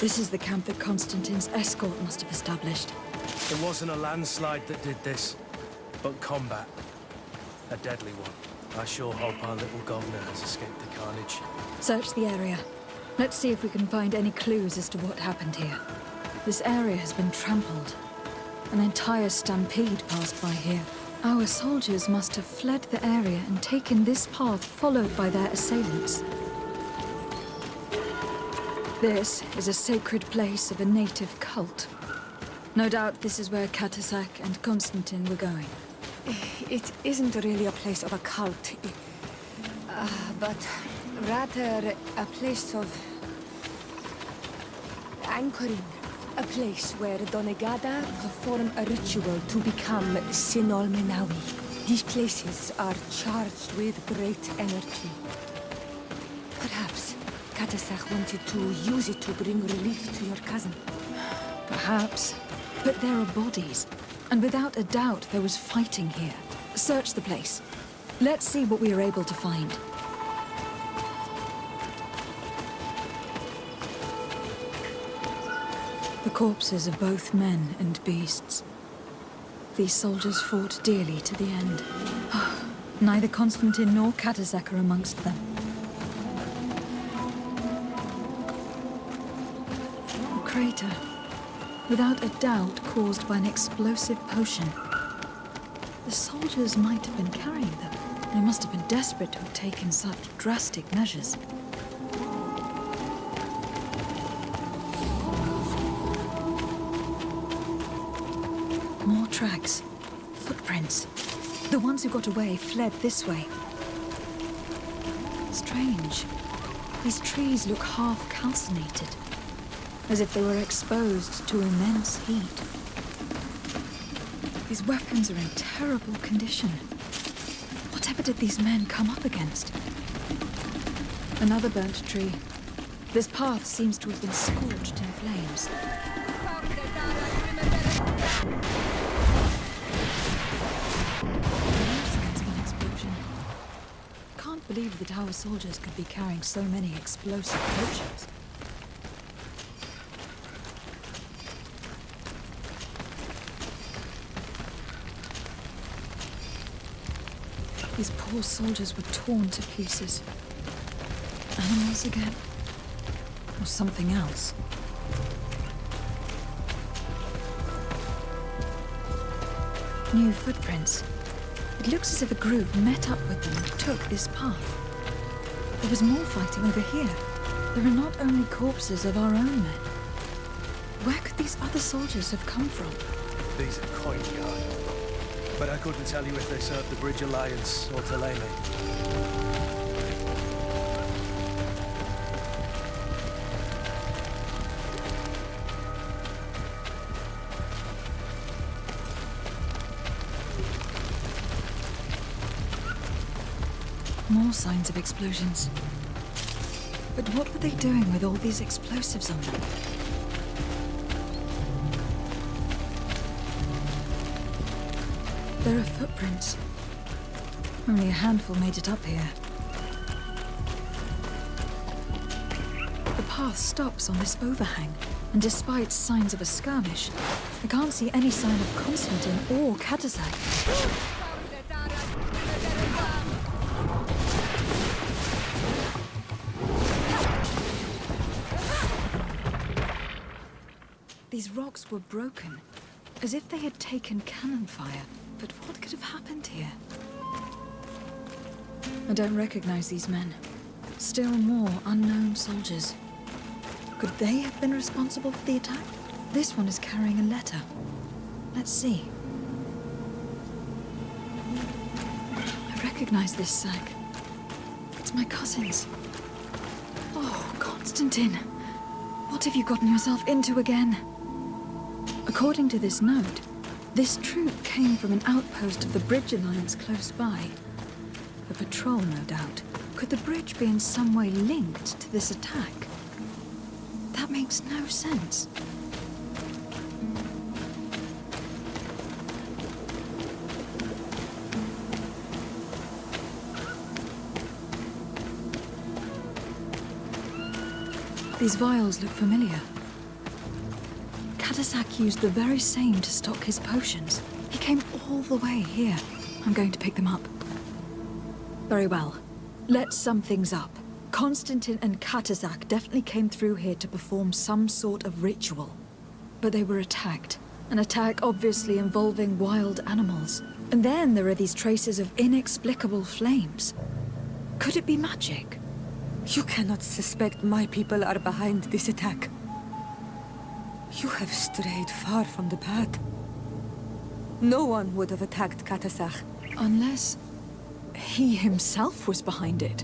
This is the camp that Constantine's escort must have established. It wasn't a landslide that did this, but combat. A deadly one. I sure hope our little governor has escaped the carnage. Search the area. Let's see if we can find any clues as to what happened here. This area has been trampled. An entire stampede passed by here. Our soldiers must have fled the area and taken this path followed by their assailants. This is a sacred place of a native cult. No doubt this is where Katasak and Constantine were going. It isn't really a place of a cult, but rather a place of anchoring. A place where Donegada perform a ritual to become Sinol Menawi. These places are charged with great energy. Perhaps Katasak wanted to use it to bring relief to your cousin. Perhaps. But there are bodies. And without a doubt, there was fighting here. Search the place. Let's see what we are able to find. The corpses of both men and beasts. These soldiers fought dearly to the end. Neither Constantine nor Katasak are amongst them. A crater. Without a doubt caused by an explosive potion. The soldiers might have been carrying them. They must have been desperate to have taken such drastic measures. More tracks. Footprints. The ones who got away fled this way. Strange. These trees look half calcinated. As if they were exposed to immense heat. These weapons are in terrible condition. Whatever did these men come up against? Another burnt tree. This path seems to have been scorched in flames. No signs of an explosion. Can't believe that our soldiers could be carrying so many explosive potions. These poor soldiers were torn to pieces. Animals again? Or something else? New footprints. It looks as if a group met up with them and took this path. There was more fighting over here. There are not only corpses of our own men. Where could these other soldiers have come from? These are coin guard. But I couldn't tell you if they served the Bridge Alliance or Teleme. More signs of explosions. But what were they doing with all these explosives on them? There are footprints. Only a handful made it up here. The path stops on this overhang, and despite signs of a skirmish, I can't see any sign of Constantine or Katasak. These rocks were broken, as if they had taken cannon fire. But what could have happened here? I don't recognize these men. Still more unknown soldiers. Could they have been responsible for the attack? This one is carrying a letter. Let's see. I recognize this sack. It's my cousin's. Oh, Constantine. What have you gotten yourself into again? According to this note, This troop came from an outpost of the Bridge Alliance close by. A patrol, no doubt. Could the bridge be in some way linked to this attack? That makes no sense. These vials look familiar. Katasak used the very same to stock his potions. He came all the way here. I'm going to pick them up. Very well. Let's sum things up. Constantine and Katasak definitely came through here to perform some sort of ritual. But they were attacked. An attack obviously involving wild animals. And then there are these traces of inexplicable flames. Could it be magic? You cannot suspect my people are behind this attack. You have strayed far from the path. No one would have attacked Katasak. Unless he himself was behind it.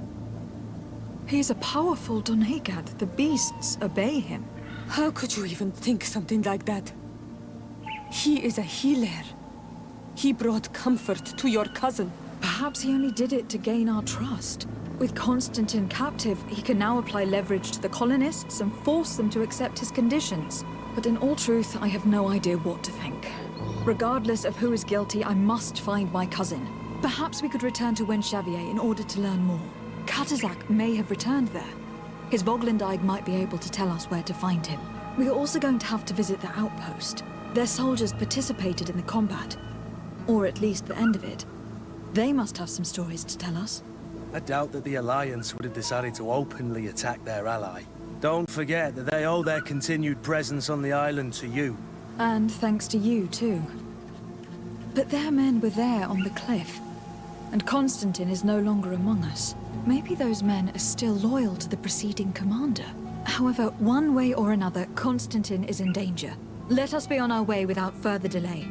He is a powerful Donegad. The beasts obey him. How could you even think something like that? He is a healer. He brought comfort to your cousin. Perhaps he only did it to gain our trust. With Constantine captive, he can now apply leverage to the colonists and force them to accept his conditions. But in all truth, I have no idea what to think. Regardless of who is guilty, I must find my cousin. Perhaps we could return to Wenxavier in order to learn more. Katasak may have returned there. His Voglandaig might be able to tell us where to find him. We are also going to have to visit the outpost. Their soldiers participated in the combat. Or at least the end of it. They must have some stories to tell us. I doubt that the Alliance would have decided to openly attack their ally. Don't forget that they owe their continued presence on the island to you. And thanks to you, too. But their men were there on the cliff. And Constantine is no longer among us. Maybe those men are still loyal to the preceding commander. However, one way or another, Constantine is in danger. Let us be on our way without further delay.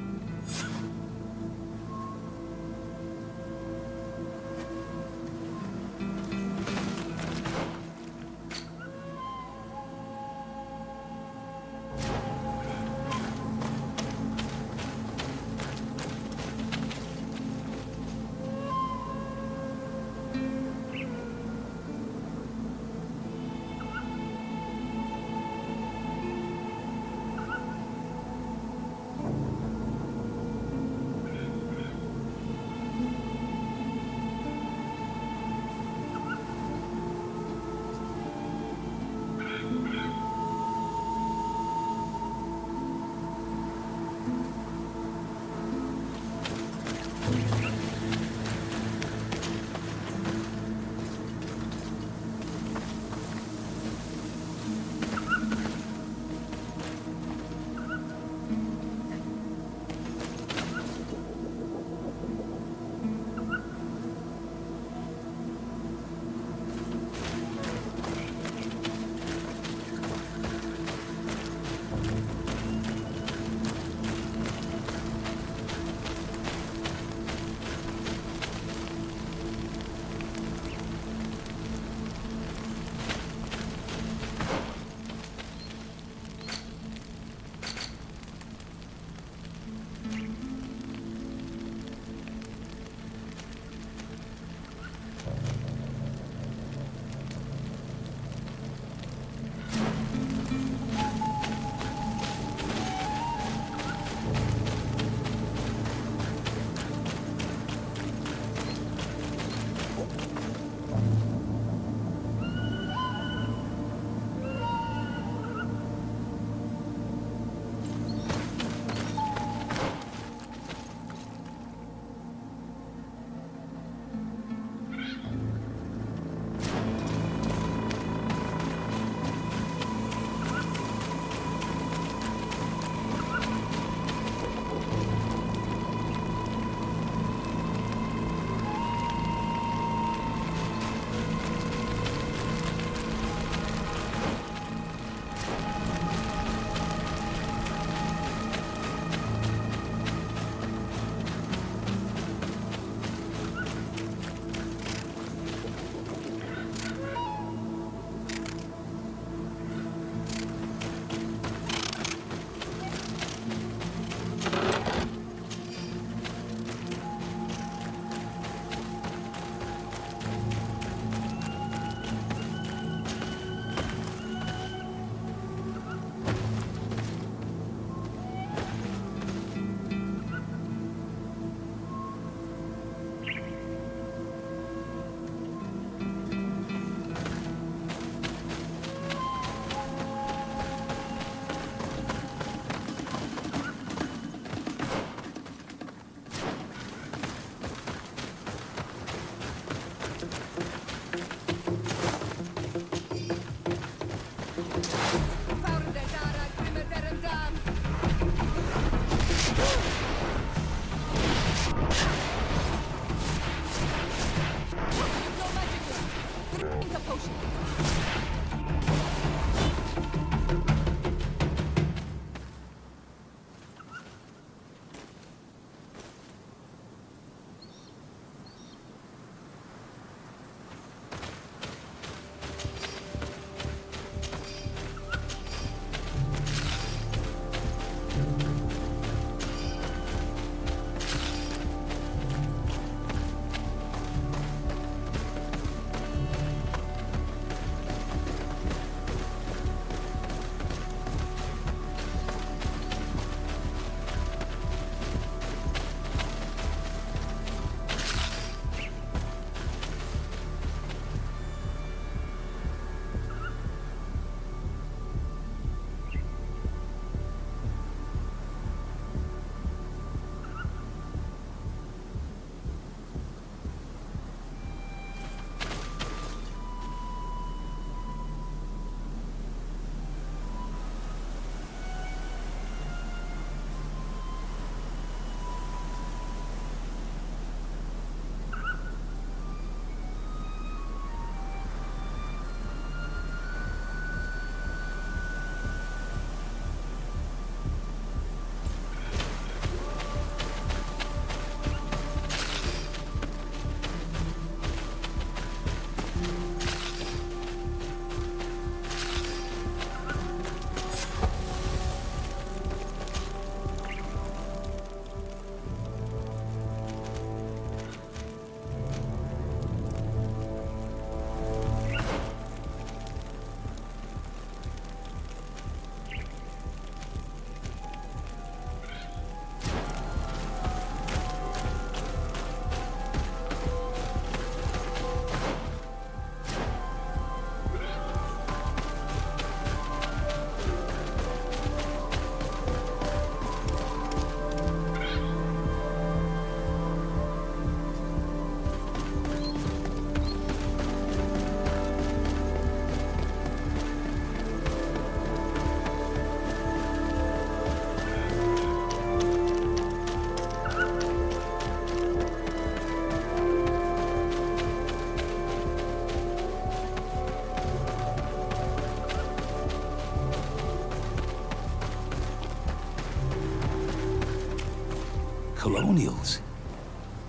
Colonials?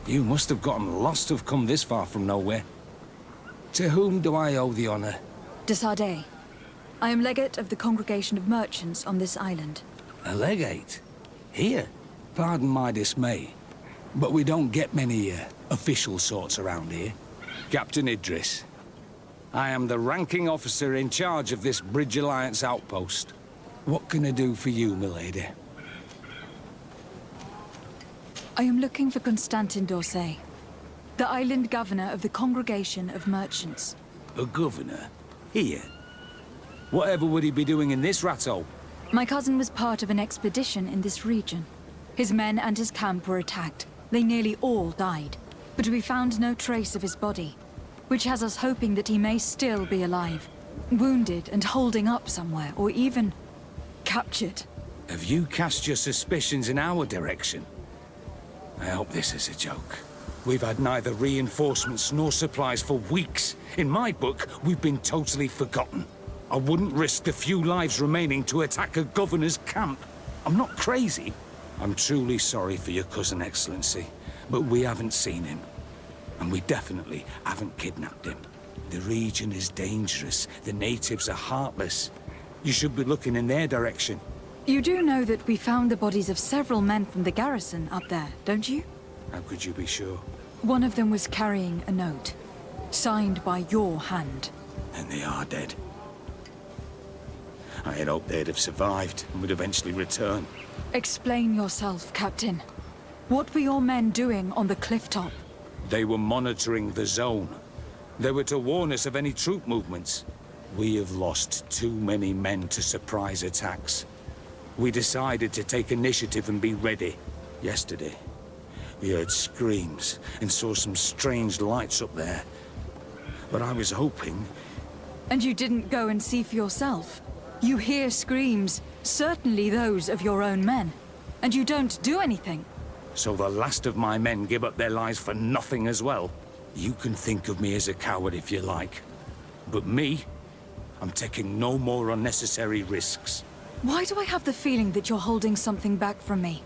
You must have gotten lost to have come this far from nowhere. To whom do I owe the honor? De Sardet. I am legate of the Congregation of Merchants on this island. A legate? Here? Pardon my dismay, but we don't get many official sorts around here. Captain Idris. I am the ranking officer in charge of this Bridge Alliance outpost. What can I do for you, milady? I am looking for Constantin d'Orsay, the island governor of the Congregation of Merchants. A governor? Here? Whatever would he be doing in this rattle? My cousin was part of an expedition in this region. His men and his camp were attacked. They nearly all died. But we found no trace of his body, which has us hoping that he may still be alive, wounded and holding up somewhere, or even captured. Have you cast your suspicions in our direction? I hope this is a joke. We've had neither reinforcements nor supplies for weeks. In my book, we've been totally forgotten. I wouldn't risk the few lives remaining to attack a governor's camp. I'm not crazy. I'm truly sorry for your cousin, Excellency, but we haven't seen him. And we definitely haven't kidnapped him. The region is dangerous. The natives are heartless. You should be looking in their direction. You do know that we found the bodies of several men from the garrison up there, don't you? How could you be sure? One of them was carrying a note, signed by your hand. And they are dead. I had hoped they'd have survived and would eventually return. Explain yourself, Captain. What were your men doing on the cliff top? They were monitoring the zone. They were to warn us of any troop movements. We have lost too many men to surprise attacks. We decided to take initiative and be ready. Yesterday, we heard screams and saw some strange lights up there. But I was hoping... And you didn't go and see for yourself? You hear screams, certainly those of your own men, and you don't do anything. So the last of my men give up their lives for nothing as well? You can think of me as a coward if you like. But me, I'm taking no more unnecessary risks. Why do I have the feeling that you're holding something back from me?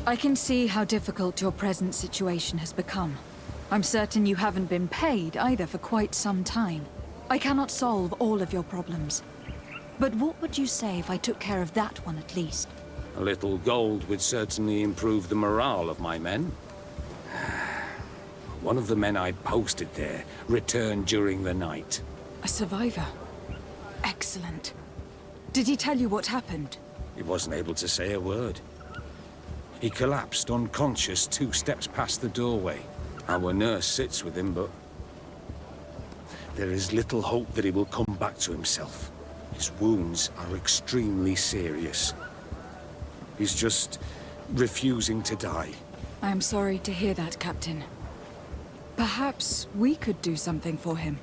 I can see how difficult your present situation has become. I'm certain you haven't been paid either for quite some time. I cannot solve all of your problems. But what would you say if I took care of that one at least? A little gold would certainly improve the morale of my men. One of the men I'd posted there returned during the night. A survivor? Excellent. Did he tell you what happened? He wasn't able to say a word. He collapsed unconscious 2 steps past the doorway. Our nurse sits with him, but there is little hope that he will come back to himself. His wounds are extremely serious. He's just refusing to die. I am sorry to hear that, Captain. Perhaps we could do something for him.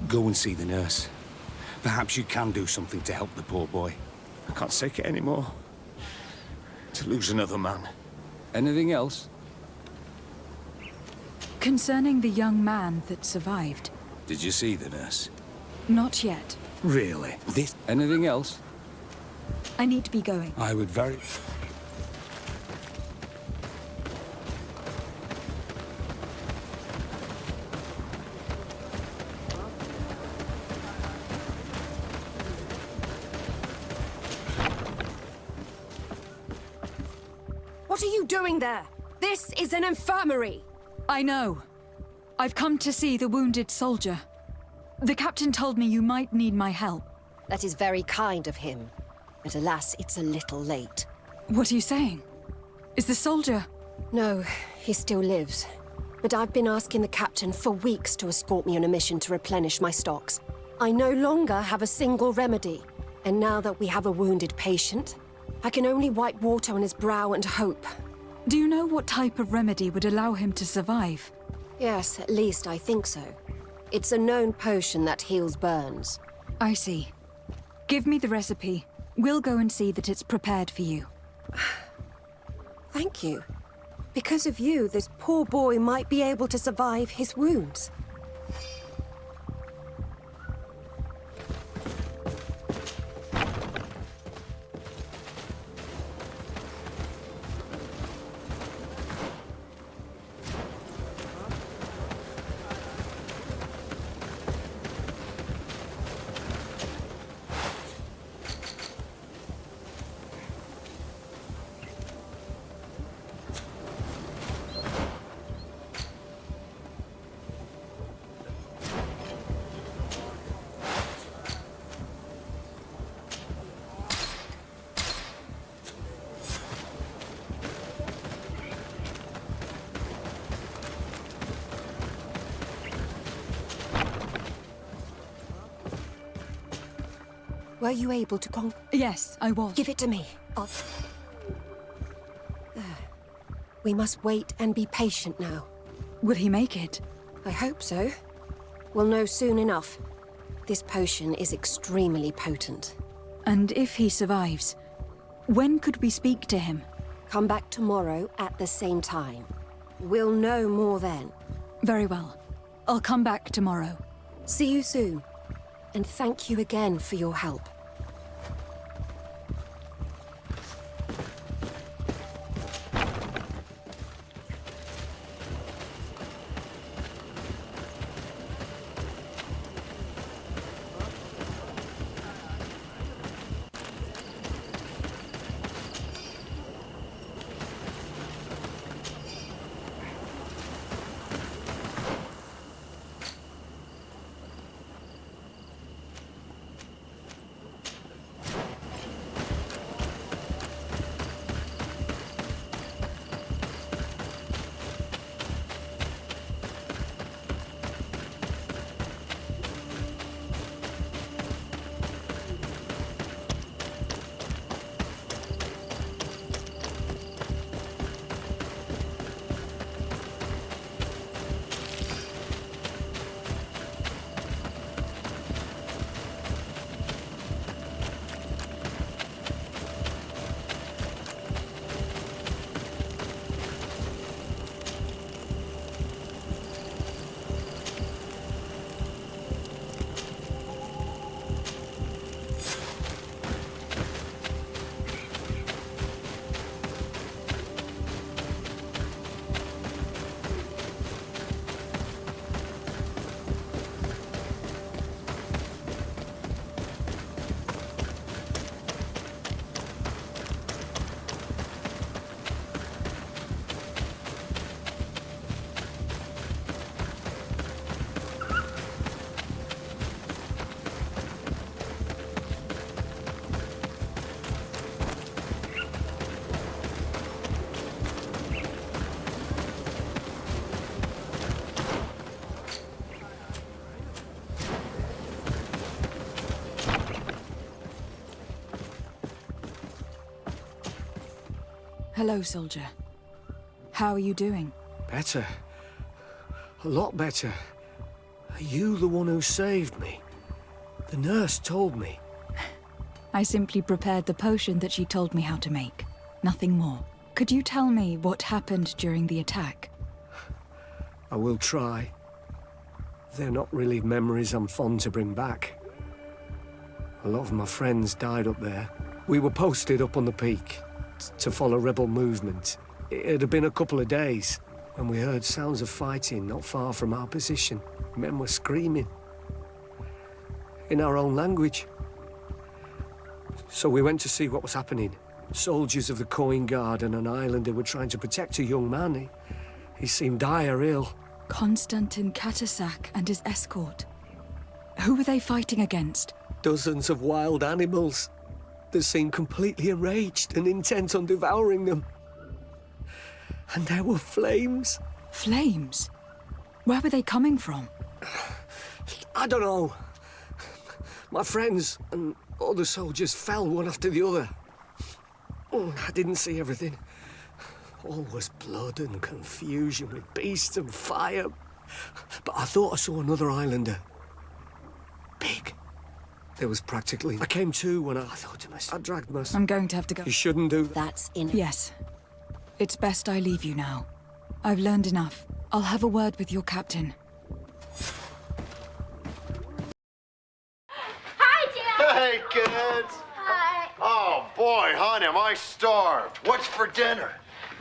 Go and see the nurse. Perhaps you can do something to help the poor boy. I can't take it anymore. To lose another man. Anything else? Concerning the young man that survived. Did you see the nurse? Not yet. Really? Anything else? I need to be going. I would very... What are you doing there? This is an infirmary! I know. I've come to see the wounded soldier. The captain told me you might need my help. That is very kind of him. But alas, it's a little late. What are you saying? Is the soldier... No, he still lives. But I've been asking the captain for weeks to escort me on a mission to replenish my stocks. I no longer have a single remedy. And now that we have a wounded patient, I can only wipe water on his brow and hope. Do you know what type of remedy would allow him to survive? Yes, at least I think so. It's a known potion that heals burns. I see. Give me the recipe. We'll go and see that it's prepared for you. Thank you. Because of you, this poor boy might be able to survive his wounds. Were you able to Yes, I was. Give it to me. There. We must wait and be patient now. Will he make it? I hope so. We'll know soon enough. This potion is extremely potent. And if he survives, when could we speak to him? Come back tomorrow at the same time. We'll know more then. Very well. I'll come back tomorrow. See you soon. And thank you again for your help. Hello, soldier. How are you doing? Better. A lot better. Are you the one who saved me? The nurse told me. I simply prepared the potion that she told me how to make. Nothing more. Could you tell me what happened during the attack? I will try. They're not really memories I'm fond to bring back. A lot of my friends died up there. We were posted up on the peak to follow rebel movement. It had been a couple of days when we heard sounds of fighting not far from our position. Men were screaming in our own language. So we went to see what was happening. Soldiers of the Coin Guard and an islander were trying to protect a young man. He seemed dire ill. Konstantin Katasak and his escort. Who were they fighting against? Dozens of wild animals. They seemed completely enraged and intent on devouring them. And there were flames. Flames? Where were they coming from? I don't know. My friends and other soldiers fell one after the other. I didn't see everything. All was blood and confusion with beasts and fire. But I thought I saw another islander. Big. There was practically... I came to when I thought to myself, I dragged myself. I'm going to have to go. You shouldn't do that. That's in... Yes. It's best I leave you now. I've learned enough. I'll have a word with your captain. Hi, Dad! Hey, kids! Hi. Oh, boy, honey, am I starved. What's for dinner?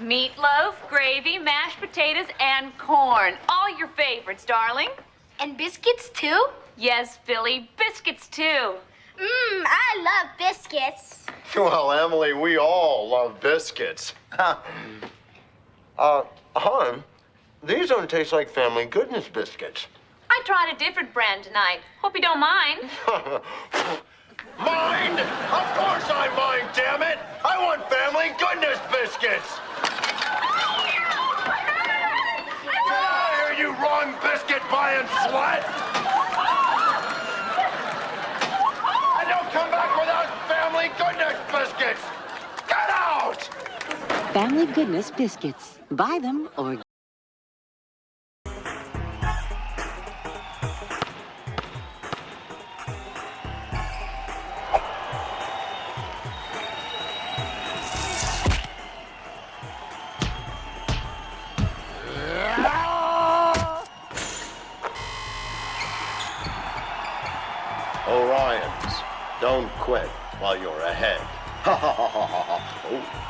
Meatloaf, gravy, mashed potatoes, and corn. All your favorites, darling. And biscuits, too? Yes, Philly, biscuits, too. I love biscuits. Well, Emily, we all love biscuits. Hon, these don't taste like Family Goodness biscuits. I tried a different brand tonight. Hope you don't mind. Mind? Of course I mind, damn it! I want Family Goodness biscuits! Get out of here, you wrong biscuit buying slut! And don't come back with family goodness biscuits! Get out! Family Goodness biscuits. Buy them or... Orions, don't quit while you're ahead. Ha ha ha ha ha ha. Oh.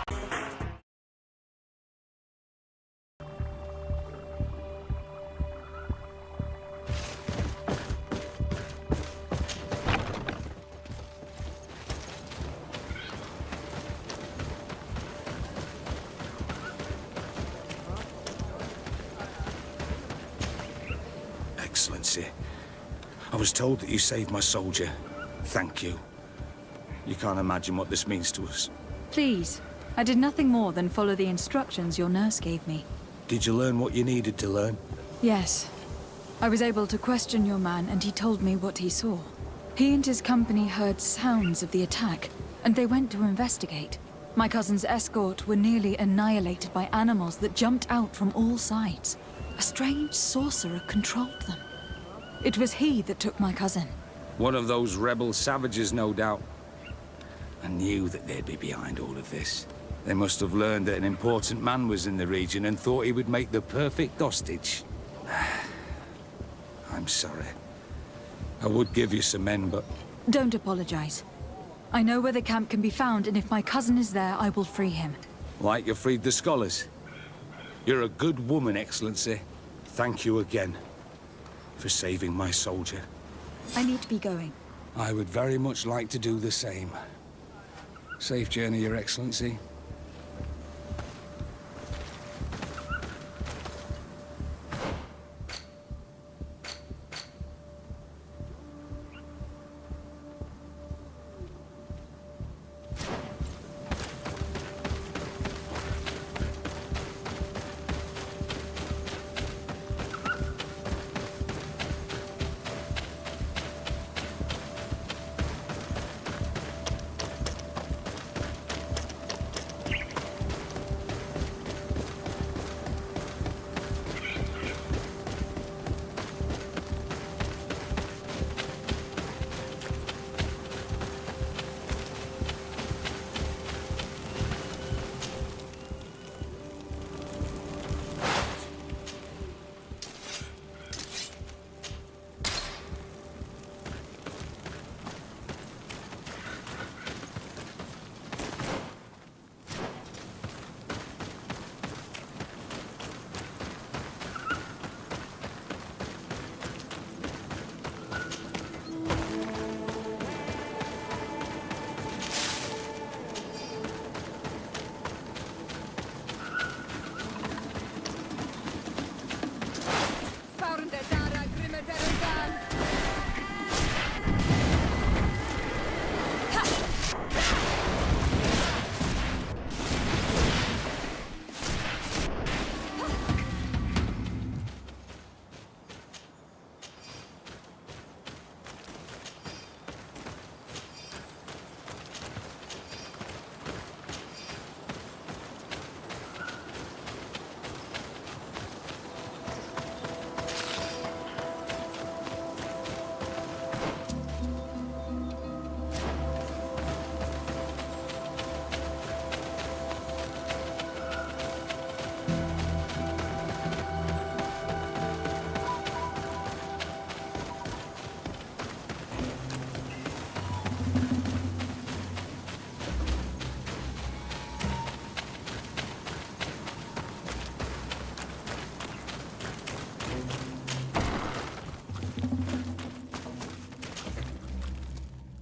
Excellency, I was told that you saved my soldier. Thank you. You can't imagine what this means to us. Please, I did nothing more than follow the instructions your nurse gave me. Did you learn what you needed to learn? Yes. I was able to question your man, and he told me what he saw. He and his company heard sounds of the attack, and they went to investigate. My cousin's escort were nearly annihilated by animals that jumped out from all sides. A strange sorcerer controlled them. It was he that took my cousin. One of those rebel savages, no doubt. I knew that they'd be behind all of this. They must have learned that an important man was in the region and thought he would make the perfect hostage. I'm sorry. I would give you some men, but... Don't apologize. I know where the camp can be found, and if my cousin is there, I will free him. Like you freed the scholars. You're a good woman, Excellency. Thank you again for saving my soldier. I need to be going. I would very much like to do the same. Safe journey, Your Excellency.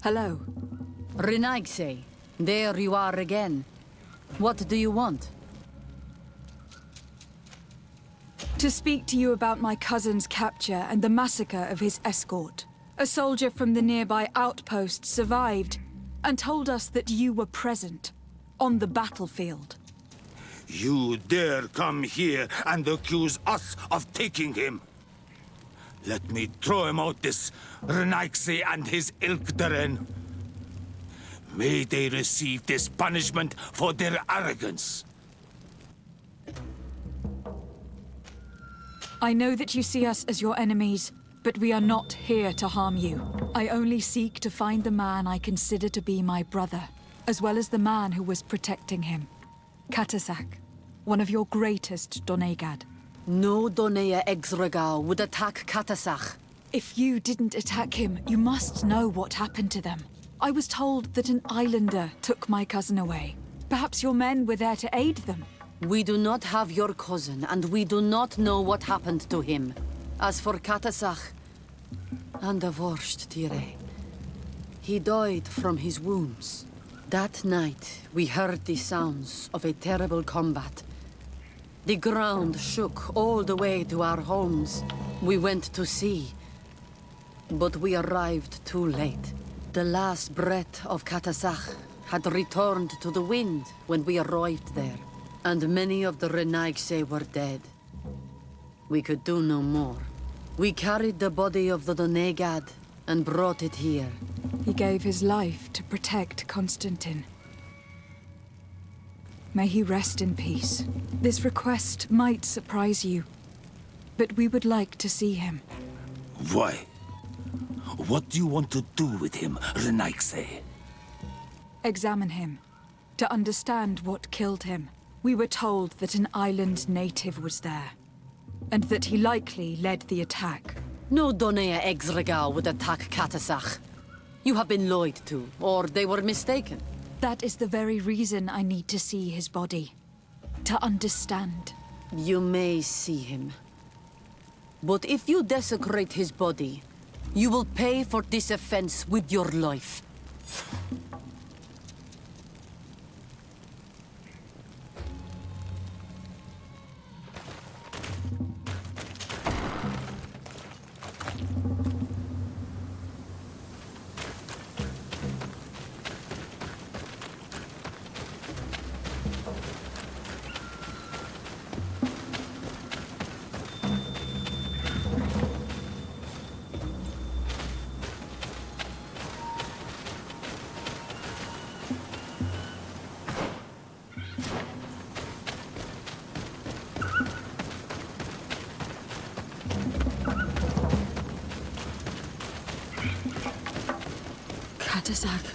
Hello. Renaigse, there you are again. What do you want? To speak to you about my cousin's capture and the massacre of his escort. A soldier from the nearby outpost survived and told us that you were present on the battlefield. You dare come here and accuse us of taking him? Let me throw him out this Renaigse and his ilk therein. May they receive this punishment for their arrogance. I know that you see us as your enemies, but we are not here to harm you. I only seek to find the man I consider to be my brother, as well as the man who was protecting him. Katasak, one of your greatest Donegad. No Donea Exregao would attack Katasak. If you didn't attack him, you must know what happened to them. I was told that an islander took my cousin away. Perhaps your men were there to aid them. We do not have your cousin, and we do not know what happened to him. As for Katasak, and the Vorst Tire, he died from his wounds. That night, we heard the sounds of a terrible combat. The ground shook all the way to our homes. We went to see, but we arrived too late. The last breath of Katasak had returned to the wind when we arrived there, and many of the Renaigse were dead. We could do no more. We carried the body of the Donegad and brought it here. He gave his life to protect Constantin. May he rest in peace. This request might surprise you, but we would like to see him. Why? What do you want to do with him, Renaigse? Examine him, to understand what killed him. We were told that an island native was there, and that he likely led the attack. No Donea Exregao would attack Katasak. You have been lied to, or they were mistaken. That is the very reason I need to see his body. To understand. You may see him. But if you desecrate his body, you will pay for this offense with your life. Katasak.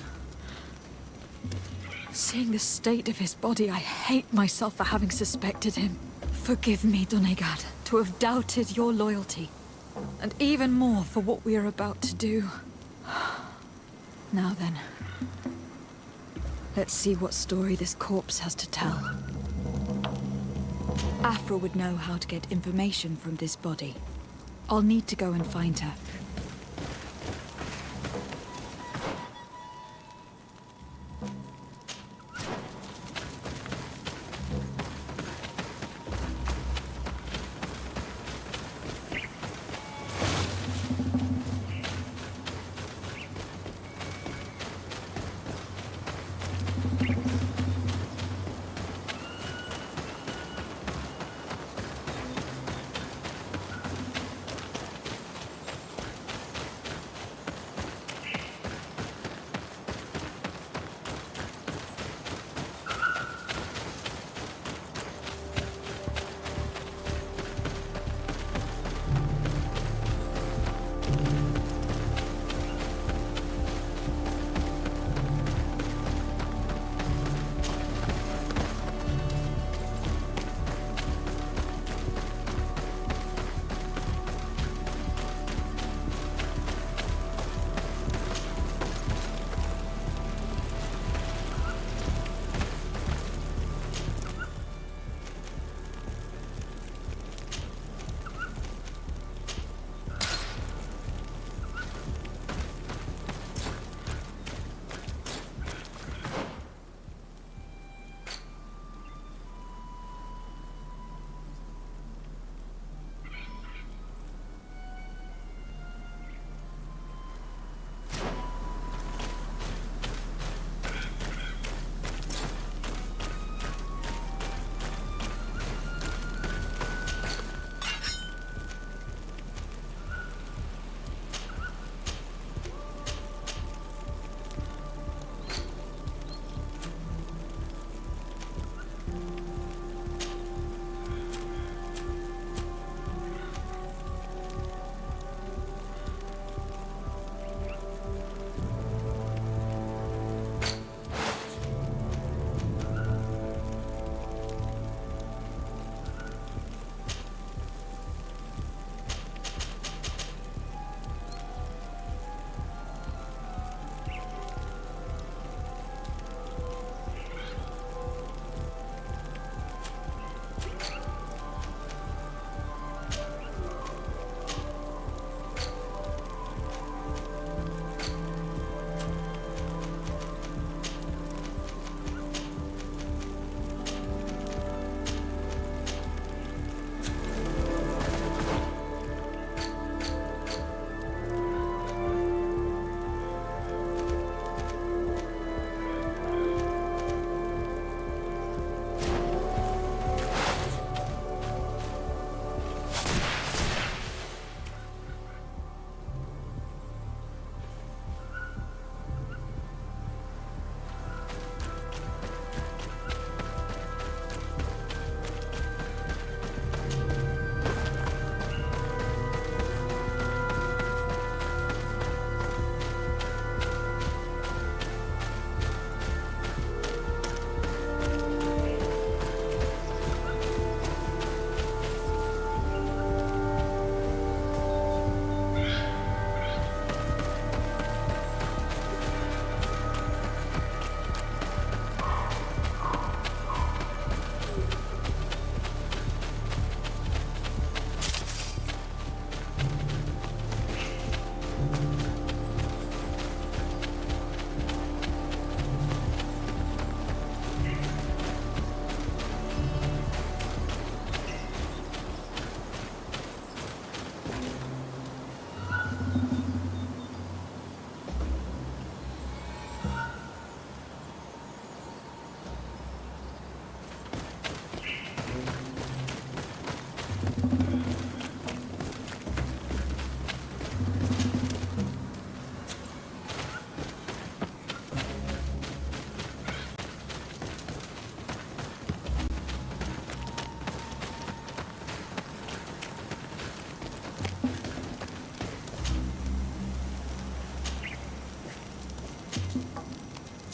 Seeing the state of his body, I hate myself for having suspected him. Forgive me, Donegad, to have doubted your loyalty. And even more for what we are about to do. Now then, let's see what story this corpse has to tell. Afra would know how to get information from this body. I'll need to go and find her.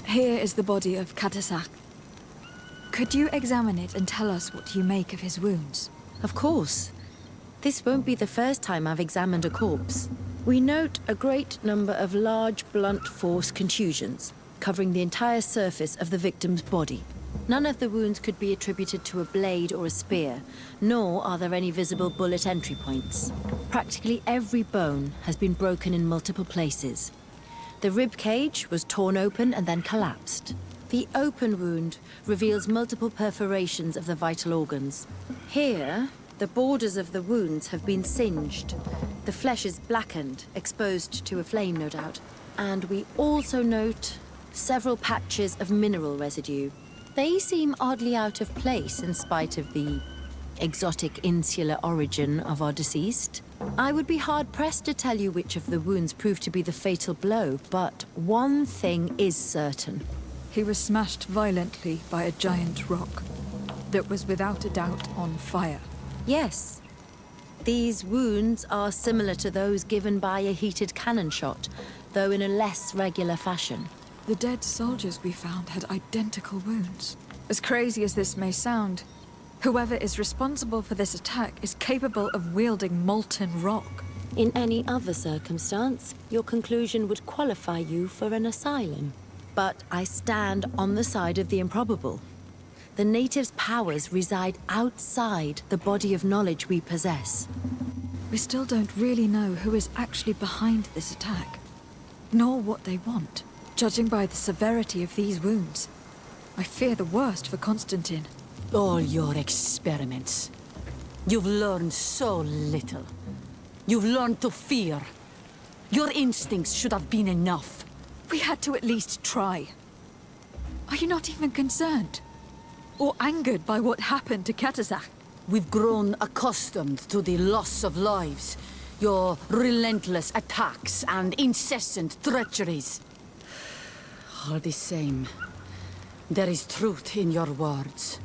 Here is the body of Katasak. Could you examine it and tell us what you make of his wounds? Of course. This won't be the first time I've examined a corpse. We note a great number of large, blunt force contusions, covering the entire surface of the victim's body. None of the wounds could be attributed to a blade or a spear, nor are there any visible bullet entry points. Practically every bone has been broken in multiple places. The rib cage was torn open and then collapsed. The open wound reveals multiple perforations of the vital organs. Here, the borders of the wounds have been singed. The flesh is blackened, exposed to a flame, no doubt. And we also note several patches of mineral residue. They seem oddly out of place in spite of the exotic insular origin of our deceased. I would be hard-pressed to tell you which of the wounds proved to be the fatal blow, but one thing is certain. He was smashed violently by a giant rock that was without a doubt on fire. Yes. These wounds are similar to those given by a heated cannon shot, though in a less regular fashion. The dead soldiers we found had identical wounds. As crazy as this may sound, whoever is responsible for this attack is capable of wielding molten rock. In any other circumstance, your conclusion would qualify you for an asylum. But I stand on the side of the improbable. The natives' powers reside outside the body of knowledge we possess. We still don't really know who is actually behind this attack, nor what they want. Judging by the severity of these wounds, I fear the worst for Constantine. All your experiments. You've learned so little. You've learned to fear. Your instincts should have been enough. We had to at least try. Are you not even concerned? Or angered by what happened to Katasak? We've grown accustomed to the loss of lives, your relentless attacks and incessant treacheries. All the same, there is truth in your words.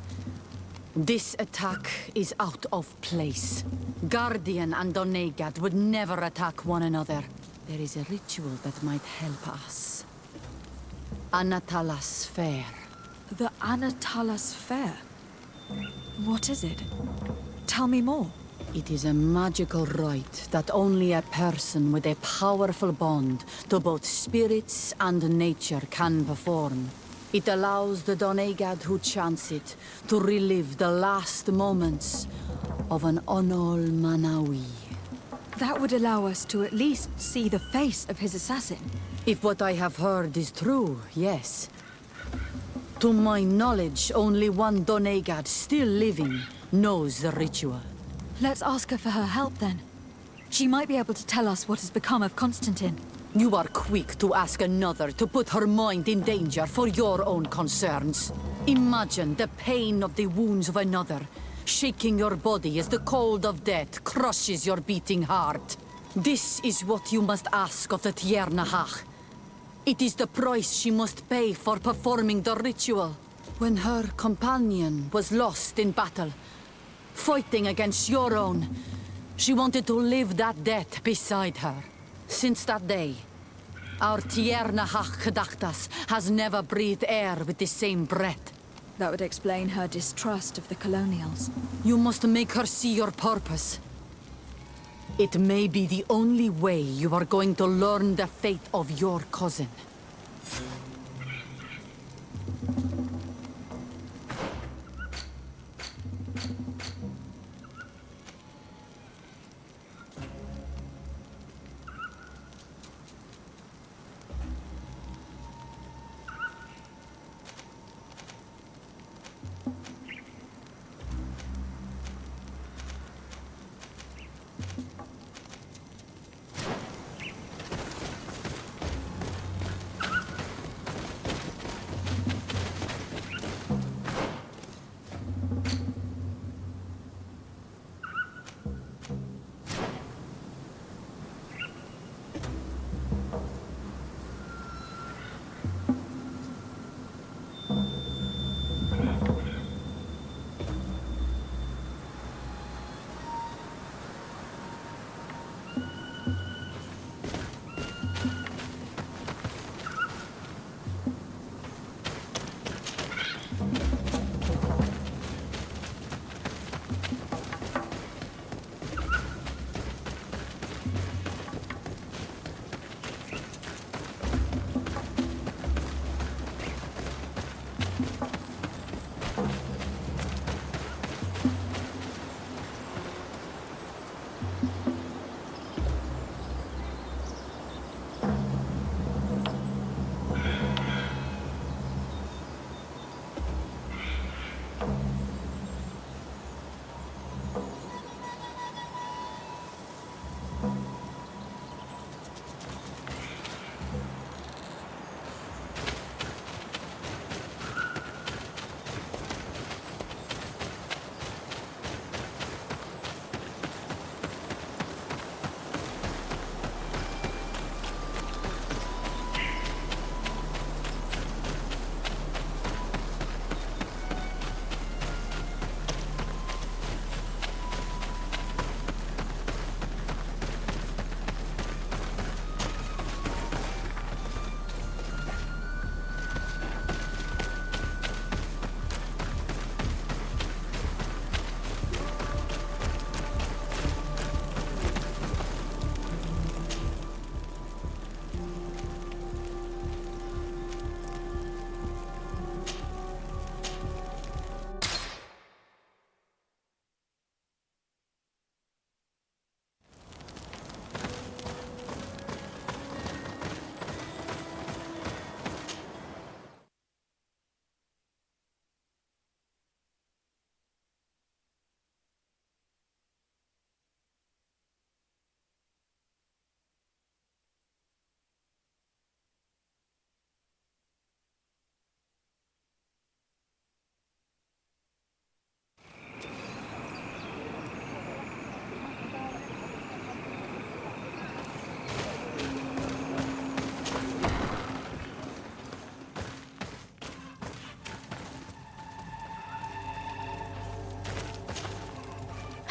This attack is out of place. Guardian and Donegad would never attack one another. There is a ritual that might help us. Anatalas Fair. The Anatalas Fair? What is it? Tell me more. It is a magical rite that only a person with a powerful bond to both spirits and nature can perform. It allows the Donegad who chants it to relive the last moments of an Onol Manawi. That would allow us to at least see the face of his assassin. If what I have heard is true, yes. To my knowledge, only one Donegad still living knows the ritual. Let's ask her for her help, then. She might be able to tell us what has become of Constantine. You are quick to ask another to put her mind in danger for your own concerns. Imagine the pain of the wounds of another, shaking your body as the cold of death crushes your beating heart. This is what you must ask of the Tiernahach. It is the price she must pay for performing the ritual. When her companion was lost in battle, fighting against your own, she wanted to live that death beside her. Since that day, our Tiernahach Kadaktas has never breathed air with the same breath. That would explain her distrust of the colonials. You must make her see your purpose. It may be the only way you are going to learn the fate of your cousin.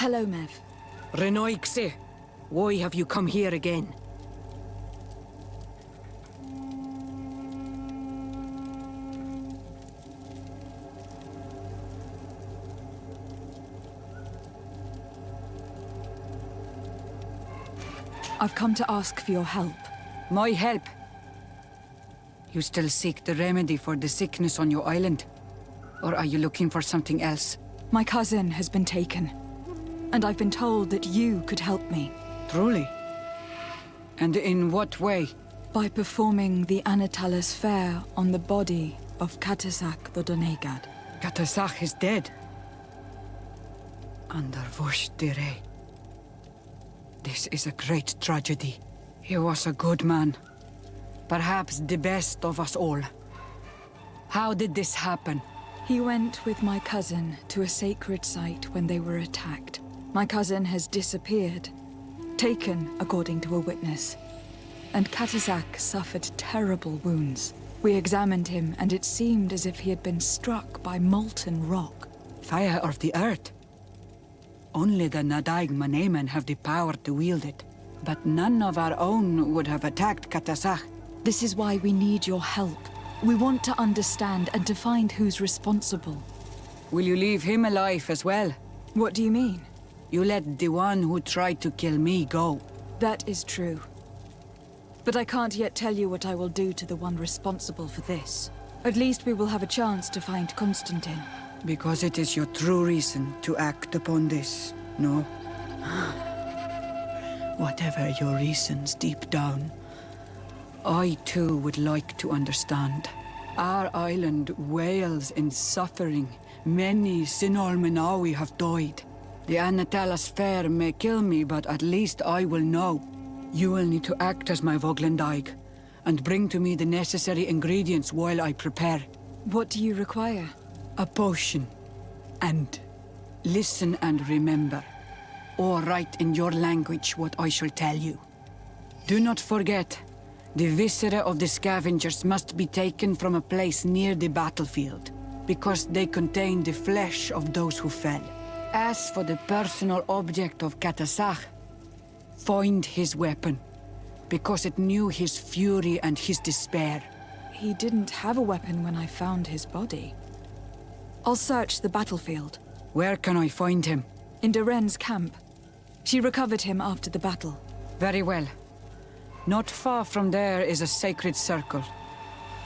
Hello, Mev. Renoixe, why have you come here again? I've come to ask for your help. My help? You still seek the remedy for the sickness on your island? Or are you looking for something else? My cousin has been taken, and I've been told that you could help me. Truly? And in what way? By performing the Anatalas fair on the body of Katasak the Donegad. Katasak is dead. Under Vosh dire. This is a great tragedy. He was a good man. Perhaps the best of us all. How did this happen? He went with my cousin to a sacred site when they were attacked. My cousin has disappeared. Taken, according to a witness. And Katasak suffered terrible wounds. We examined him, and it seemed as if he had been struck by molten rock. Fire of the earth? Only the Nadaig Manemen have the power to wield it. But none of our own would have attacked Katasak. This is why we need your help. We want to understand and to find who's responsible. Will you leave him alive as well? What do you mean? You let the one who tried to kill me go. That is true. But I can't yet tell you what I will do to the one responsible for this. At least we will have a chance to find Constantine. Because it is your true reason to act upon this, no? Whatever your reasons deep down, I too would like to understand. Our island wails in suffering. Many Sinol Menawi have died. The Anatalas fair may kill me, but at least I will know. You will need to act as my Voglendaig, and bring to me the necessary ingredients while I prepare. What do you require? A potion. And listen and remember, or write in your language what I shall tell you. Do not forget, the viscera of the scavengers must be taken from a place near the battlefield, because they contain the flesh of those who fell. As for the personal object of Katasak, find his weapon, because it knew his fury and his despair. He didn't have a weapon when I found his body. I'll search the battlefield. Where can I find him? In Doren's camp. She recovered him after the battle. Very well. Not far from there is a sacred circle.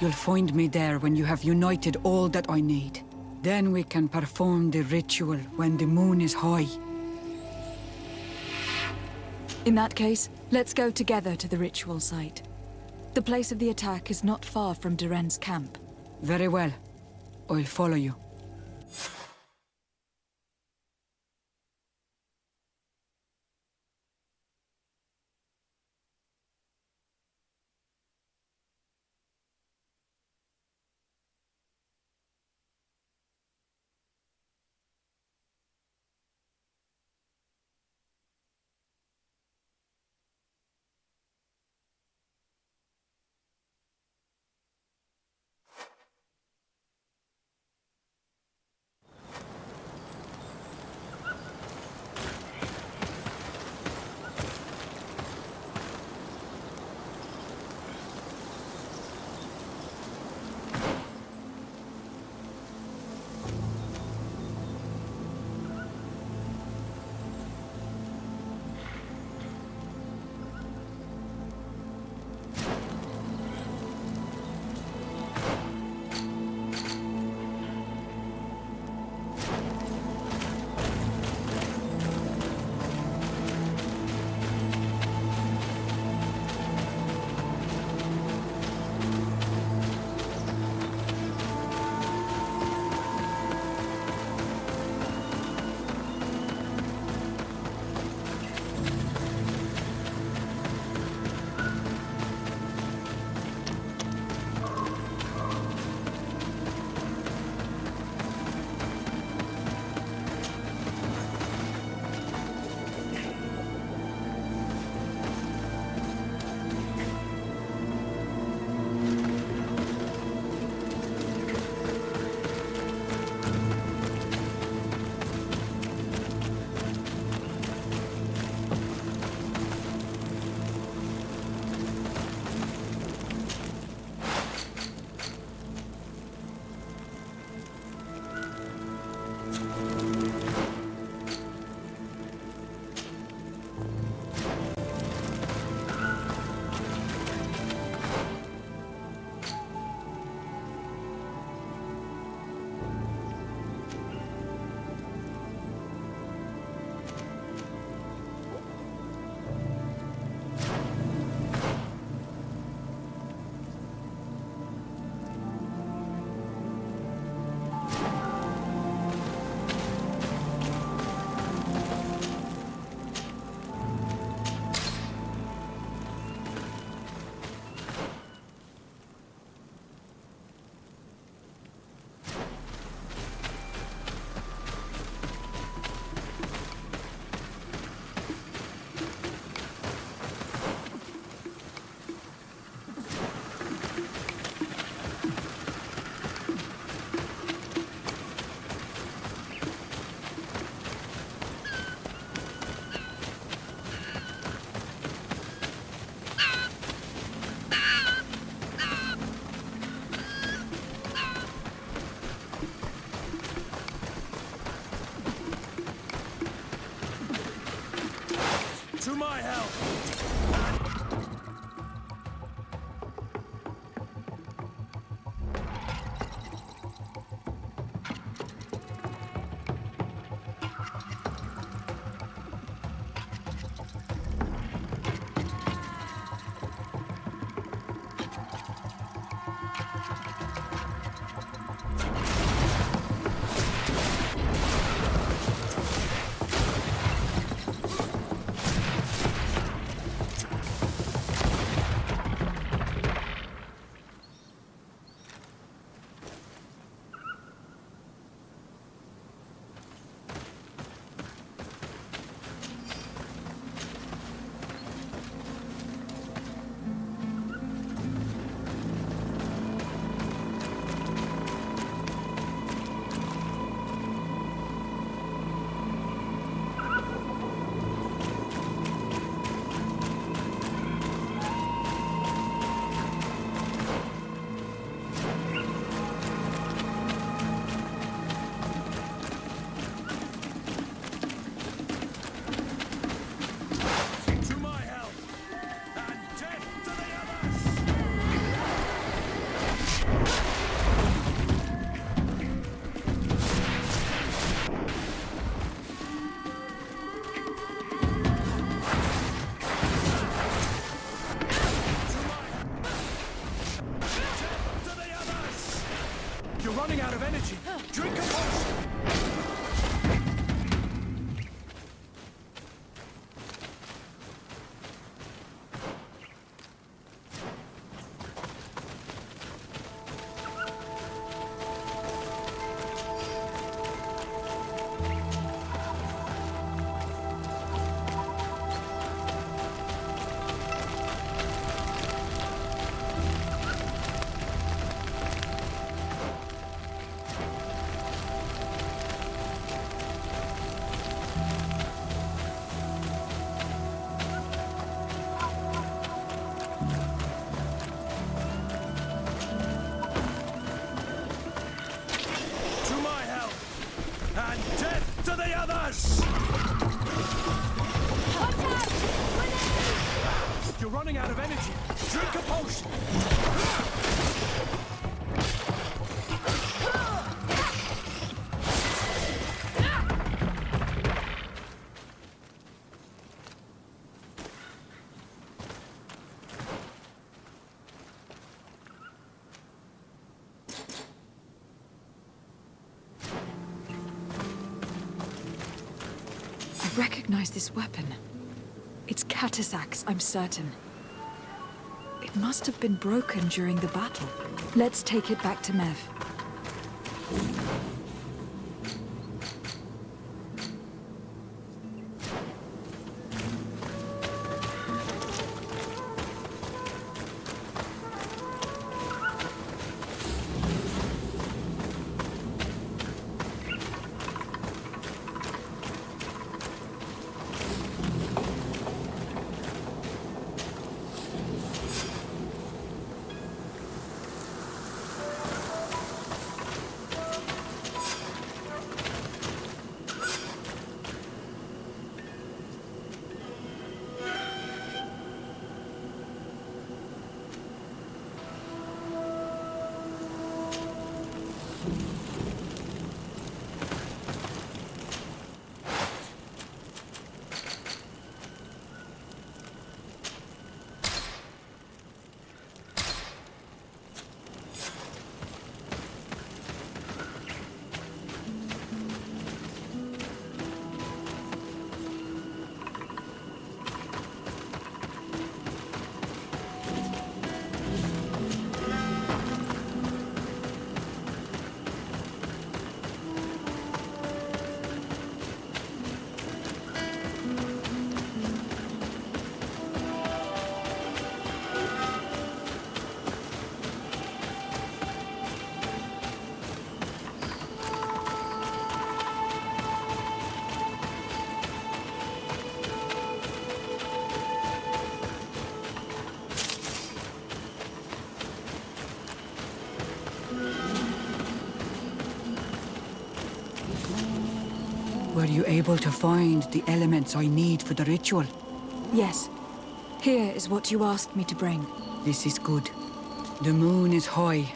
You'll find me there when you have united all that I need. Then we can perform the ritual when the moon is high. In that case, let's go together to the ritual site. The place of the attack is not far from Doren's camp. Very well. I'll follow you. To my help! You're running out of energy. Drink a potion. You're running out of energy. Drink a potion. I recognize this weapon. It's Catasac's, I'm certain. It must have been broken during the battle. Let's take it back to Mev. Were you able to find the elements I need for the ritual? Yes. Here is what you asked me to bring. This is good. The moon is high.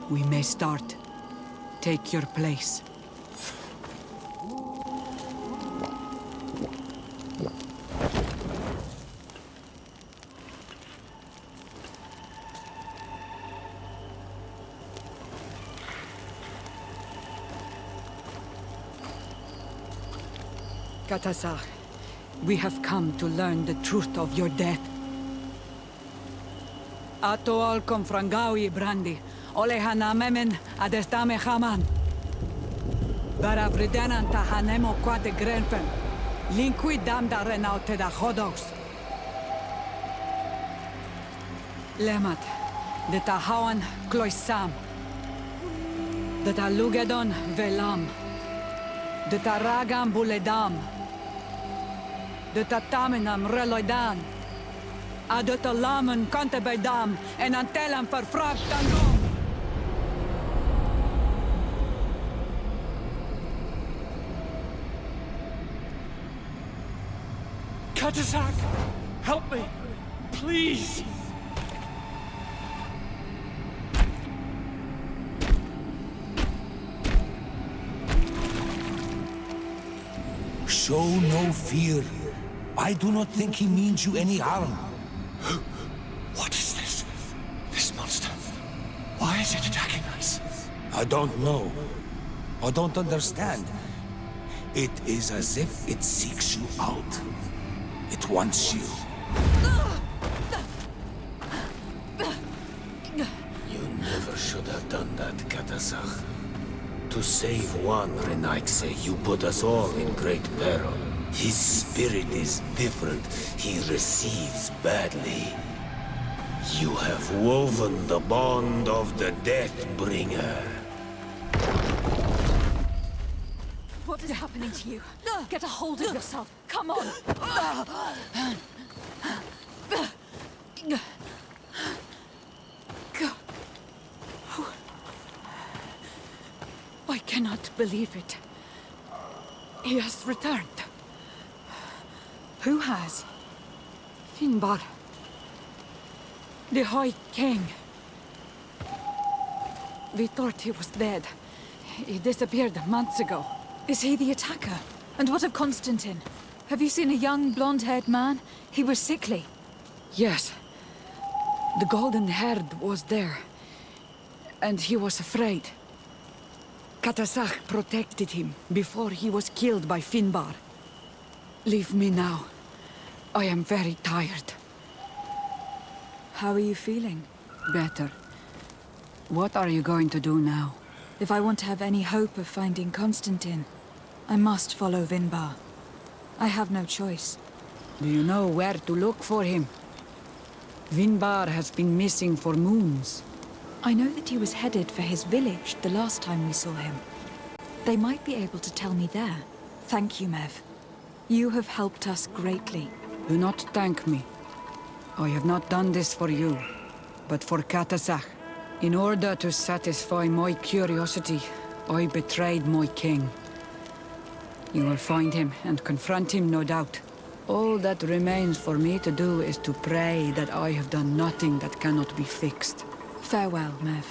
We may start. Take your place. Katasar, we have come to learn the truth of your death. Ato al confrangawi brandi, ole hanamemen adestame haman. Baravridenan tahanemo quade grenfen, linqui damda renaute da hodos. Lemat, de tahawan kloisam, de talugedon velam, de taragam buledam, de tatamenam reloidan, de talamen kantebeidam en antelam verfragtangom. Katasak! Help me! Please! Show no fear. I do not think he means you any harm. What is this? This monster? Why is it attacking us? I don't know. I don't understand. It is as if it seeks you out. It wants you. You never should have done that, Katasach. To save one, Renaitse, you put us all in great peril. His spirit is different. He receives badly. You have woven the bond of the Deathbringer. What is happening to you? Get a hold of yourself. Come on. I cannot believe it. He has returned. Who has? Finbar. The High King. We thought he was dead. He disappeared months ago. Is he the attacker? And what of Constantine? Have you seen a young, blonde-haired man? He was sickly. Yes. The golden-haired was there. And he was afraid. Katasach protected him before he was killed by Finbar. Leave me now. I am very tired. How are you feeling? Better. What are you going to do now? If I want to have any hope of finding Constantine, I must follow Vinbar. I have no choice. Do you know where to look for him? Vinbar has been missing for moons. I know that he was headed for his village the last time we saw him. They might be able to tell me there. Thank you, Mev. You have helped us greatly. Do not thank me. I have not done this for you, but for Katasach. In order to satisfy my curiosity, I betrayed my king. You will find him and confront him, no doubt. All that remains for me to do is to pray that I have done nothing that cannot be fixed. Farewell, Mev.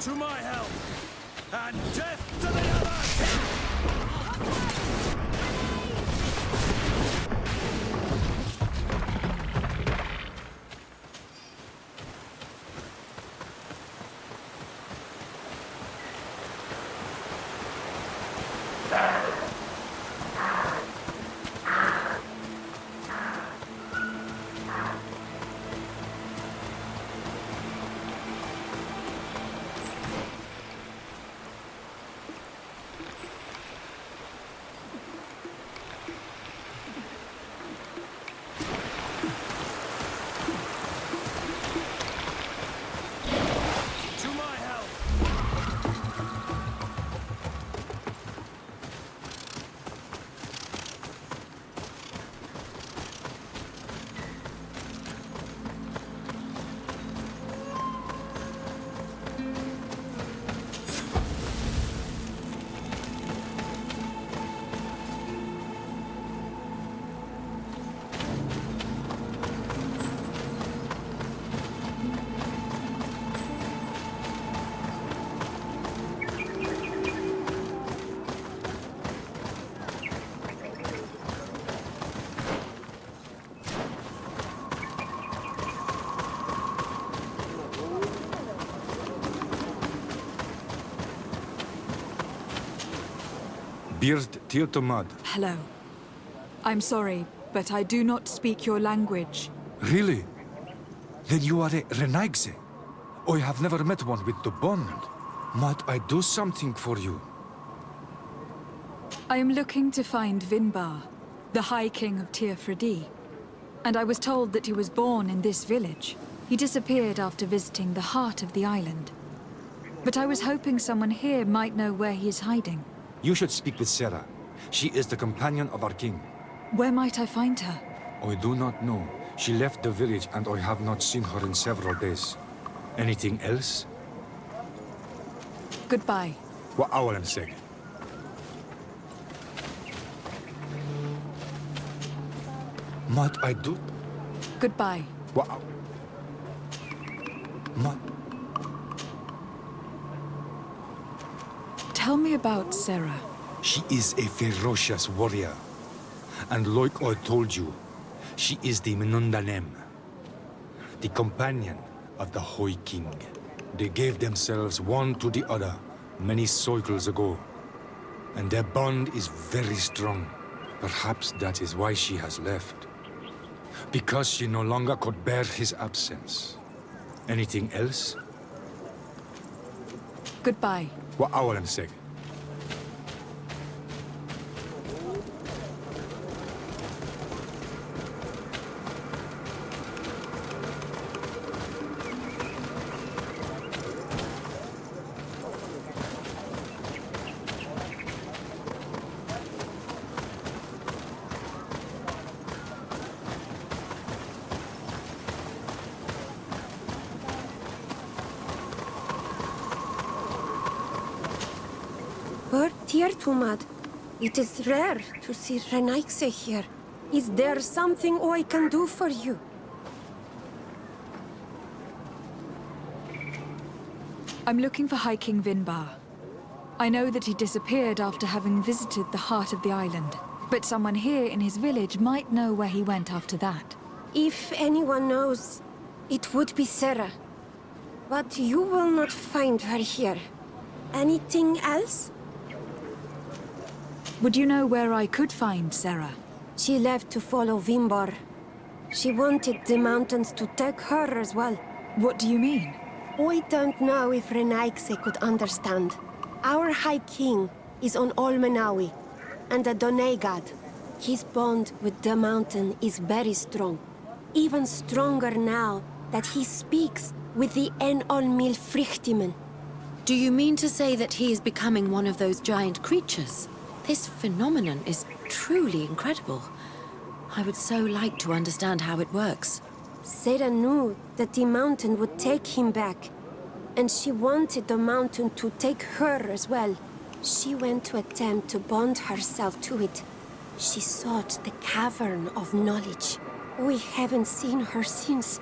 to my help, and death to the others! Beard Tiltomad. Hello. I'm sorry, but I do not speak your language. Really? Then you are a Renaigse. I have never met one with the bond. Might I do something for you? I am looking to find Vinbar, the High King of Tirfredi. And I was told that he was born in this village. He disappeared after visiting the heart of the island. But I was hoping someone here might know where he is hiding. You should speak with Sarah. She is the companion of our king. Where might I find her? I do not know. She left the village and I have not seen her in several days. Anything else? Goodbye. What I say? Might I do? Goodbye. What? Tell me about Sarah. She is a ferocious warrior. And like I told you, she is the Menundanem, the companion of the High King. They gave themselves one to the other many cycles ago. And their bond is very strong. Perhaps that is why she has left. Because she no longer could bear his absence. Anything else? Goodbye. What I will say. Tumad, it is rare to see Renaigse here. Is there something I can do for you? I'm looking for High King Vinbar. I know that he disappeared after having visited the heart of the island, but someone here in his village might know where he went after that. If anyone knows, it would be Sarah. But you will not find her here. Anything else? Would you know where I could find Sarah? She left to follow Vinbar. She wanted the mountains to take her as well. What do you mean? I don't know if Renaigse could understand. Our High King is on Olmenawi, and a Doneigad. His bond with the mountain is very strong. Even stronger now that he speaks with the En-Olmil Frichtimen. Do you mean to say that he is becoming one of those giant creatures? This phenomenon is truly incredible. I would so like to understand how it works. Sarah knew that the mountain would take him back, and she wanted the mountain to take her as well. She went to attempt to bond herself to it. She sought the cavern of knowledge. We haven't seen her since.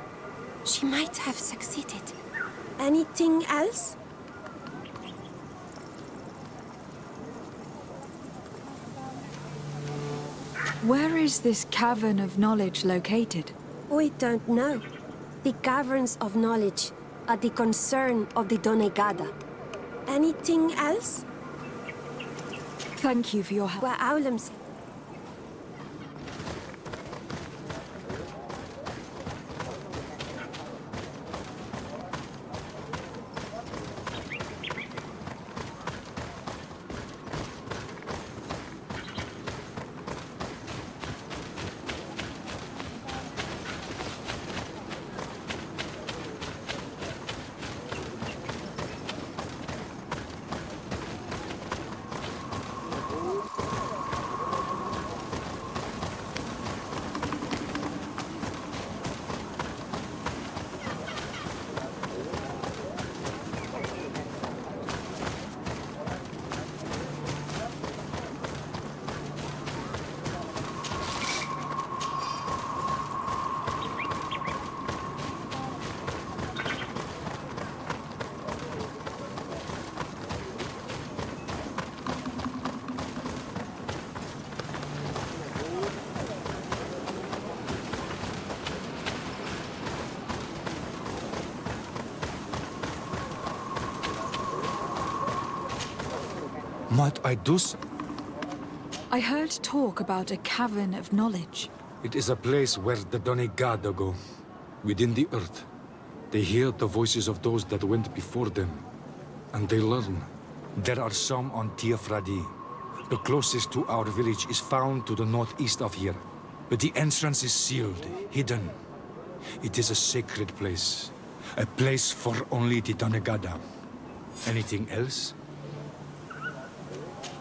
She might have succeeded. Anything else? Where is this cavern of knowledge located? We don't know. The caverns of knowledge are the concern of the Donegada. Anything else? Thank you for your help. Mat Aidus? I heard talk about a cavern of knowledge. It is a place where the Donegada go, within the earth. They hear the voices of those that went before them, and they learn. There are some on Tiafradi. The closest to our village is found to the northeast of here, but the entrance is sealed, hidden. It is a sacred place, a place for only the Donegada. Anything else?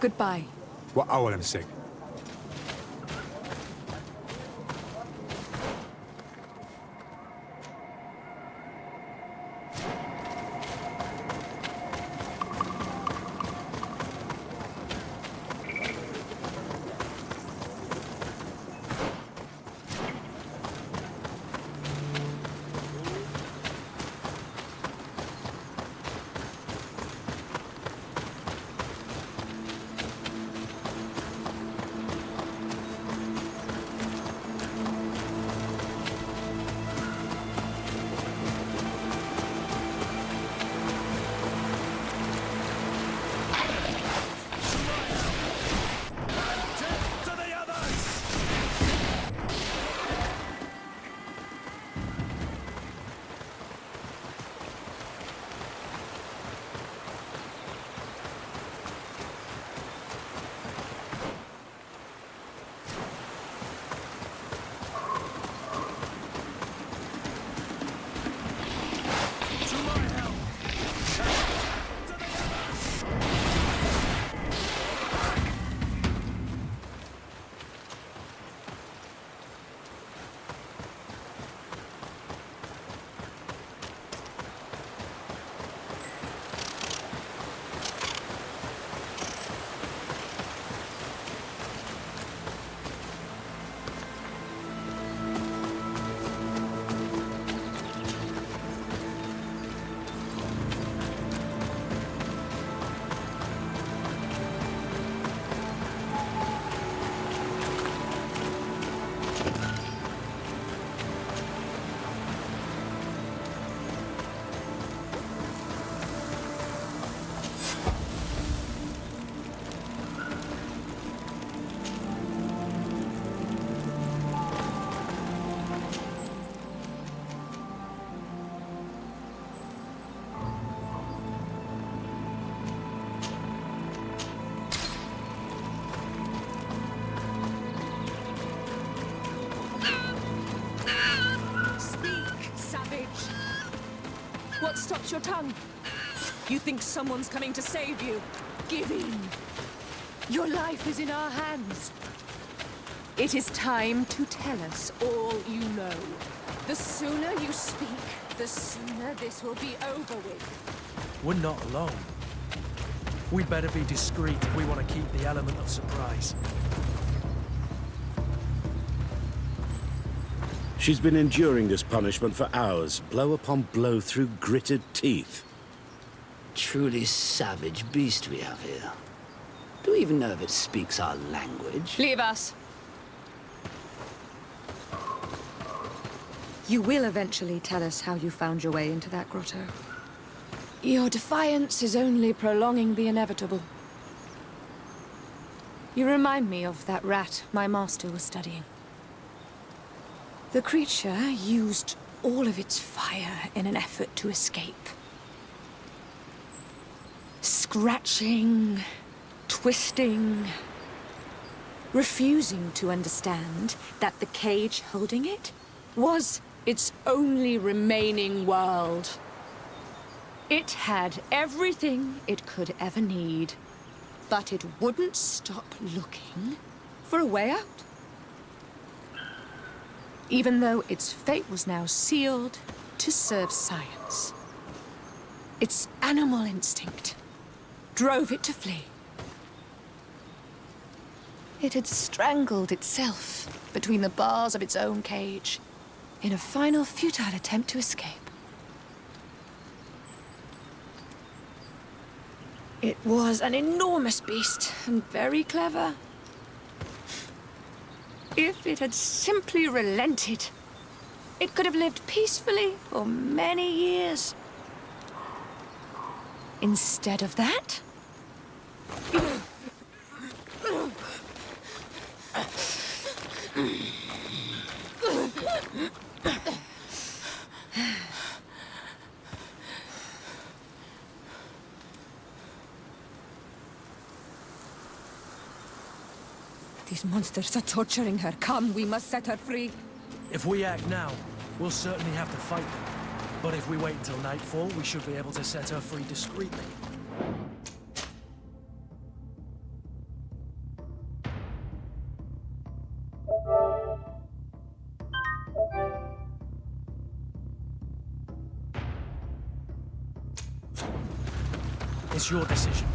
Goodbye. What awalem seg? What stops your tongue? You think someone's coming to save you? Give in. Your life is in our hands. It is time to tell us all you know. The sooner you speak, the sooner this will be over with. We're not alone. We'd better be discreet if we want to keep the element of surprise. She's been enduring this punishment for hours, blow upon blow through gritted teeth. Truly savage beast we have here. Do we even know if it speaks our language? Leave us. You will eventually tell us how you found your way into that grotto. Your defiance is only prolonging the inevitable. You remind me of that rat my master was studying. The creature used all of its fire in an effort to escape. Scratching, twisting, refusing to understand that the cage holding it was its only remaining world. It had everything it could ever need, but it wouldn't stop looking for a way out. Even though its fate was now sealed to serve science. Its animal instinct drove it to flee. It had strangled itself between the bars of its own cage in a final futile attempt to escape. It was an enormous beast and very clever. If it had simply relented, it could have lived peacefully for many years. Instead of that, these monsters are torturing her. Come, we must set her free. If we act now, we'll certainly have to fight them. But if we wait until nightfall, we should be able to set her free discreetly. It's your decision.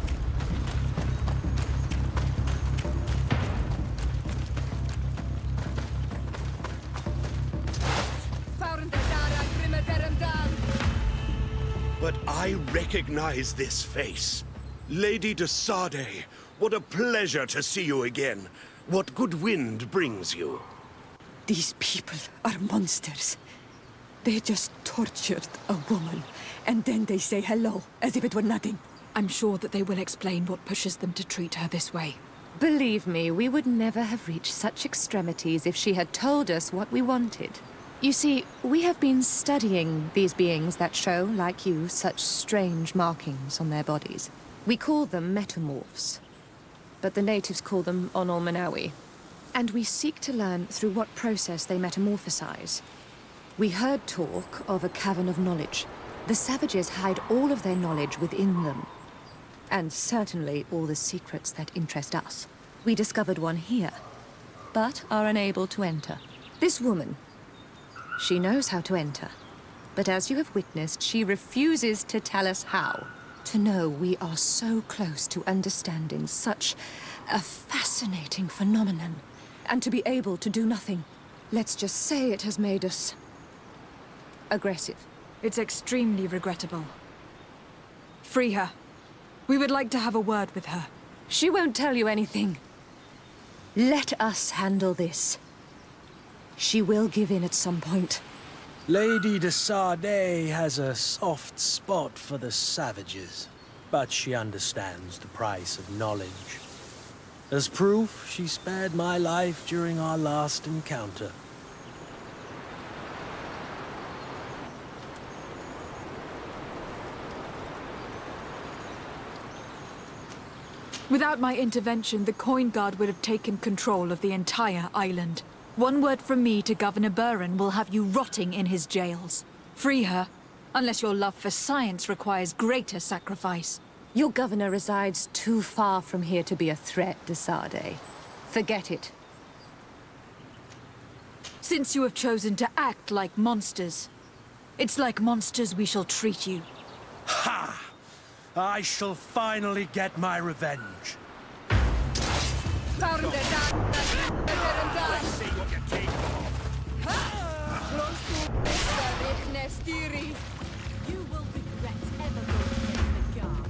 But I recognize this face. Lady de Sardet, what a pleasure to see you again. What good wind brings you? These people are monsters. They just tortured a woman, and then they say hello, as if it were nothing. I'm sure that they will explain what pushes them to treat her this way. Believe me, we would never have reached such extremities if she had told us what we wanted. You see, we have been studying these beings that show, like you, such strange markings on their bodies. We call them metamorphs, but the natives call them Onol-Manawi. And we seek to learn through what process they metamorphosize. We heard talk of a cavern of knowledge. The savages hide all of their knowledge within them. And certainly all the secrets that interest us. We discovered one here, but are unable to enter. This woman, she knows how to enter. But as you have witnessed, she refuses to tell us how. To know we are so close to understanding such a fascinating phenomenon. And to be able to do nothing. Let's just say it has made us aggressive. It's extremely regrettable. Free her. We would like to have a word with her. She won't tell you anything. Let us handle this. She will give in at some point. Lady de Sardet has a soft spot for the savages, but she understands the price of knowledge. As proof, she spared my life during our last encounter. Without my intervention, the Coin Guard would have taken control of the entire island. One word from me to Governor Buren will have you rotting in his jails. Free her, unless your love for science requires greater sacrifice. Your governor resides too far from here to be a threat, de Sardet. Forget it. Since you have chosen to act like monsters, it's like monsters we shall treat you. Ha! I shall finally get my revenge. You will regret ever going against the guard.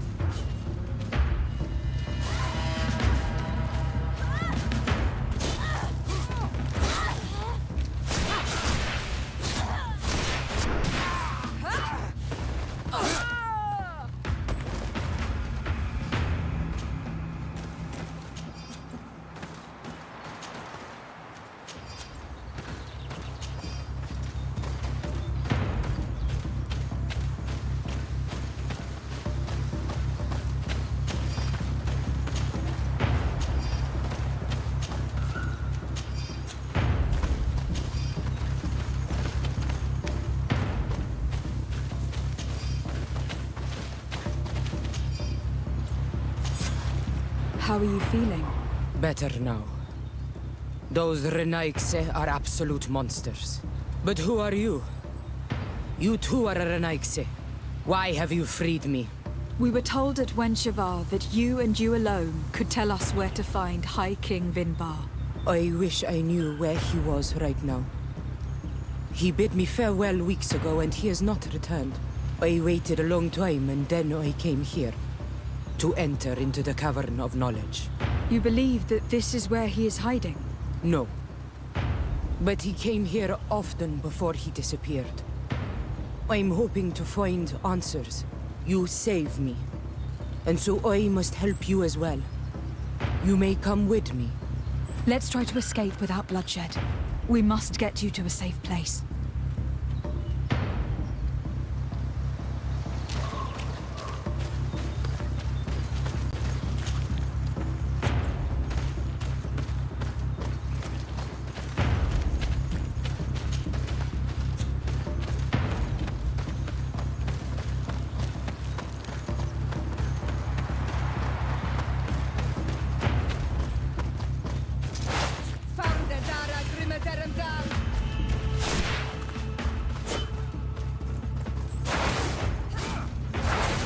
How are you feeling? Better now. Those Renaigse are absolute monsters. But who are you? You too are a Renaigse. Why have you freed me? We were told at Wenshavar that you and you alone could tell us where to find High King Vinbar. I wish I knew where he was right now. He bid me farewell weeks ago and he has not returned. I waited a long time and then I came here. To enter into the Cavern of Knowledge. You believe that this is where he is hiding? No. But he came here often before he disappeared. I'm hoping to find answers. You saved me. And so I must help you as well. You may come with me. Let's try to escape without bloodshed. We must get you to a safe place.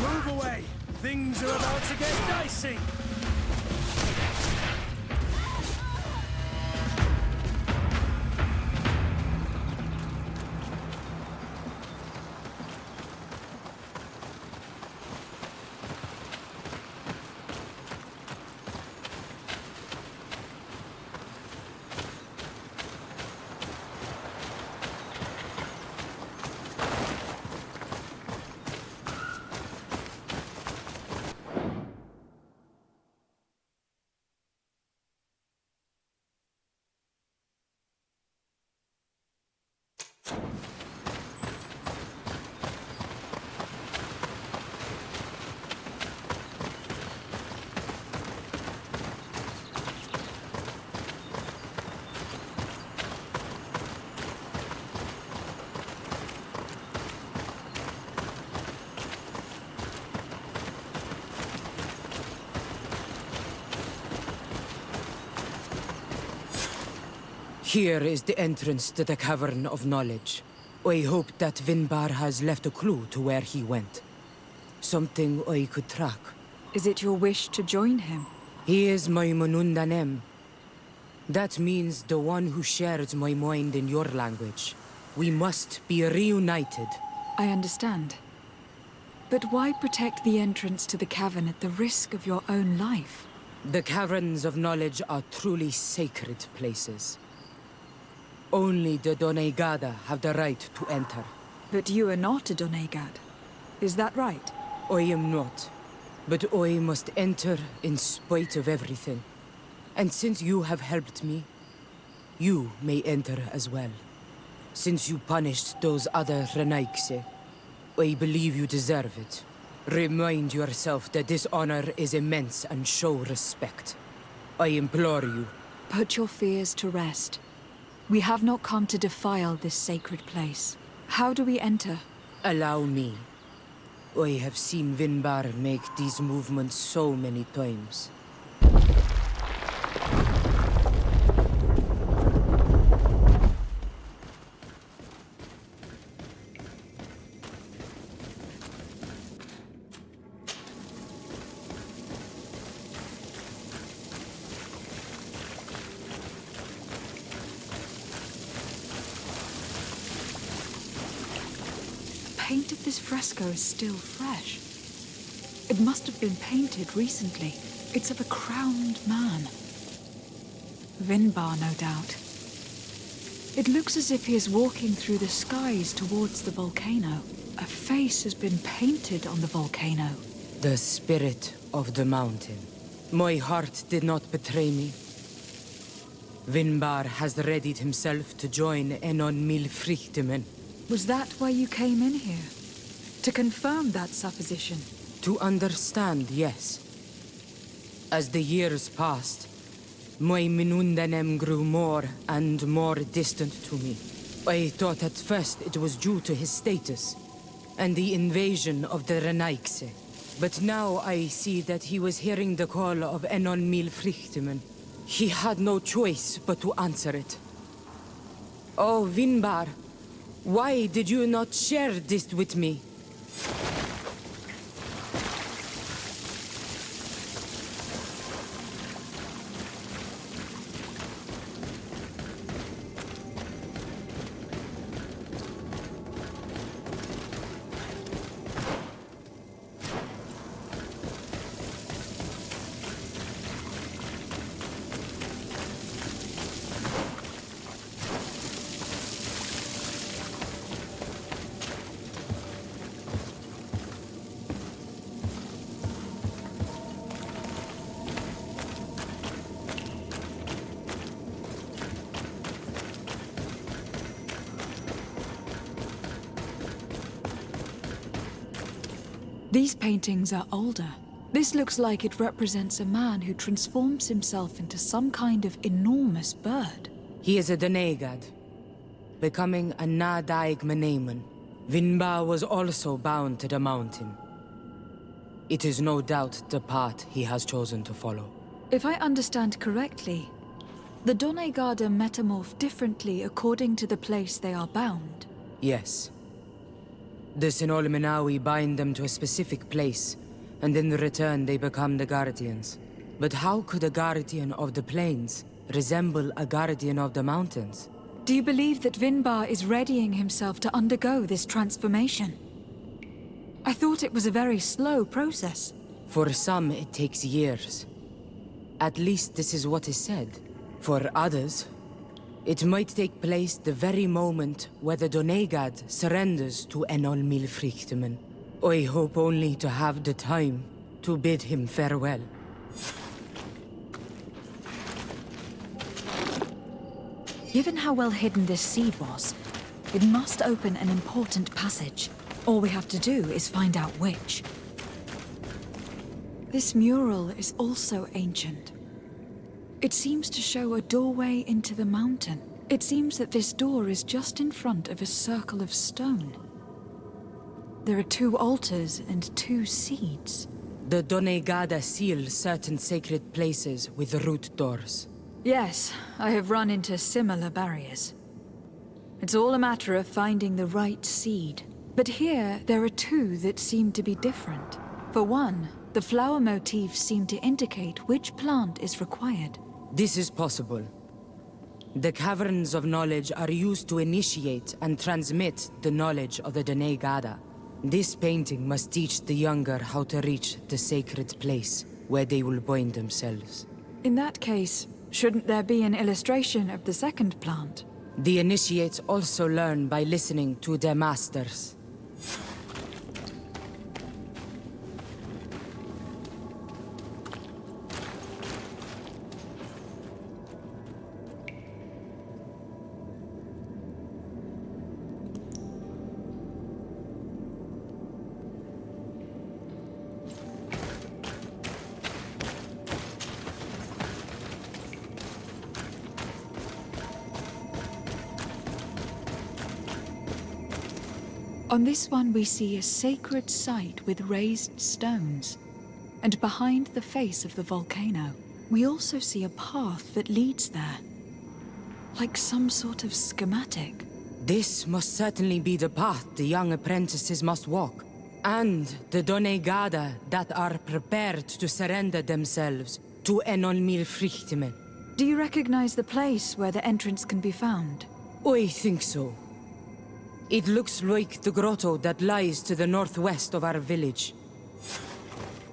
Move away! Things are about to get dicey! Here is the entrance to the Cavern of Knowledge. I hope that Vinbar has left a clue to where he went. Something I could track. Is it your wish to join him? He is my Manundanem. That means the one who shares my mind in your language. We must be reunited. I understand. But why protect the entrance to the cavern at the risk of your own life? The Caverns of Knowledge are truly sacred places. Only the Doneigada have the right to enter. But you are not a Doneigad. Is that right? I am not. But I must enter in spite of everything. And since you have helped me, you may enter as well. Since you punished those other Renaigse, I believe you deserve it. Remind yourself that this honor is immense and show respect. I implore you. Put your fears to rest. We have not come to defile this sacred place. How do we enter? Allow me. I have seen Vinbar make these movements so many times. Paint of this fresco is still fresh. It must have been painted recently. It's of a crowned man. Vinbar, no doubt. It looks as if he is walking through the skies towards the volcano. A face has been painted on the volcano. The spirit of the mountain. My heart did not betray me. Vinbar has readied himself to join Enon Milfrichtemen. Was that why you came in here? To confirm that supposition? To understand, yes. As the years passed, my Minundanem grew more and more distant to me. I thought at first it was due to his status, and the invasion of the Renaigse. But now I see that he was hearing the call of Enon Mil Frichtimen. He had no choice but to answer it. Oh, Vinbar, why did you not share this with me? These paintings are older. This looks like it represents a man who transforms himself into some kind of enormous bird. He is a Donegad, becoming a Nadaig Meneman. Vinbar was also bound to the mountain. It is no doubt the path he has chosen to follow. If I understand correctly, the Donegada metamorph differently according to the place they are bound. Yes. The Sinol Menawi bind them to a specific place, and in return they become the Guardians. But how could a Guardian of the Plains resemble a Guardian of the Mountains? Do you believe that Vinbar is readying himself to undergo this transformation? I thought it was a very slow process. For some, it takes years. At least this is what is said. For others, it might take place the very moment where the Donegad surrenders to Enol Mil Frichtimen. I hope only to have the time to bid him farewell. Given how well hidden this seed was, it must open an important passage. All we have to do is find out which. This mural is also ancient. It seems to show a doorway into the mountain. It seems that this door is just in front of a circle of stone. There are 2 altars and 2 seeds. The Donegada seal certain sacred places with root doors. Yes, I have run into similar barriers. It's all a matter of finding the right seed. But here, there are 2 that seem to be different. For one, the flower motifs seem to indicate which plant is required. This is possible. The caverns of knowledge are used to initiate and transmit the knowledge of the Donegada. This painting must teach the younger how to reach the sacred place where they will bind themselves. In that case, shouldn't there be an illustration of the second plant? The initiates also learn by listening to their masters. On this one we see a sacred site with raised stones. And behind the face of the volcano, we also see a path that leads there. Like some sort of schematic. This must certainly be the path the young apprentices must walk. And the Donegada that are prepared to surrender themselves to Enol Mil Frichtimen. Do you recognize the place where the entrance can be found? I think so. It looks like the grotto that lies to the northwest of our village.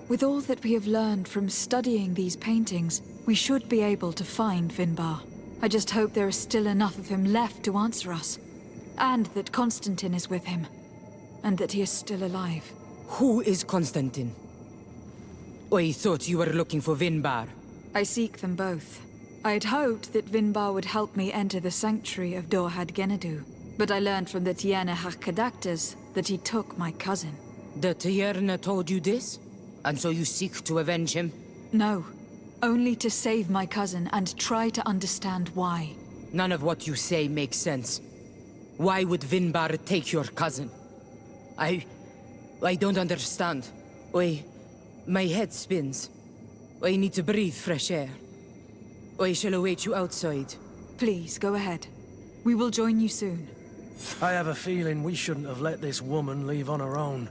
With all that we have learned from studying these paintings, we should be able to find Vinbar. I just hope there is still enough of him left to answer us. And that Constantine is with him. And that he is still alive. Who is Constantine? I thought you were looking for Vinbar. I seek them both. I had hoped that Vinbar would help me enter the sanctuary of Dorhad Genadu. But I learned from the Tierne Hakadaktas that he took my cousin. The Tierne told you this? And so you seek to avenge him? No. Only to save my cousin and try to understand why. None of what you say makes sense. Why would Vinbar take your cousin? I don't understand. My head spins. I need to breathe fresh air. I shall await you outside. Please, go ahead. We will join you soon. I have a feeling we shouldn't have let this woman leave on her own.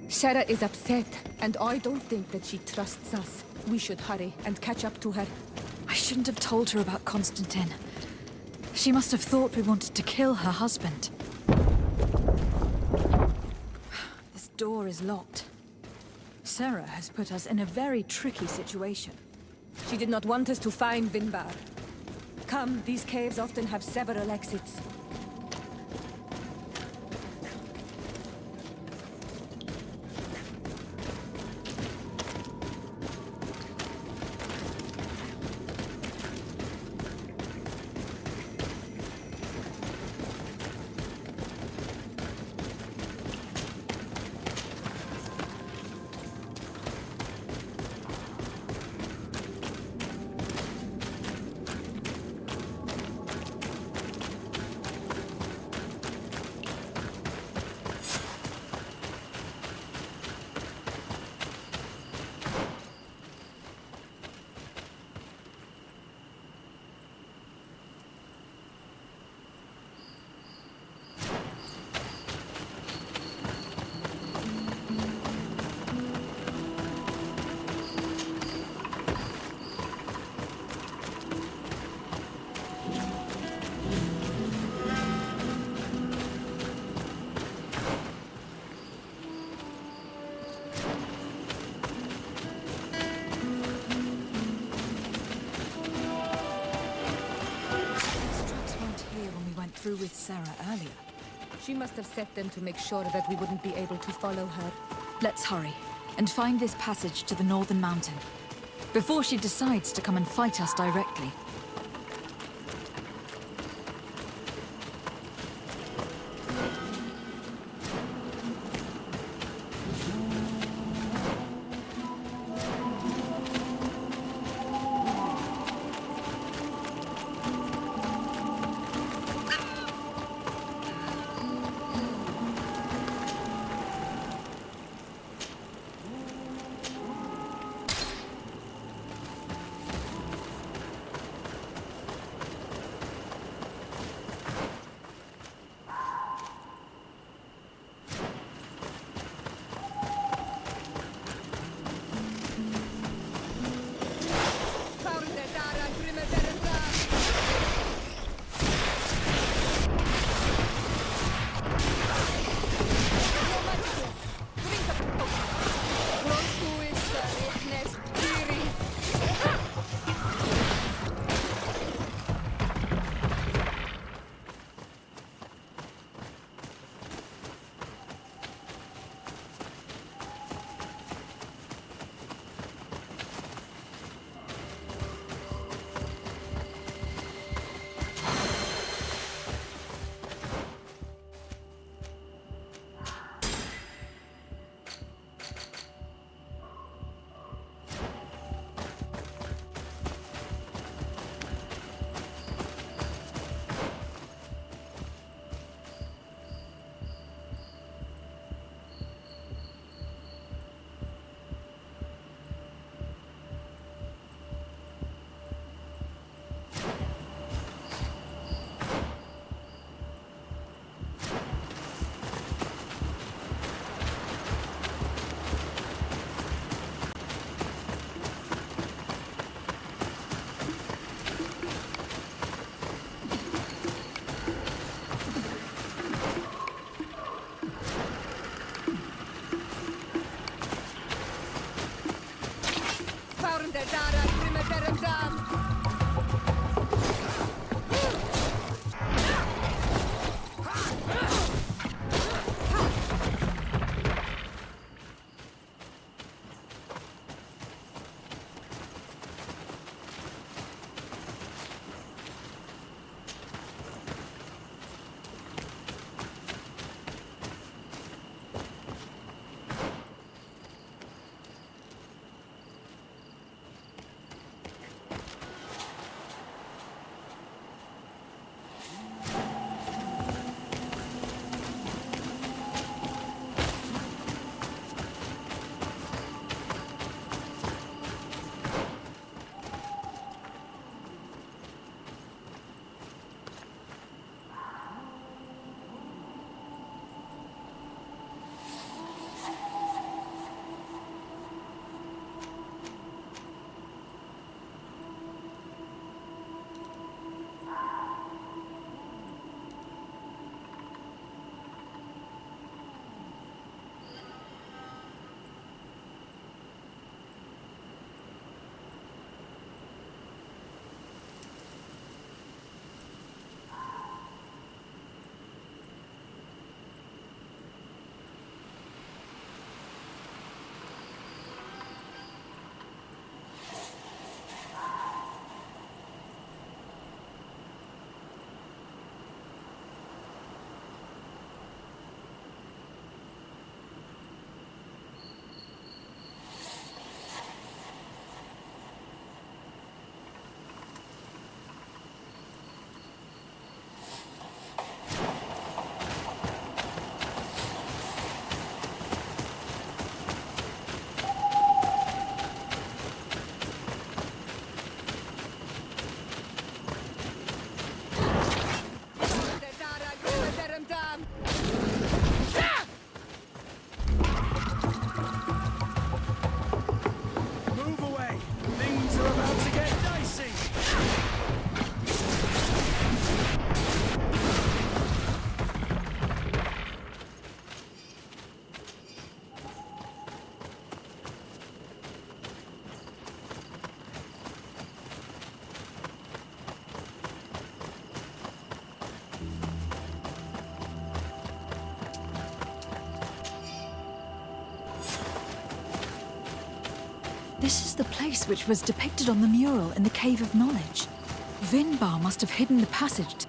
Sarah is upset, and I don't think that she trusts us. We should hurry and catch up to her. I shouldn't have told her about Constantine. She must have thought we wanted to kill her husband. This door is locked. Sarah has put us in a very tricky situation. She did not want us to find Vinbar. Come, these caves often have several exits. Through with Sarah earlier. She must have set them to make sure that we wouldn't be able to follow her. Let's hurry and find this passage to the northern mountain before she decides to come and fight us directly. This is the place which was depicted on the mural in the Cave of Knowledge. Vinbar must have hidden the passage.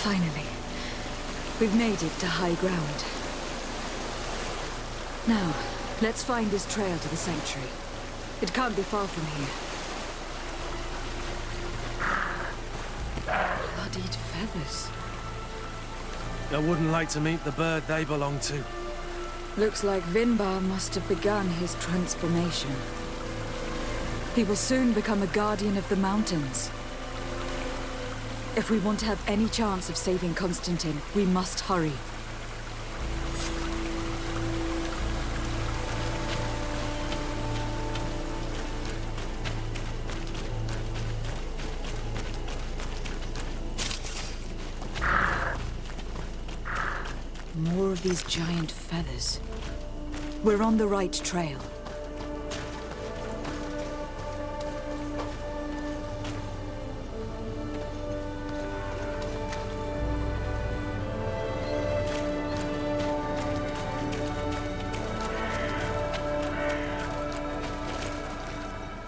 Finally, we've made it to high ground. Now, let's find this trail to the sanctuary. It can't be far from here. Bloodied feathers. I wouldn't like to meet the bird they belong to. Looks like Vinbar must have begun his transformation. He will soon become a guardian of the mountains. If we want to have any chance of saving Constantine, we must hurry. these giant feathers? We're on the right trail.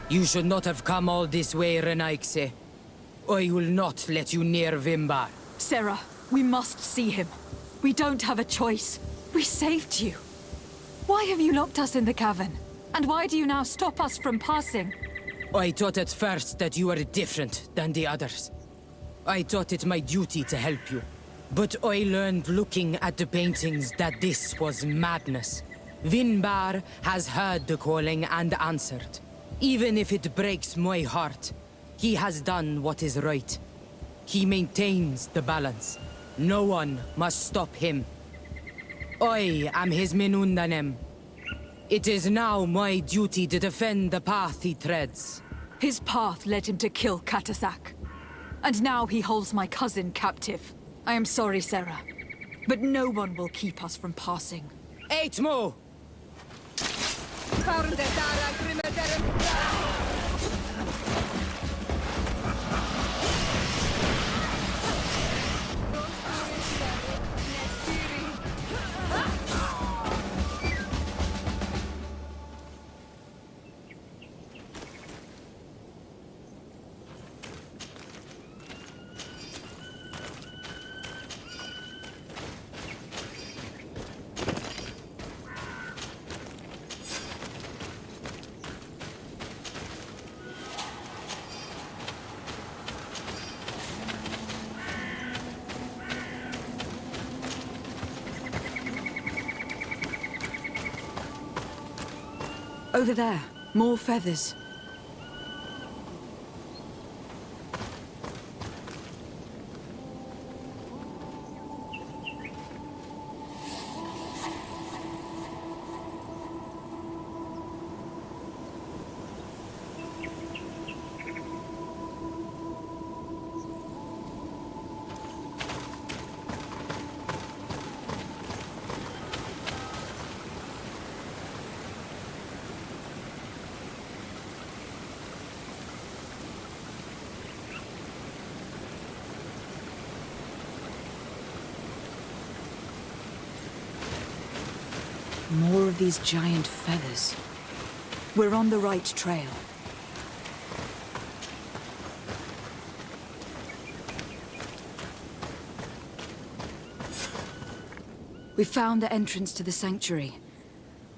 You should not have come all this way, Renaigse. I will not let you near Vimbar. Sarah, we must see him. We don't have a choice. We saved you. Why have you locked us in the cavern? And why do you now stop us from passing? I thought at first that you were different than the others. I thought it my duty to help you. But I learned looking at the paintings that this was madness. Vinbar has heard the calling and answered. Even if it breaks my heart, he has done what is right. He maintains the balance. No one must stop him. I am his Menundanem. It is now my duty to defend the path he treads. His path led him to kill Katasak. And now he holds my cousin captive. I am sorry, Sarah, but no one will keep us from passing. Eitmo! Over there, more feathers. More of these giant feathers. We're on the right trail. We found the entrance to the sanctuary.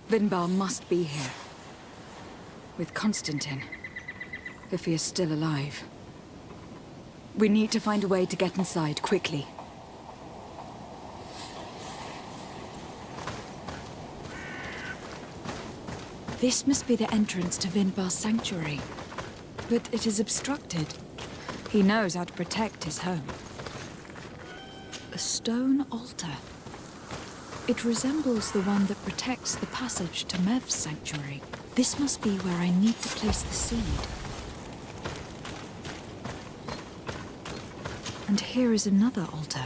Vinbar must be here. With Constantine. If he is still alive. We need to find a way to get inside quickly. This must be the entrance to Vinbar's sanctuary. But it is obstructed. He knows how to protect his home. A stone altar. It resembles the one that protects the passage to Mev's sanctuary. This must be where I need to place the seed. And here is another altar.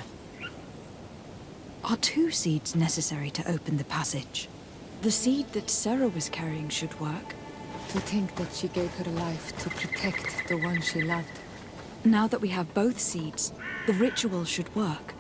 Are 2 seeds necessary to open the passage? The seed that Sarah was carrying should work. To think that she gave her life to protect the one she loved. Now that we have both seeds, the ritual should work.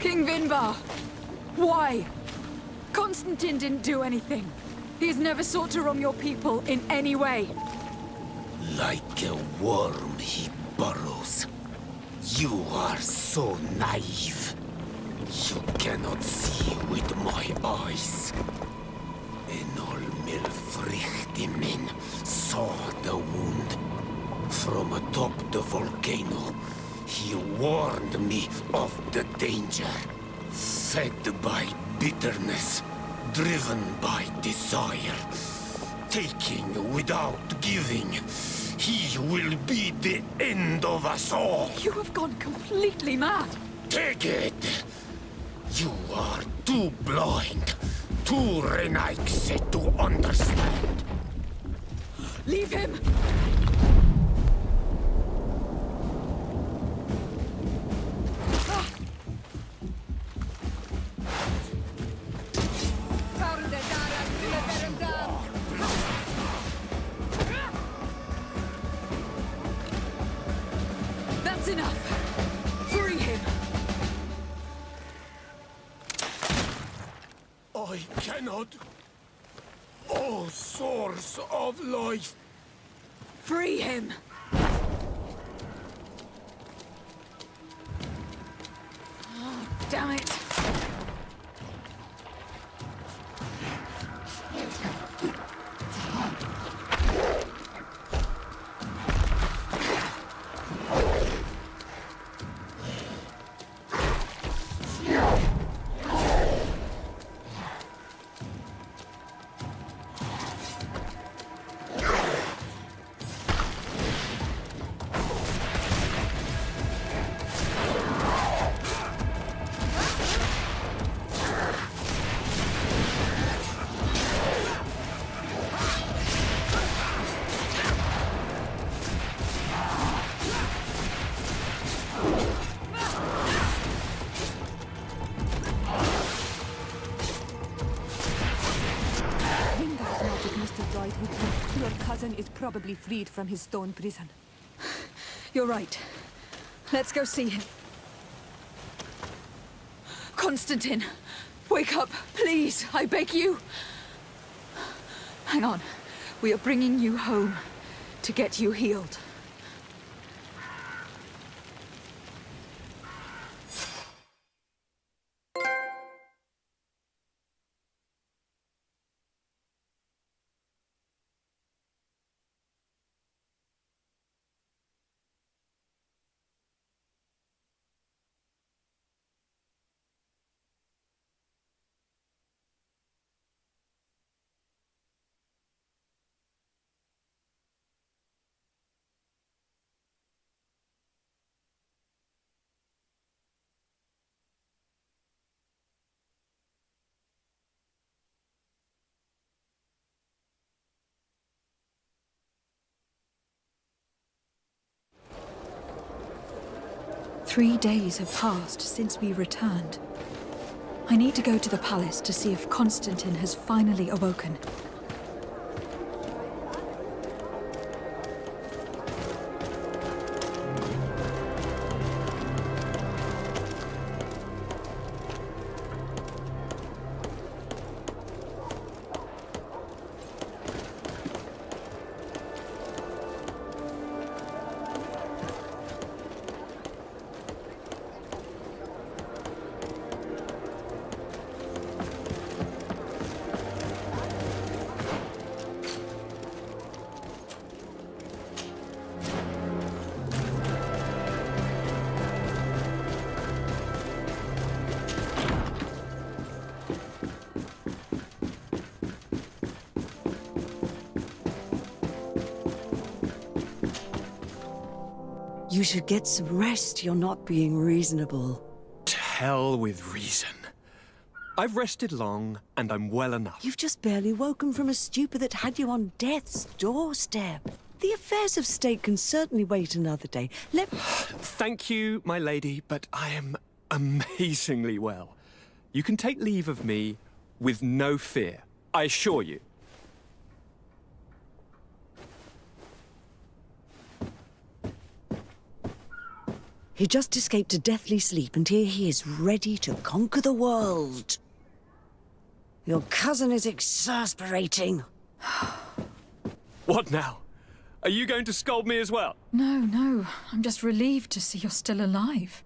King Vinbar! Why? Constantine didn't do anything. He has never sought to wrong your people in any way. Like a worm he burrows. You are so naive. You cannot see with my eyes. Enol Milfrichtimin saw the wound. From atop the volcano, he warned me of the danger. Fed by bitterness, driven by desire, taking without giving, he will be the end of us all. You have gone completely mad. Take it! You are too blind, too Renaigse to understand. Leave him! That's enough! Free him! I cannot. O source of life! Free him! Oh, damn it! Your cousin is probably freed from his stone prison. You're right. Let's go see him. Constantine! Wake up, please! I beg you! Hang on. We are bringing you home to get you healed. "3 days have passed since we returned. I need to go to the palace to see if Constantine has finally awoken. You should get some rest. You're not being reasonable. To hell with reason. I've rested long, and I'm well enough. You've just barely woken from a stupor that had you on death's doorstep. The affairs of state can certainly wait another day. Thank you, my lady, but I am amazingly well. You can take leave of me with no fear, I assure you. He just escaped a deathly sleep, and here he is, ready to conquer the world. Your cousin is exasperating. What now? Are you going to scold me as well? No. I'm just relieved to see you're still alive.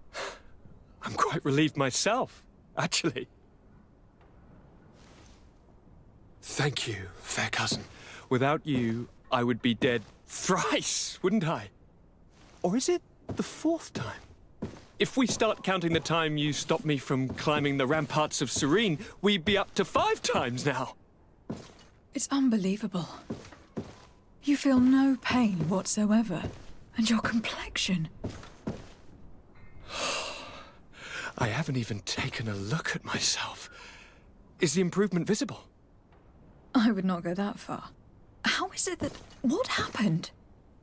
I'm quite relieved myself, actually. Thank you, fair cousin. Without you, I would be dead thrice, wouldn't I? Or is it the 4th time? If we start counting the time you stopped me from climbing the ramparts of Serene, we'd be up to 5 times now. It's unbelievable. You feel no pain whatsoever. And your complexion. I haven't even taken a look at myself. Is the improvement visible? I would not go that far. How is it that... What happened?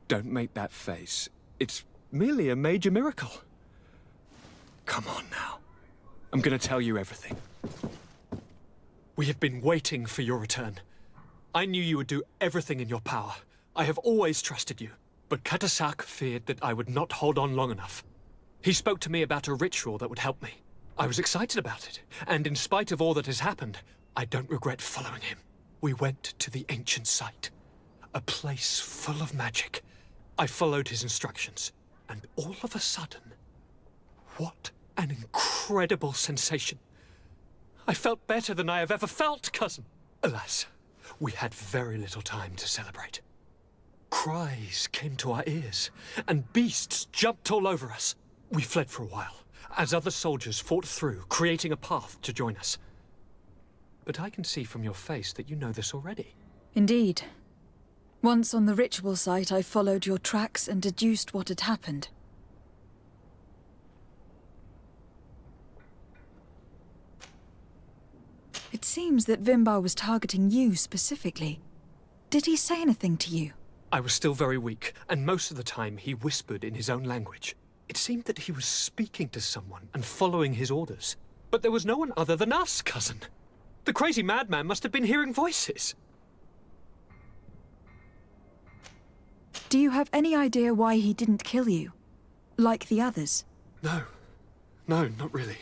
Don't make that face. It's merely a major miracle. Come on now. I'm going to tell you everything. We have been waiting for your return. I knew you would do everything in your power. I have always trusted you. But Katasak feared that I would not hold on long enough. He spoke to me about a ritual that would help me. I was excited about it, and in spite of all that has happened, I don't regret following him. We went to the ancient site, a place full of magic. I followed his instructions, and all of a sudden, what an incredible sensation. I felt better than I have ever felt, cousin. Alas, we had very little time to celebrate. Cries came to our ears, and beasts jumped all over us. We fled for a while, as other soldiers fought through, creating a path to join us. But I can see from your face that you know this already. Indeed. Once on the ritual site, I followed your tracks and deduced what had happened. It seems that Vimbar was targeting you specifically. Did he say anything to you? I was still very weak, and most of the time he whispered in his own language. It seemed that he was speaking to someone and following his orders. But there was no one other than us, cousin. The crazy madman must have been hearing voices. Do you have any idea why he didn't kill you? Like the others? No, not really.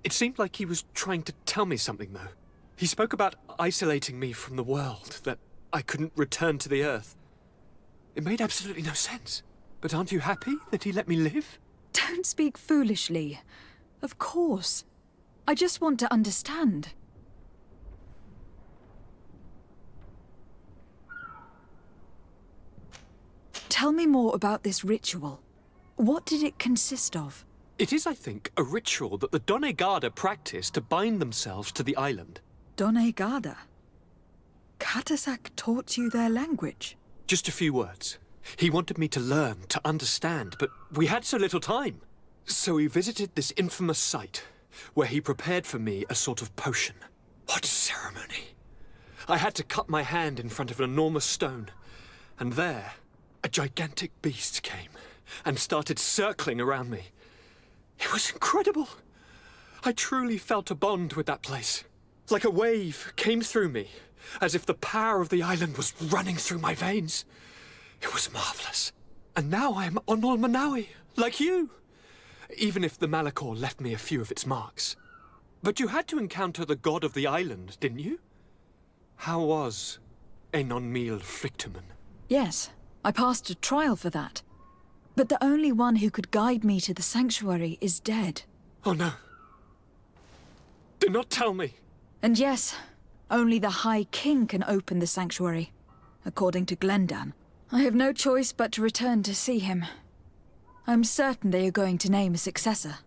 It seemed like he was trying to tell me something, though. He spoke about isolating me from the world, that I couldn't return to the Earth. It made absolutely no sense. But aren't you happy that he let me live? Don't speak foolishly. Of course. I just want to understand. Tell me more about this ritual. What did it consist of? It is, I think, a ritual that the Donegada practice to bind themselves to the island. Donegada? Katasak taught you their language? Just a few words. He wanted me to learn, to understand, but we had so little time. So we visited this infamous site, where he prepared for me a sort of potion. What ceremony! I had to cut my hand in front of an enormous stone, and there, a gigantic beast came and started circling around me. It was incredible. I truly felt a bond with that place. Like a wave came through me, as if the power of the island was running through my veins. It was marvelous. And now I am Onol Manawi, like you. Even if the Malachor left me a few of its marks. But you had to encounter the god of the island, didn't you? How was Enon Mil Flictumen? Yes, I passed a trial for that. But the only one who could guide me to the sanctuary is dead. Oh no. Do not tell me. And yes, only the High King can open the sanctuary, according to Glendan. I have no choice but to return to see him. I'm certain they are going to name a successor.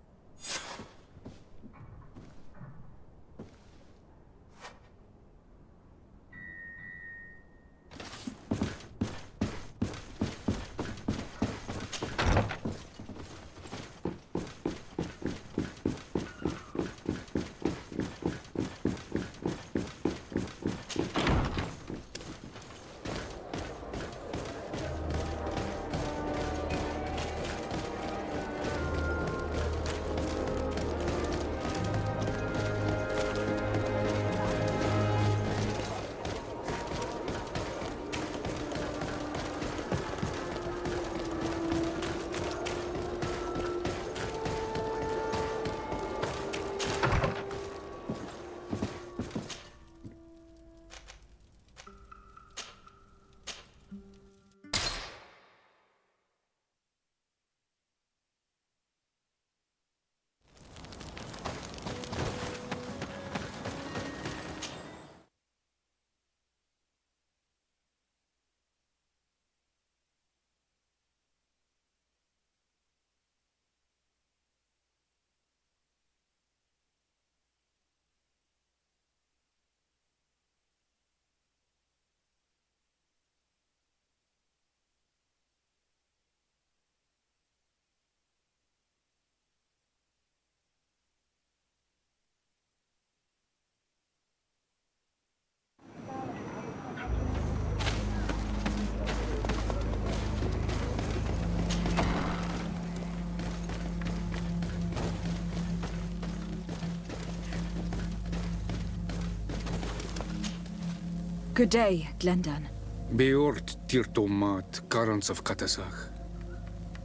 Good day, Glendan. Beort Tirtomat, Karans of Katasach.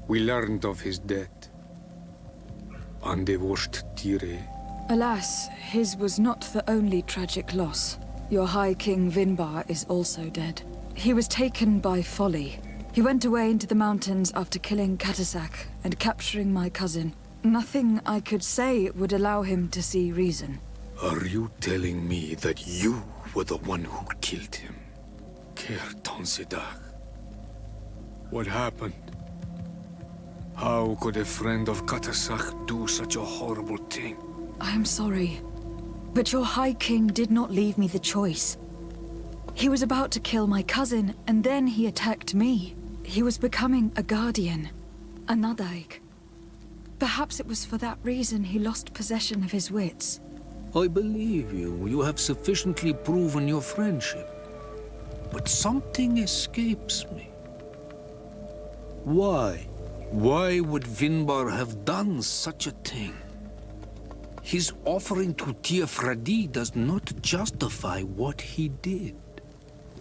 We learned of his death. Andevorst Tire. Alas, his was not the only tragic loss. Your High King Vinbar is also dead. He was taken by folly. He went away into the mountains after killing Katasak and capturing my cousin. Nothing I could say would allow him to see reason. Are you telling me that you were the one who killed him? Kertonsidag. What happened? How could a friend of Katasak do such a horrible thing? I am sorry, but your High King did not leave me the choice. He was about to kill my cousin, and then he attacked me. He was becoming a guardian, a Nadaig. Perhaps it was for that reason he lost possession of his wits. I believe you. You have sufficiently proven your friendship. But something escapes me. Why? Why would Vinbar have done such a thing? His offering to Tiafradi does not justify what he did.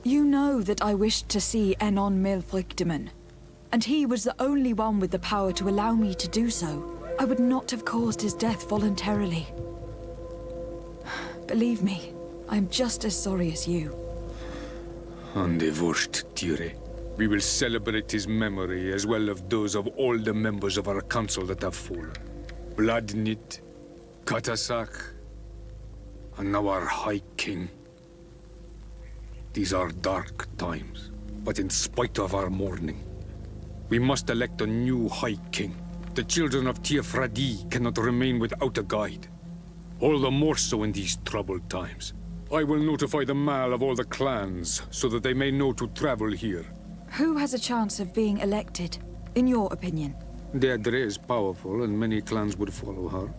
You know that I wished to see Enon Milfrictiman, and he was the only one with the power to allow me to do so. I would not have caused his death voluntarily. Believe me, I'm just as sorry as you. Andevorst Tire. We will celebrate his memory as well as those of all the members of our council that have fallen. Vladnit, Katasak, and now our High King. These are dark times, but in spite of our mourning, we must elect a new High King. The children of Tiafradi cannot remain without a guide. All the more so in these troubled times. I will notify the Mal of all the clans, so that they may know to travel here. Who has a chance of being elected, in your opinion? Deirdre is powerful, and many clans would follow her.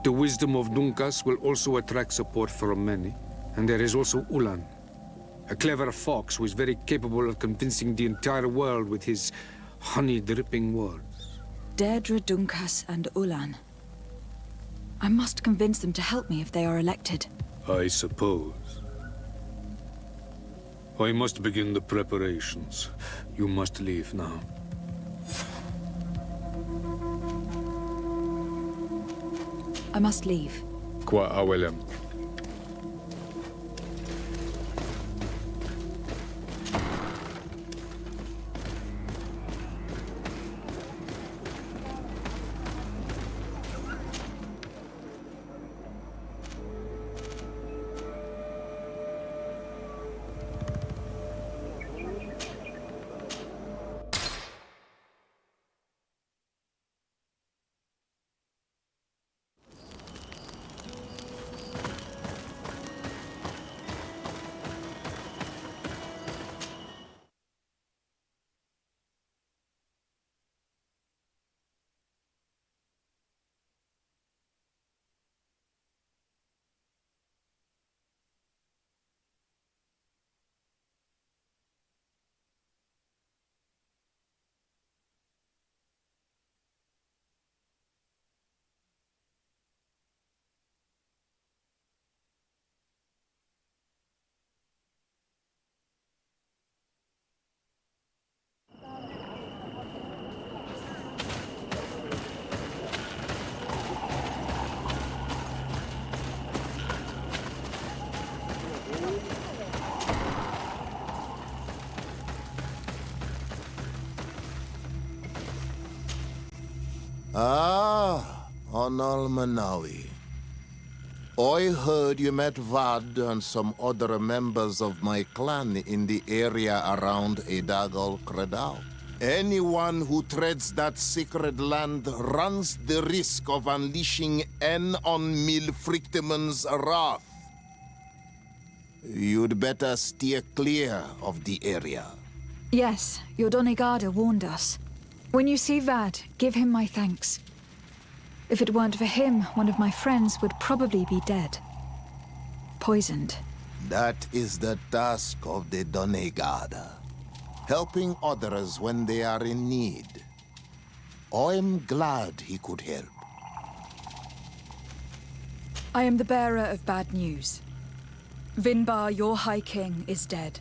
The wisdom of Dunkas will also attract support from many. And there is also Ulan, a clever fox who is very capable of convincing the entire world with his honey-dripping words. Deirdre, Dunkas, and Ulan. I must convince them to help me if they are elected. I suppose. I must begin the preparations. You must leave now. I must leave. Qua awelem. Ah, Onal Manawi. I heard you met Vad and some other members of my clan in the area around Edagal Credal. Anyone who treads that sacred land runs the risk of unleashing En on Milfrictiman's wrath. You'd better steer clear of the area. Yes, your Donegada warned us. When you see Vad, give him my thanks. If it weren't for him, one of my friends would probably be dead. Poisoned. That is the task of the Donegada. Helping others when they are in need. I'm glad he could help. I am the bearer of bad news. Vinbar, your High King, is dead.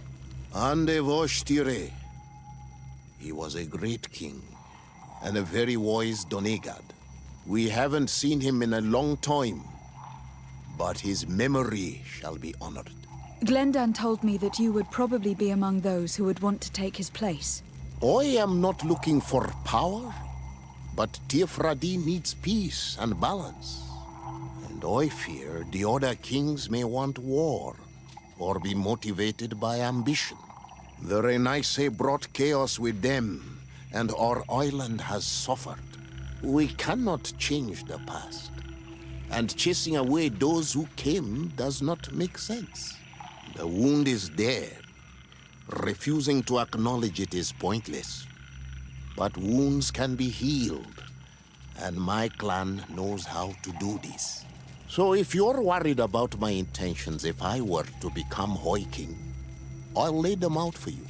Ande Voshtire. He was a great king, and a very wise Donegad. We haven't seen him in a long time, but his memory shall be honored. Glendan told me that you would probably be among those who would want to take his place. I am not looking for power, but Tiefradi needs peace and balance. And I fear the other kings may want war, or be motivated by ambition. The Renaise brought chaos with them, and our island has suffered. We cannot change the past, and chasing away those who came does not make sense. The wound is there. Refusing to acknowledge it is pointless. But wounds can be healed, and my clan knows how to do this. So if you're worried about my intentions if I were to become High King, I'll lay them out for you.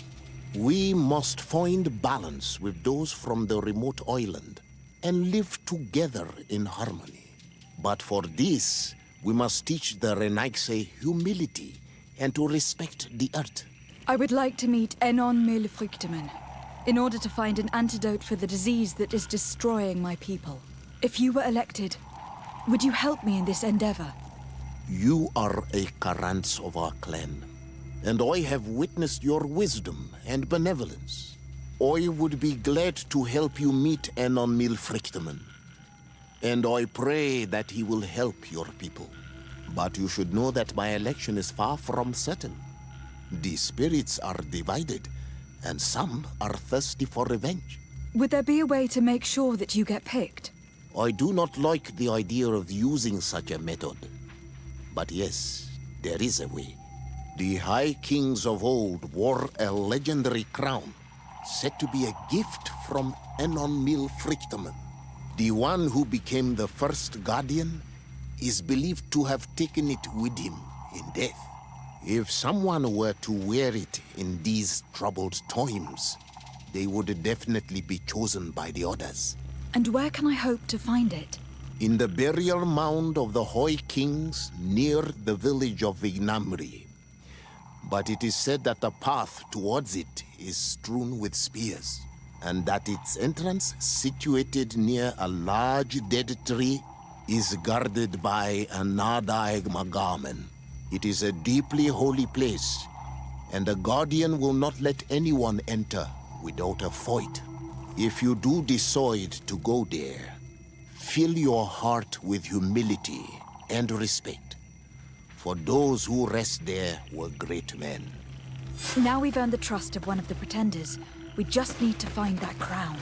We must find balance with those from the remote island and live together in harmony. But for this, we must teach the Renaise humility and to respect the earth. I would like to meet Enon Milfrichteman in order to find an antidote for the disease that is destroying my people. If you were elected, would you help me in this endeavor? You are a Karants of our clan, and I have witnessed your wisdom and benevolence. I would be glad to help you meet Enon Milfrichteman, and I pray that he will help your people. But you should know that my election is far from certain. The spirits are divided, and some are thirsty for revenge. Would there be a way to make sure that you get picked? I do not like the idea of using such a method. But yes, there is a way. The High Kings of old wore a legendary crown, said to be a gift from Enon Milfrichteman. The one who became the first guardian is believed to have taken it with him in death. If someone were to wear it in these troubled times, they would definitely be chosen by the others. And where can I hope to find it? In the burial mound of the High Kings near the village of Vignamri. But it is said that the path towards it is strewn with spears, and that its entrance, situated near a large dead tree, is guarded by a Nadaig Magamen. It is a deeply holy place, and the Guardian will not let anyone enter without a fight. If you do decide to go there, fill your heart with humility and respect, for those who rest there were great men. Now we've earned the trust of one of the pretenders. We just need to find that crown.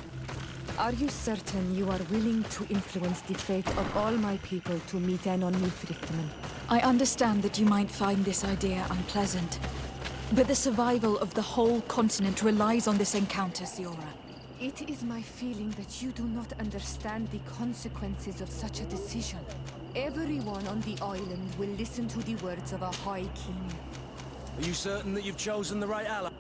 Are you certain you are willing to influence the fate of all my people to meet Enon Milfrichteman? I understand that you might find this idea unpleasant, but the survival of the whole continent relies on this encounter, Siora. It is my feeling that you do not understand the consequences of such a decision. Everyone on the island will listen to the words of a High King. Are you certain that you've chosen the right ally?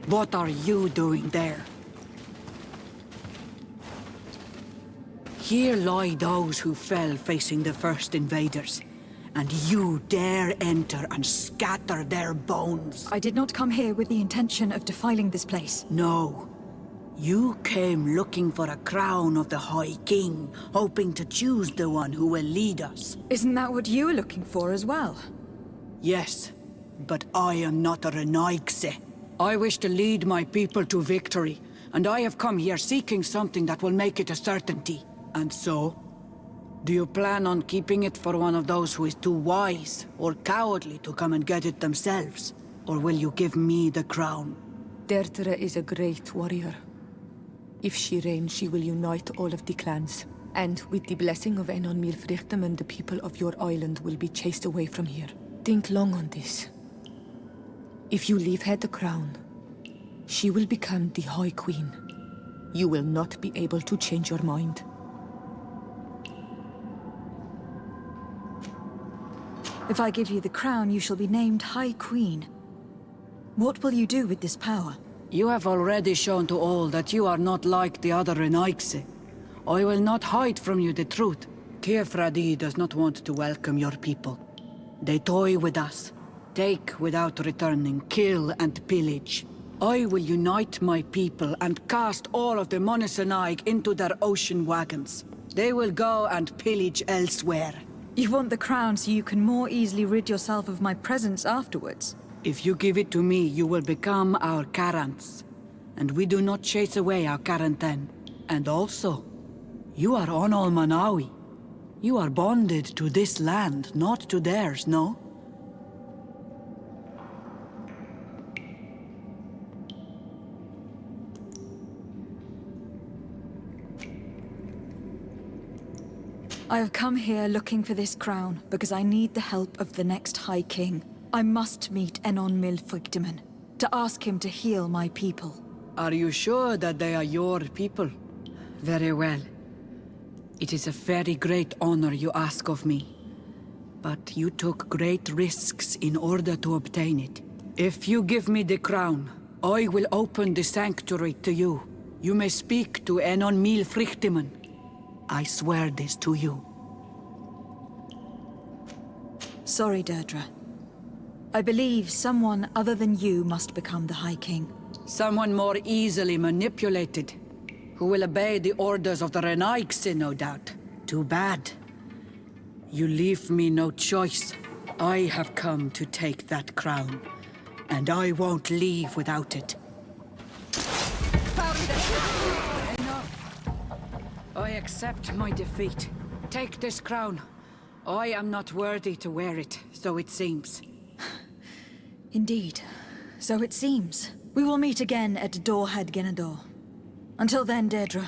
What are you doing there? Here lie those who fell facing the first invaders. And you dare enter and scatter their bones. I did not come here with the intention of defiling this place. No. You came looking for a crown of the High King, hoping to choose the one who will lead us. Isn't that what you were looking for as well? Yes, but I am not a Renaigse. I wish to lead my people to victory, and I have come here seeking something that will make it a certainty. And so, do you plan on keeping it for one of those who is too wise or cowardly to come and get it themselves? Or will you give me the crown? Deirdre is a great warrior. If she reigns, she will unite all of the clans. And with the blessing of Enon Milfrichtem, the people of your island will be chased away from here. Think long on this. If you leave her the crown, she will become the High Queen. You will not be able to change your mind. If I give you the crown, you shall be named High Queen. What will you do with this power? You have already shown to all that you are not like the other Renaigse. I will not hide from you the truth. Teirfradi does not want to welcome your people. They toy with us, take without returning, kill and pillage. I will unite my people and cast all of the Monesenaig into their ocean wagons. They will go and pillage elsewhere. You want the crown so you can more easily rid yourself of my presence afterwards? If you give it to me, you will become our Karants. And we do not chase away our Karanten. And also, you are Onol Manawi. You are bonded to this land, not to theirs, no? I have come here looking for this crown because I need the help of the next High King. I must meet Enon Milfrichtem to ask him to heal my people. Are you sure that they are your people? Very well. It is a very great honor you ask of me. But you took great risks in order to obtain it. If you give me the crown, I will open the sanctuary to you. You may speak to Enon Milfrichtem. I swear this to you. Sorry, Deirdre. I believe someone other than you must become the High King. Someone more easily manipulated, who will obey the orders of the Renaigse, no doubt. Too bad. You leave me no choice. I have come to take that crown, and I won't leave without it. I accept my defeat. Take this crown. I am not worthy to wear it, so it seems. Indeed. So it seems. We will meet again at Dorhead Genador. Until then, Deirdre.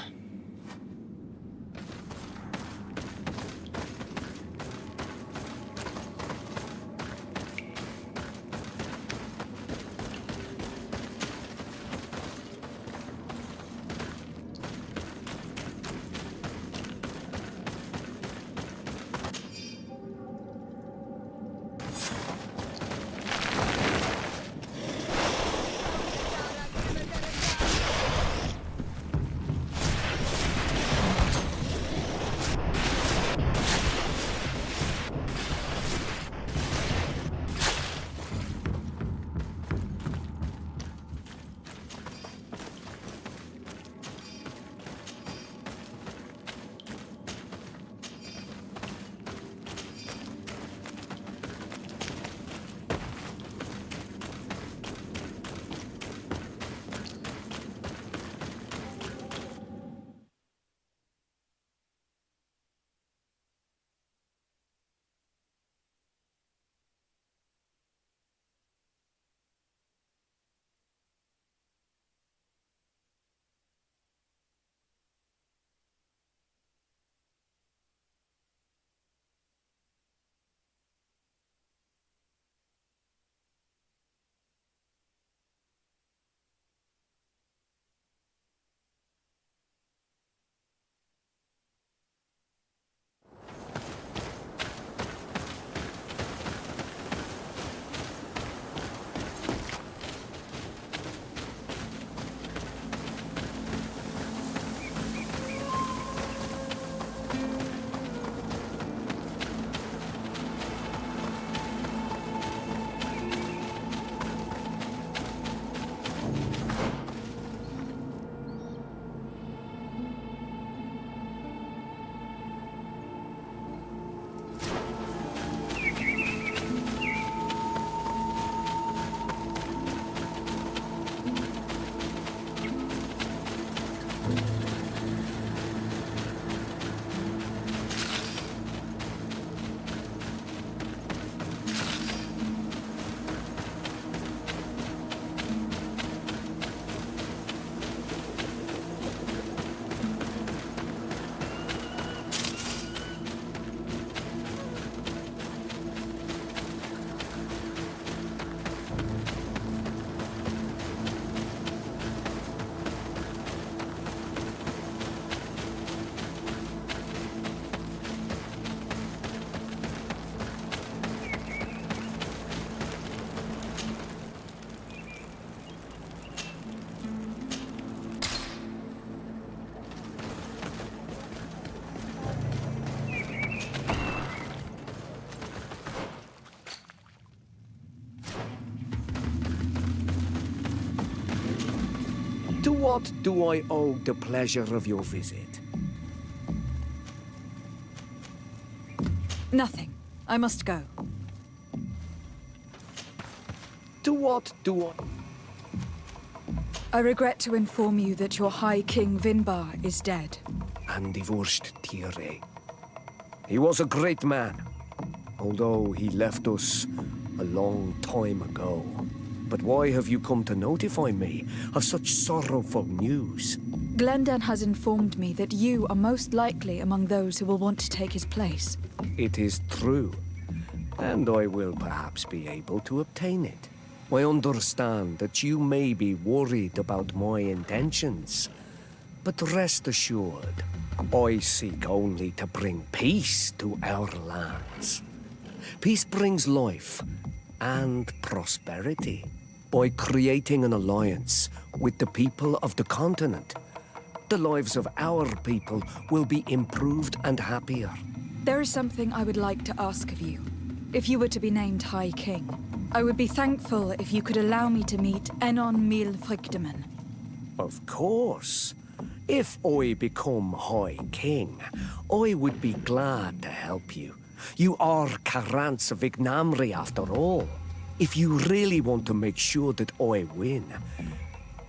what do I owe the pleasure of your visit? Nothing. I must go. To what do I... I regret to inform you that your High King Vinbar is dead. And divorced Tire. He was a great man, although he left us a long time ago. But why have you come to notify me of such sorrowful news? Glendan has informed me that you are most likely among those who will want to take his place. It is true, and I will perhaps be able to obtain it. I understand that you may be worried about my intentions, but rest assured, I seek only to bring peace to our lands. Peace brings life and prosperity. By creating an alliance with the people of the continent, the lives of our people will be improved and happier. There is something I would like to ask of you. If you were to be named High King, I would be thankful if you could allow me to meet Enon Mil Frichtemann. Of course. If I become High King, I would be glad to help you. You are Carant's Vignamri after all. If you really want to make sure that I win,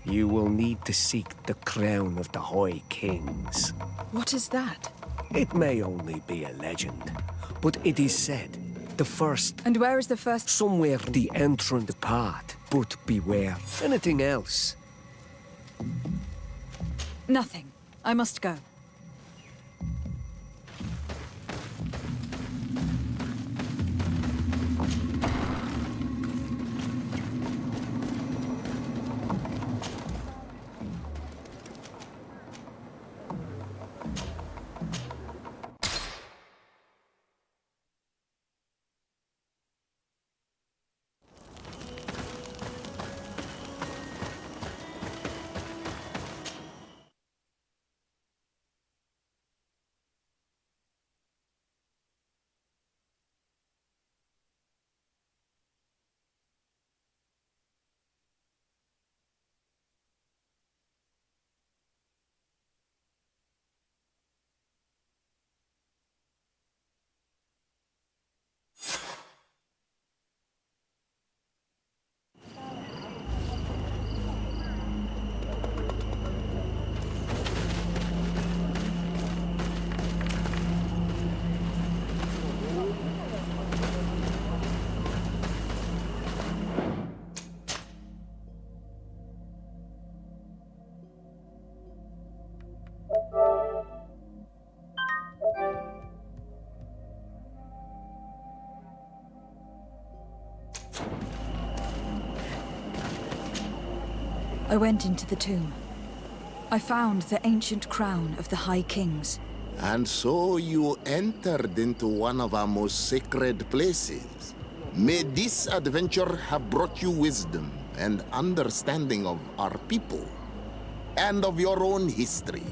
you will need to seek the crown of the High Kings. What is that? It may only be a legend, but it is said the first... And where is the first? Somewhere the entrance path, but beware. Anything else? Nothing. I must go. I went into the tomb. I found the ancient crown of the High Kings. And so you entered into one of our most sacred places. May this adventure have brought you wisdom and understanding of our people and of your own history.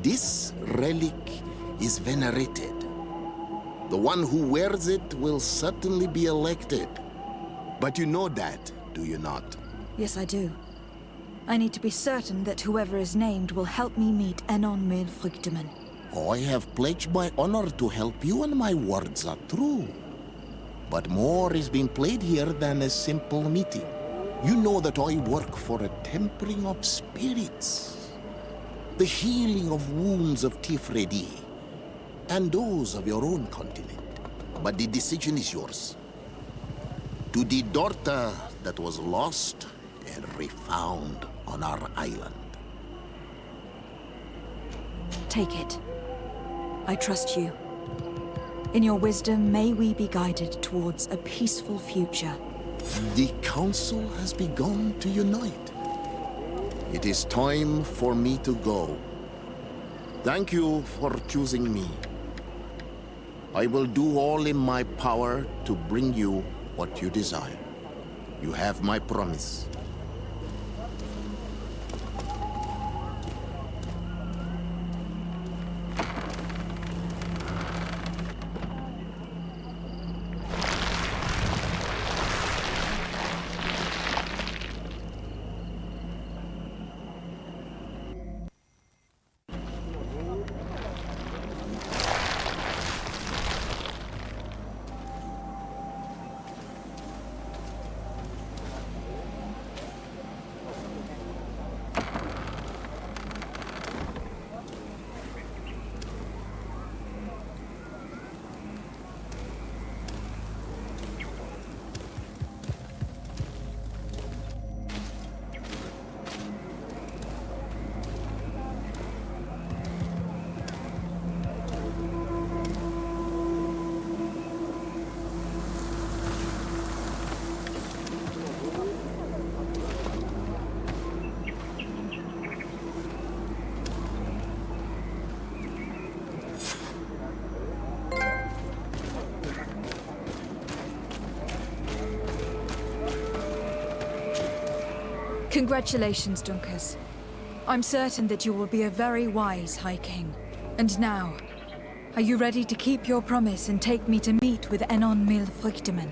This relic is venerated. The one who wears it will certainly be elected. But you know that, do you not? Yes, I do. I need to be certain that whoever is named will help me meet Enon Mil Frichtemann. I have pledged my honor to help you, and my words are true. But more is being played here than a simple meeting. You know that I work for a tempering of spirits, the healing of wounds of Tifredi, and those of your own continent. But the decision is yours. To the daughter that was lost and refound on our island. Take it. I trust you. In your wisdom, may we be guided towards a peaceful future. The Council has begun to unite. It is time for me to go. Thank you for choosing me. I will do all in my power to bring you what you desire. You have my promise. Congratulations, Dunkus. I'm certain that you will be a very wise High King. And now, are you ready to keep your promise and take me to meet with Enon Mil Frichtemann?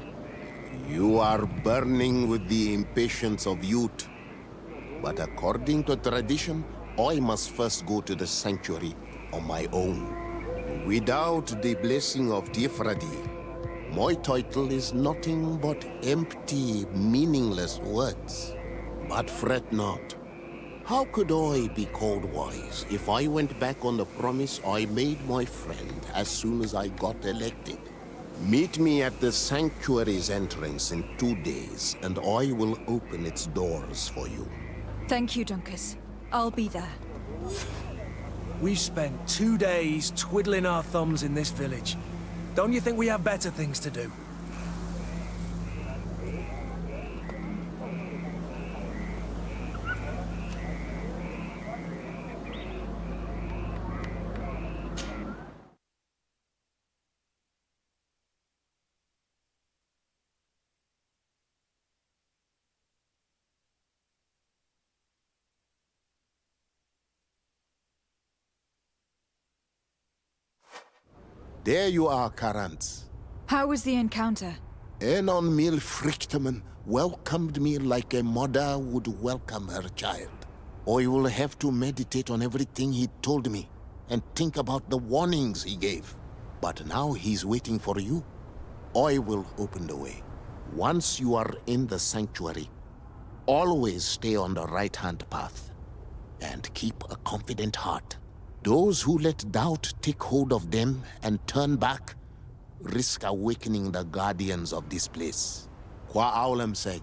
You are burning with the impatience of youth. But according to tradition, I must first go to the sanctuary on my own. Without the blessing of Tifradi, my title is nothing but empty, meaningless words. But fret not. How could I be called wise if I went back on the promise I made my friend as soon as I got elected? Meet me at the sanctuary's entrance in 2 days, and I will open its doors for you. Thank you, Dunkus. I'll be there. We spent 2 days twiddling our thumbs in this village. Don't you think we have better things to do? There you are, Karantz. How was the encounter? Enon Mil Frichtemann welcomed me like a mother would welcome her child. I will have to meditate on everything he told me and think about the warnings he gave. But now he's waiting for you. I will open the way. Once you are in the sanctuary, always stay on the right-hand path and keep a confident heart. Those who let doubt take hold of them and turn back risk awakening the guardians of this place. Qua aulem seg.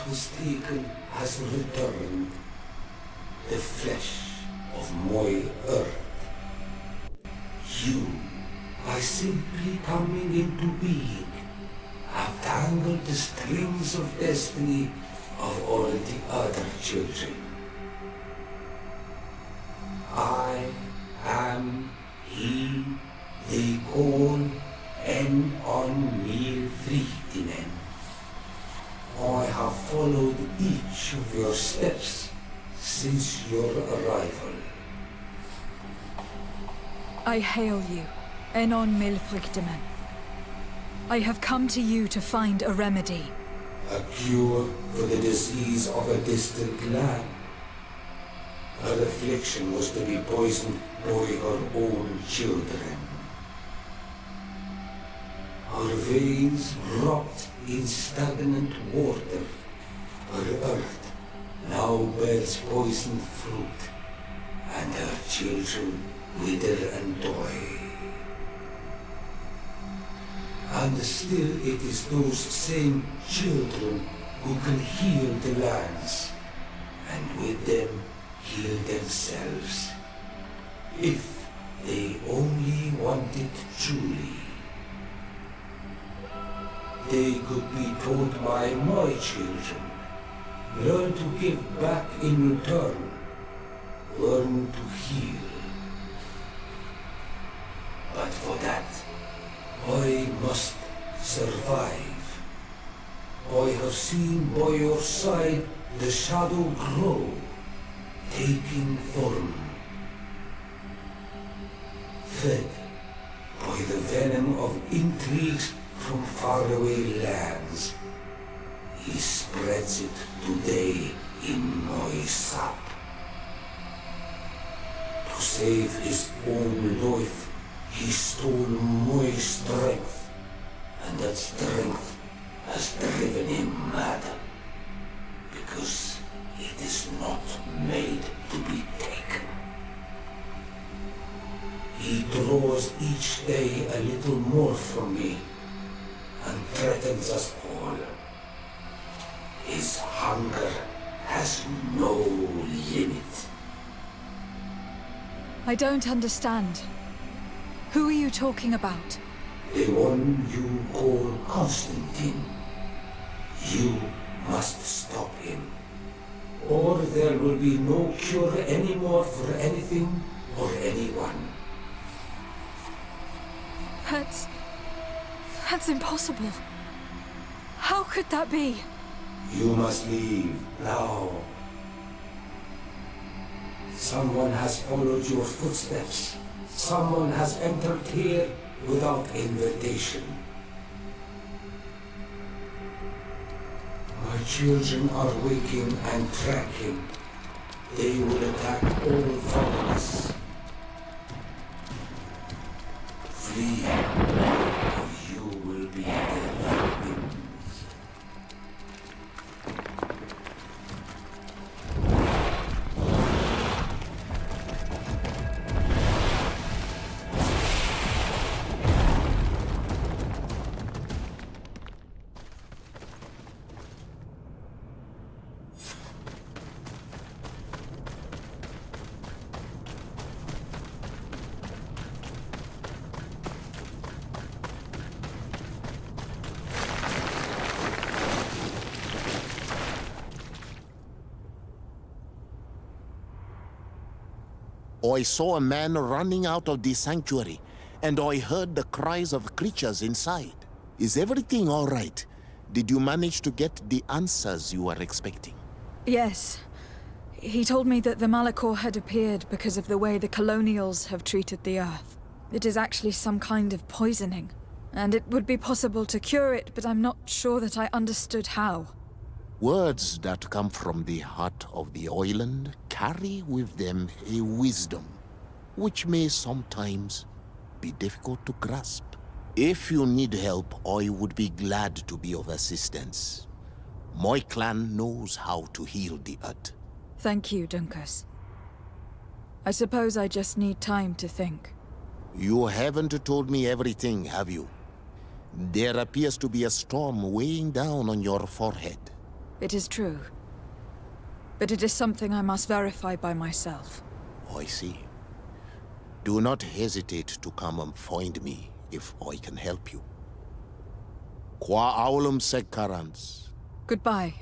Was taken has returned, the flesh of my earth. You, by simply coming into being, have tangled the strings of destiny of all the other children. I am he they call Enon Mil Frichtemann. I have followed each of your steps since your arrival. I hail you, Enon Mil Frichtemann. I have come to you to find a remedy. A cure for the disease of a distant land. Her affliction was to be poisoned by her own children. Her veins rot in stagnant water. Her earth now bears poisoned fruit, and her children wither and die. And still it is those same children who can heal the lands, and with them heal themselves, if they only want it truly. They could be taught by my children, learn to give back in return, learn to heal. But for that, I must survive. I have seen by your side the shadow grow, taking form. Fed by the venom of intrigues from faraway lands, he spreads it today in my sap. To save his own life, he stole my strength, and that strength has driven him mad, because it is not made to be taken. He draws each day a little more from me, and threatens us all. His hunger has no limit. I don't understand. Who are you talking about? The one you call Constantine. You must stop him, or there will be no cure anymore for anything or anyone. That's impossible. How could that be? You must leave now. Someone has followed your footsteps. Someone has entered here without invitation. My children are waking and tracking. They will attack all foreigners. Flee, or you will be their victims. I saw a man running out of the sanctuary, and I heard the cries of creatures inside. Is everything all right? Did you manage to get the answers you were expecting? Yes. He told me that the Malachor had appeared because of the way the colonials have treated the Earth. It is actually some kind of poisoning, and it would be possible to cure it, but I'm not sure that I understood how. Words that come from the heart of the island carry with them a wisdom, which may sometimes be difficult to grasp. If you need help, I would be glad to be of assistance. My clan knows how to heal the earth. Thank you, Dunkus. I suppose I just need time to think. You haven't told me everything, have you? There appears to be a storm weighing down on your forehead. It is true. But it is something I must verify by myself. I see. Do not hesitate to come and find me if I can help you. Qua aulum secarans. Goodbye.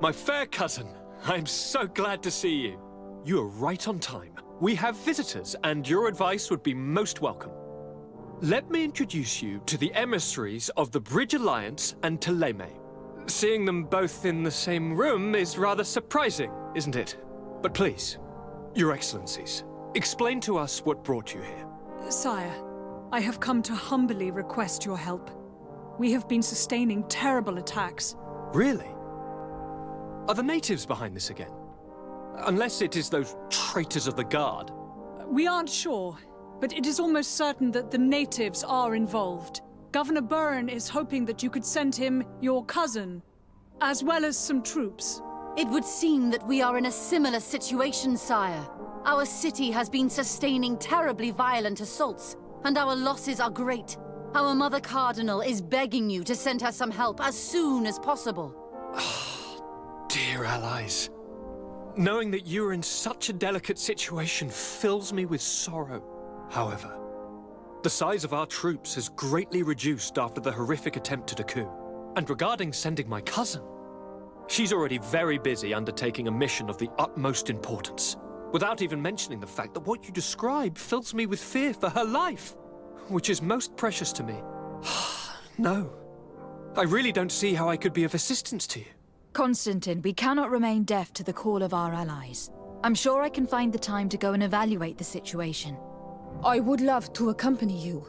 My fair cousin, I'm so glad to see you. You are right on time. We have visitors, and your advice would be most welcome. Let me introduce you to the emissaries of the Bridge Alliance and Teleme. Seeing them both in the same room is rather surprising, isn't it? But please, Your Excellencies, explain to us what brought you here. Sire, I have come to humbly request your help. We have been sustaining terrible attacks. Really? Are the natives behind this again? Unless it is those traitors of the Guard. We aren't sure, but it is almost certain that the natives are involved. Governor Byrne is hoping that you could send him your cousin, as well as some troops. It would seem that we are in a similar situation, sire. Our city has been sustaining terribly violent assaults, and our losses are great. Our Mother Cardinal is begging you to send her some help as soon as possible. Dear allies, knowing that you are in such a delicate situation fills me with sorrow. However, the size of our troops has greatly reduced after the horrific attempt at a coup. And regarding sending my cousin, she's already very busy undertaking a mission of the utmost importance, without even mentioning the fact that what you describe fills me with fear for her life, which is most precious to me. No, I really don't see how I could be of assistance to you. Constantine, we cannot remain deaf to the call of our allies. I'm sure I can find the time to go and evaluate the situation. I would love to accompany you,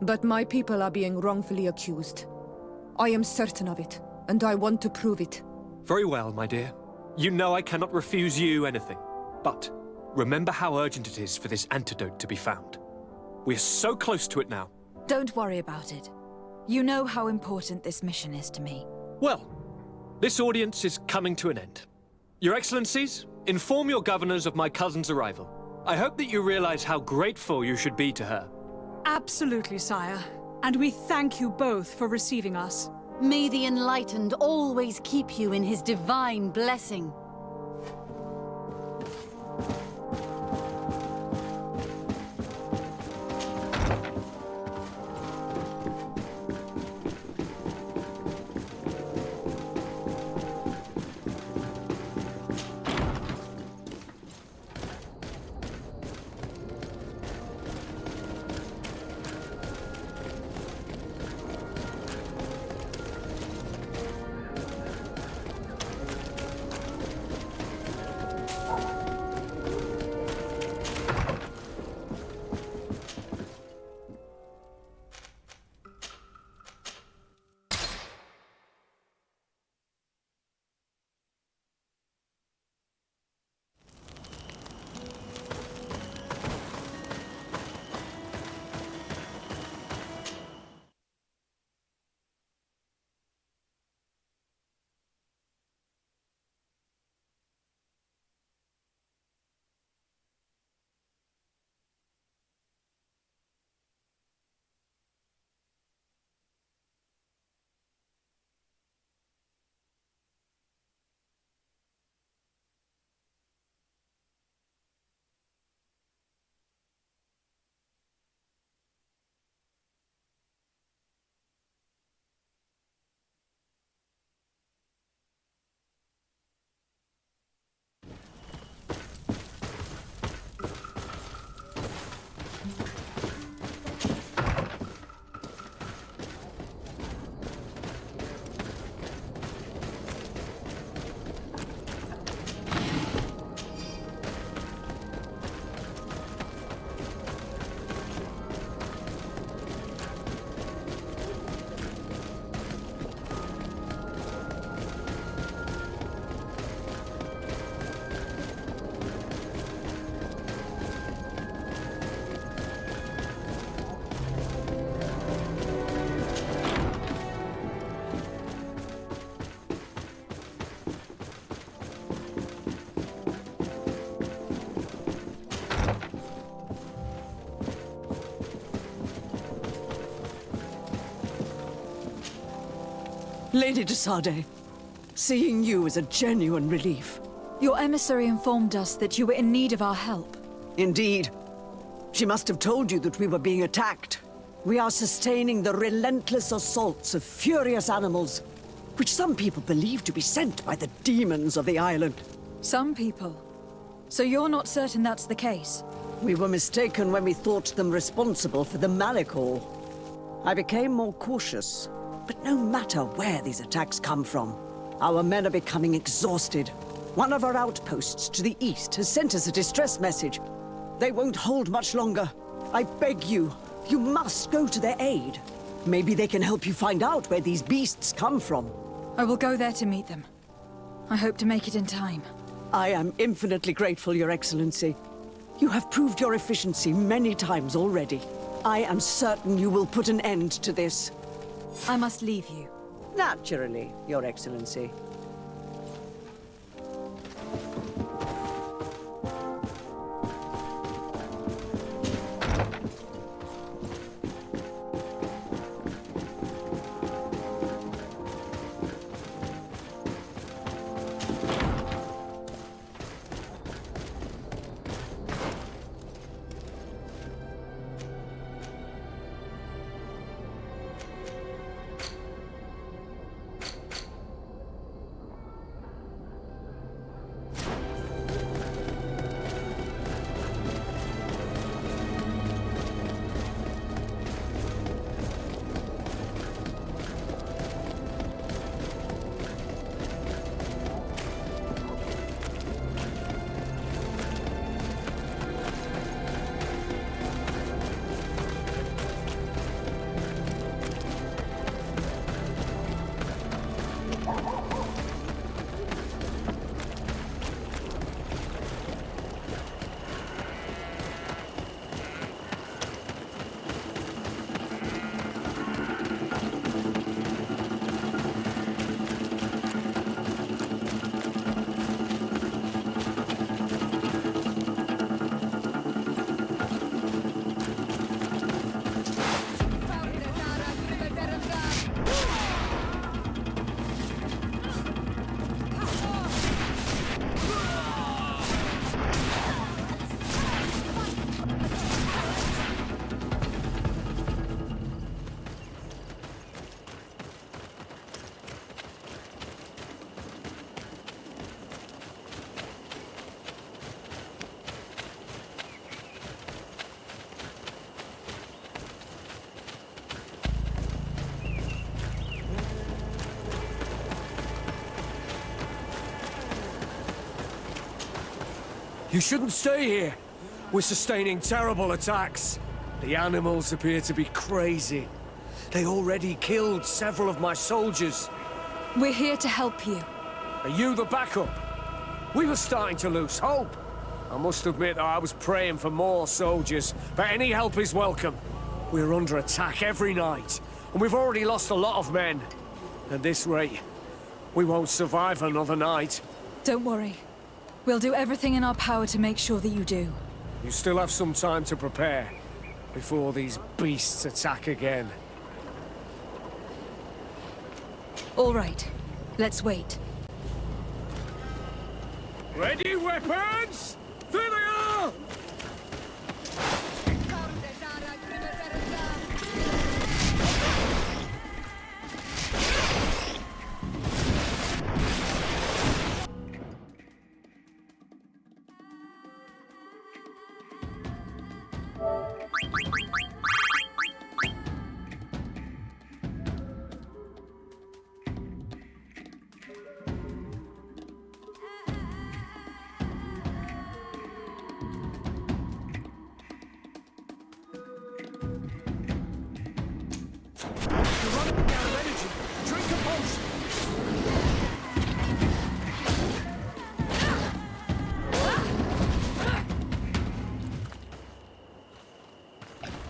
but my people are being wrongfully accused. I am certain of it, and I want to prove it. Very well, my dear. You know I cannot refuse you anything. But remember how urgent it is for this antidote to be found. We are so close to it now. Don't worry about it. You know how important this mission is to me. Well, this audience is coming to an end. Your Excellencies, inform your governors of my cousin's arrival. I hope that you realize how grateful you should be to her. Absolutely, sire. And we thank you both for receiving us. May the Enlightened always keep you in his divine blessing. Lady de Sade, seeing you is a genuine relief. Your emissary informed us that you were in need of our help. Indeed. She must have told you that we were being attacked. We are sustaining the relentless assaults of furious animals, which some people believe to be sent by the demons of the island. Some people? So you're not certain that's the case? We were mistaken when we thought them responsible for the Malicor. I became more cautious, but no matter where these attacks come from, our men are becoming exhausted. One of our outposts to the east has sent us a distress message. They won't hold much longer. I beg you, you must go to their aid. Maybe they can help you find out where these beasts come from. I will go there to meet them. I hope to make it in time. I am infinitely grateful, Your Excellency. You have proved your efficiency many times already. I am certain you will put an end to this. I must leave you. Naturally, Your Excellency. You shouldn't stay here. We're sustaining terrible attacks. The animals appear to be crazy. They already killed several of my soldiers. We're here to help you. Are you the backup? We were starting to lose hope. I must admit that I was praying for more soldiers, but any help is welcome. We're under attack every night, and we've already lost a lot of men. At this rate, we won't survive another night. Don't worry. We'll do everything in our power to make sure that you do. You still have some time to prepare, before these beasts attack again. All right. Let's wait. Ready, weapons? There they are!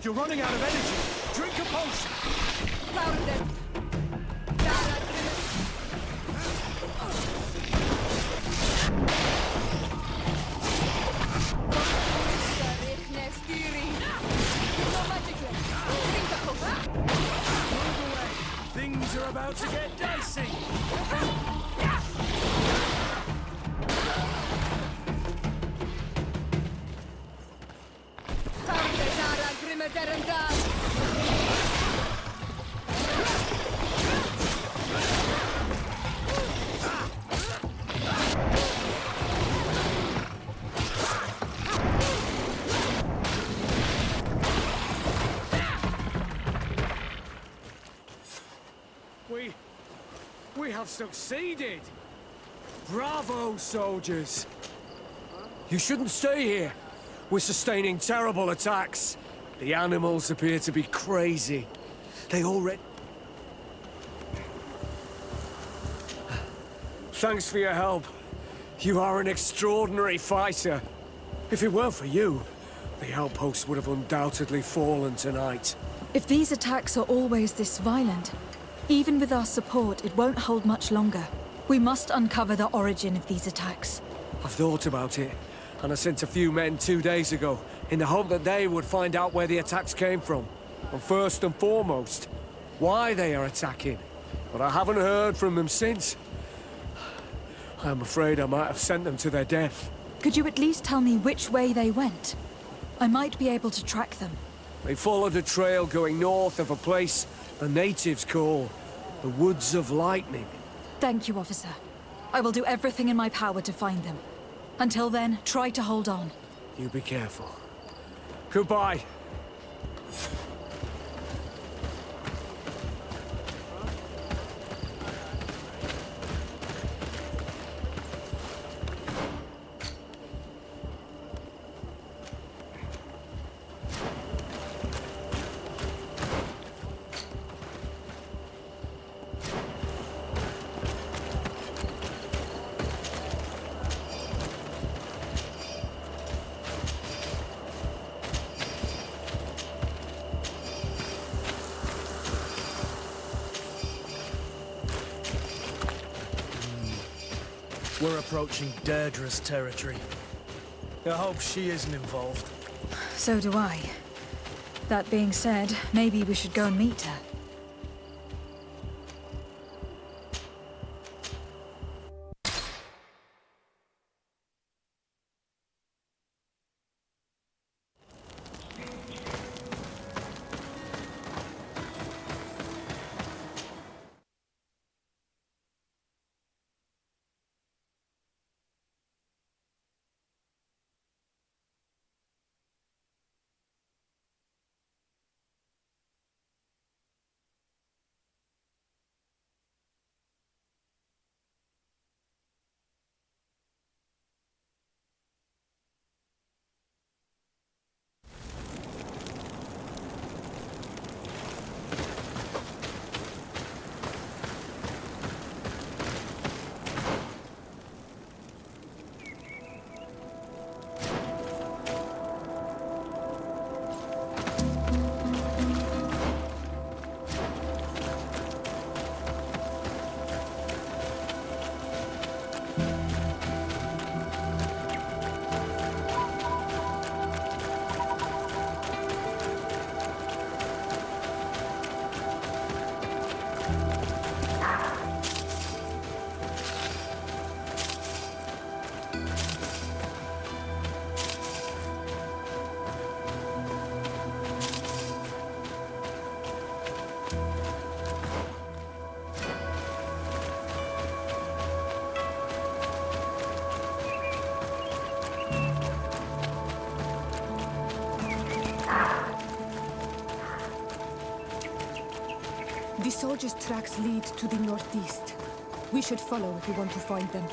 You're running out of energy. Drink a potion. Things Things are about to get dicey. We have succeeded! Bravo, soldiers! You shouldn't stay here. We're sustaining terrible attacks. The animals appear to be crazy. They already... Thanks for your help. You are an extraordinary fighter. If it weren't for you, the outpost would have undoubtedly fallen tonight. If these attacks are always this violent, even with our support, it won't hold much longer. We must uncover the origin of these attacks. I've thought about it, and I sent a few men 2 days ago, in the hope that they would find out where the attacks came from. And first and foremost, why they are attacking. But I haven't heard from them since. I'm afraid I might have sent them to their death. Could you at least tell me which way they went? I might be able to track them. They followed a trail going north of a place the natives call the Woods of Lightning. Thank you, officer. I will do everything in my power to find them. Until then, try to hold on. You be careful. Goodbye. We're approaching Deirdre's territory. I hope she isn't involved. So do I. That being said, maybe we should go and meet her. The soldiers' tracks lead to the northeast. We should follow if we want to find them.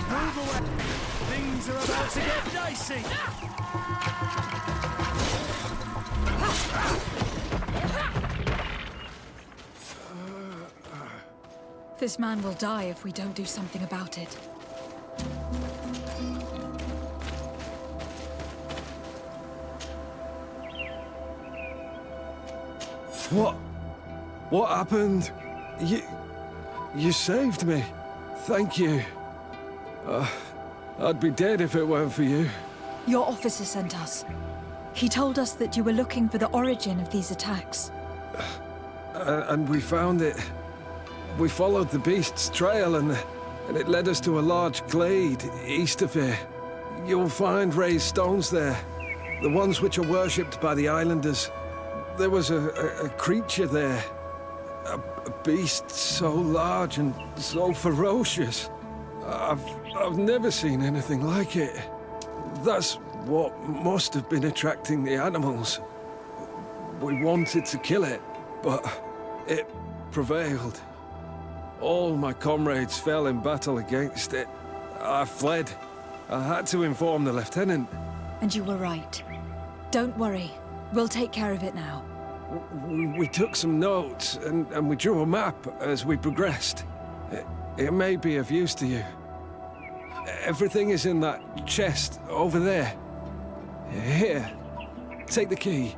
Move away! Things are about to get dicey! This man will die if we don't do something about it. What happened? You saved me. Thank you. I'd be dead if it weren't for you. Your officer sent us. He told us that you were looking for the origin of these attacks. And we found it. We followed the beast's trail and it led us to a large glade east of here. You'll find raised stones there. The ones which are worshipped by the islanders. There was a creature there. A beast so large and so ferocious. I've never seen anything like it. That's what must have been attracting the animals. We wanted to kill it, but it prevailed. All my comrades fell in battle against it. I fled. I had to inform the lieutenant. And you were right. Don't worry. We'll take care of it now. We took some notes, and we drew a map as we progressed. It may be of use to you. Everything is in that chest over there. Here, take the key.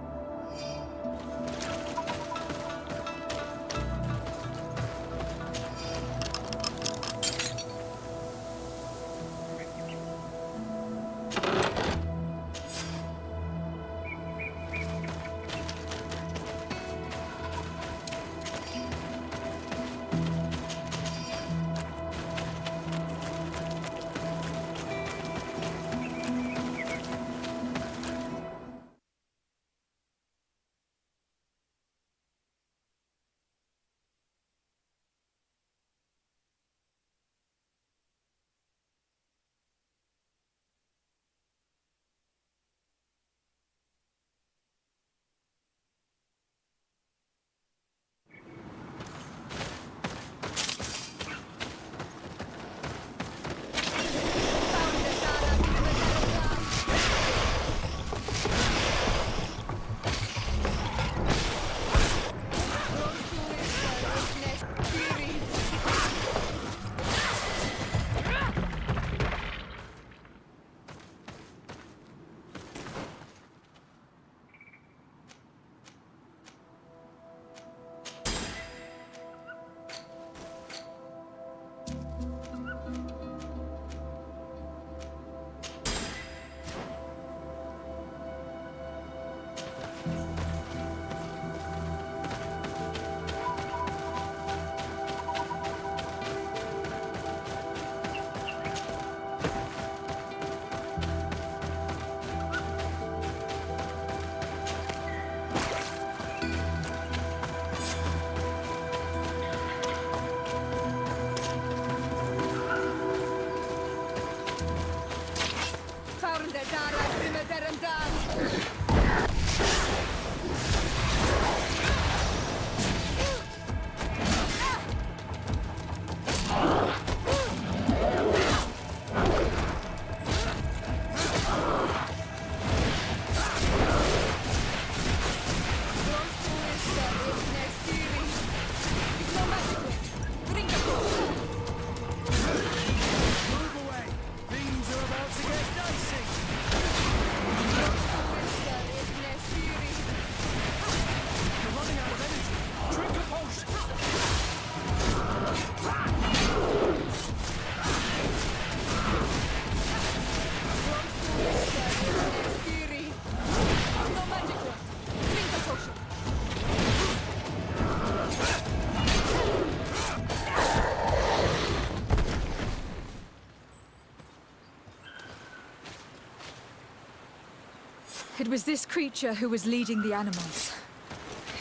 It was this creature who was leading the animals.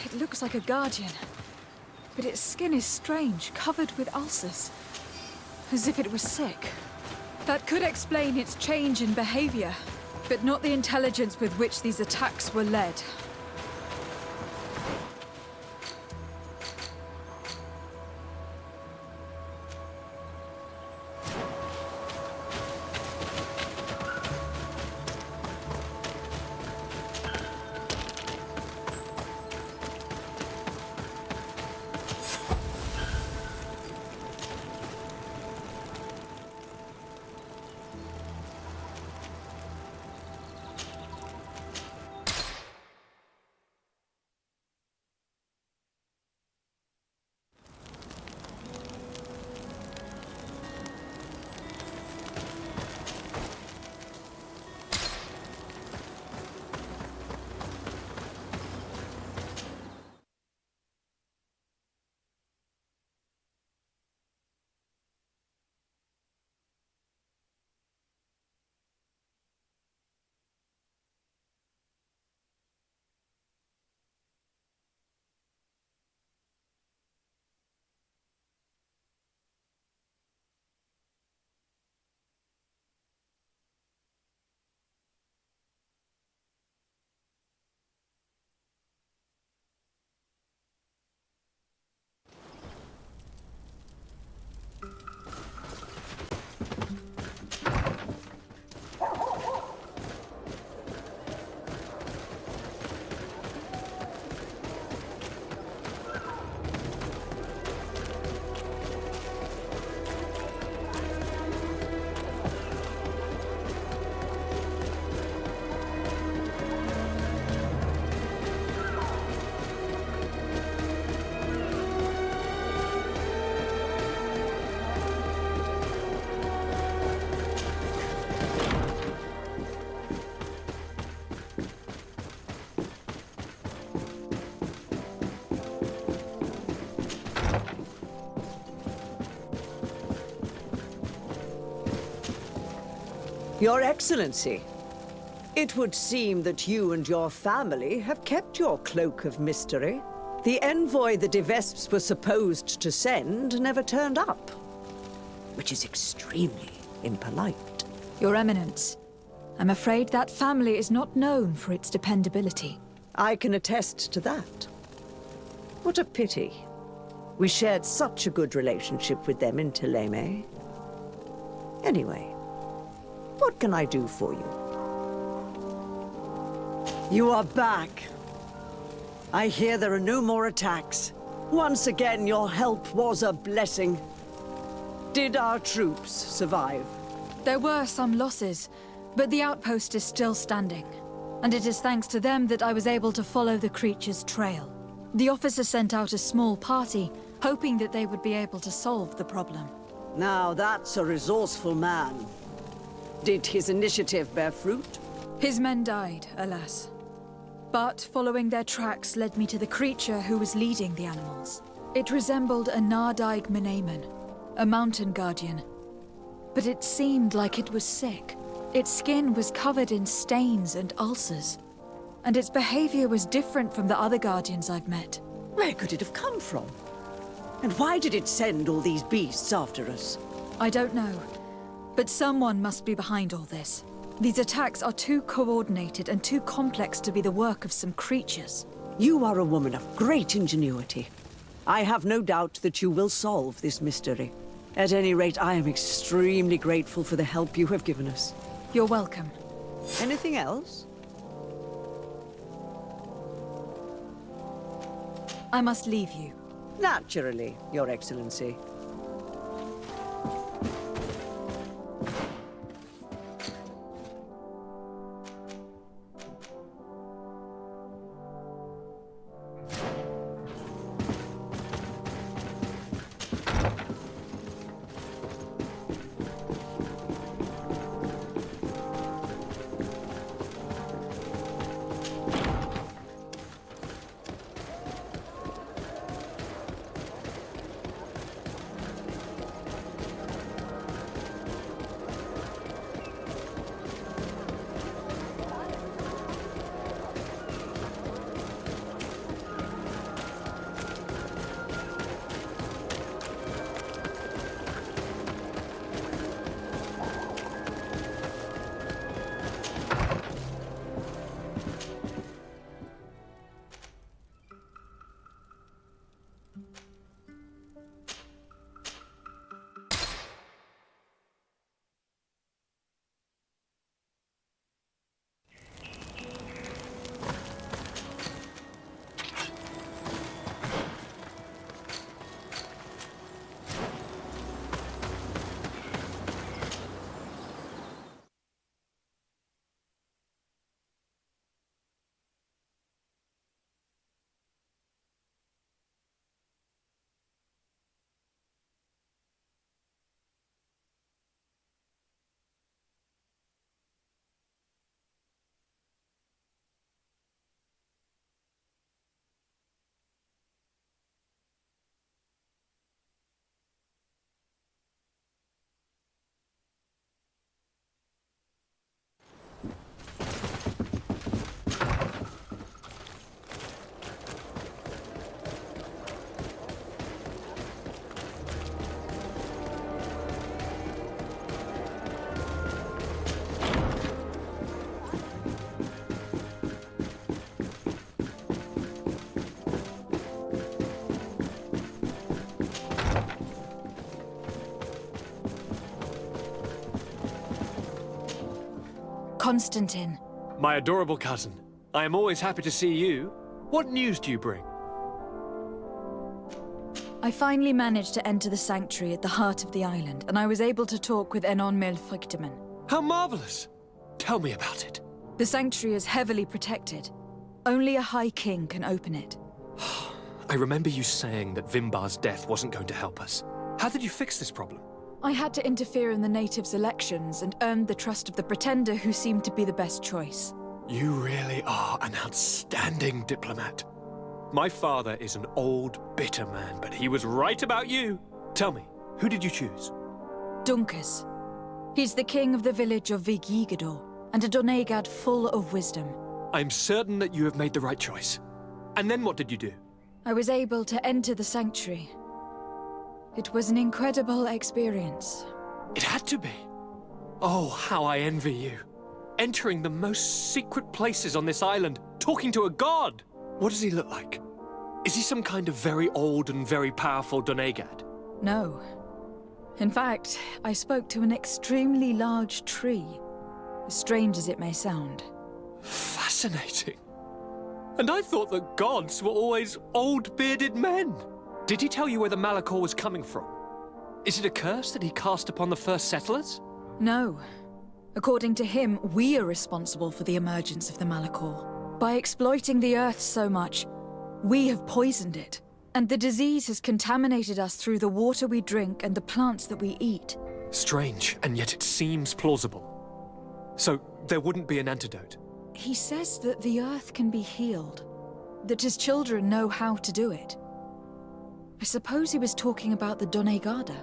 It looks like a guardian. but its skin is strange, covered with ulcers. As if it was sick. That could explain its change in behavior, but not the intelligence with which these attacks were led. Your Excellency, it would seem that you and your family have kept your cloak of mystery. The envoy the De Vesps were supposed to send never turned up, which is extremely impolite. Your Eminence, I'm afraid that family is not known for its dependability. I can attest to that. What a pity. We shared such a good relationship with them in Teleme. Anyway, what can I do for you? You are back. I hear there are no more attacks. Once again, your help was a blessing. Did our troops survive? There were some losses, but the outpost is still standing. And it is thanks to them that I was able to follow the creature's trail. The officer sent out a small party, hoping that they would be able to solve the problem. Now that's a resourceful man. Did his initiative bear fruit? His men died, alas. But following their tracks led me to the creature who was leading the animals. It resembled a Nardaig Menaemon, a mountain guardian. But it seemed like it was sick. Its skin was covered in stains and ulcers. And its behavior was different from the other guardians I've met. Where could it have come from? And why did it send all these beasts after us? I don't know. But someone must be behind all this. These attacks are too coordinated and too complex to be the work of some creatures. You are a woman of great ingenuity. I have no doubt that you will solve this mystery. At any rate, I am extremely grateful for the help you have given us. You're welcome. Anything else? I must leave you. Naturally, Your Excellency. Constantine. My adorable cousin. I am always happy to see you. What news do you bring? I finally managed to enter the sanctuary at the heart of the island, and I was able to talk with Enon Melfrichtemann. How marvelous! Tell me about it. The sanctuary is heavily protected. Only a High King can open it. I remember you saying that Vimbar's death wasn't going to help us. How did you fix this problem? I had to interfere in the natives' elections and earned the trust of the Pretender, who seemed to be the best choice. You really are an outstanding diplomat. My father is an old, bitter man, but he was right about you. Tell me, who did you choose? Dunkus. He's the king of the village of Vigigador, and a Donegad full of wisdom. I'm certain that you have made the right choice. And then what did you do? I was able to enter the sanctuary. It was an incredible experience. It had to be. Oh, how I envy you. Entering the most secret places on this island, talking to a god. What does he look like? Is he some kind of very old and very powerful Donegad? No. In fact, I spoke to an extremely large tree, as strange as it may sound. Fascinating. And I thought that gods were always old, bearded men. Did he tell you where the Malachor was coming from? Is it a curse that he cast upon the first settlers? No. According to him, we are responsible for the emergence of the Malachor. By exploiting the earth so much, we have poisoned it. And the disease has contaminated us through the water we drink and the plants that we eat. Strange, and yet it seems plausible. So, there wouldn't be an antidote? He says that the earth can be healed. That his children know how to do it. I suppose he was talking about the Donegada.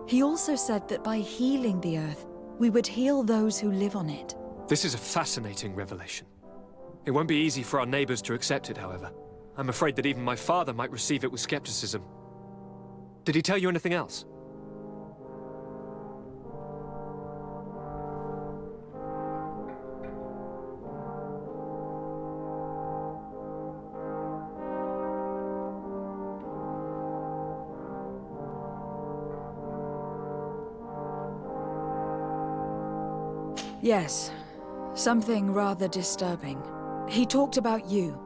He also said that by healing the earth, we would heal those who live on it. This is a fascinating revelation. It won't be easy for our neighbors to accept it, however. I'm afraid that even my father might receive it with skepticism. Did he tell you anything else? Yes, something rather disturbing. He talked about you.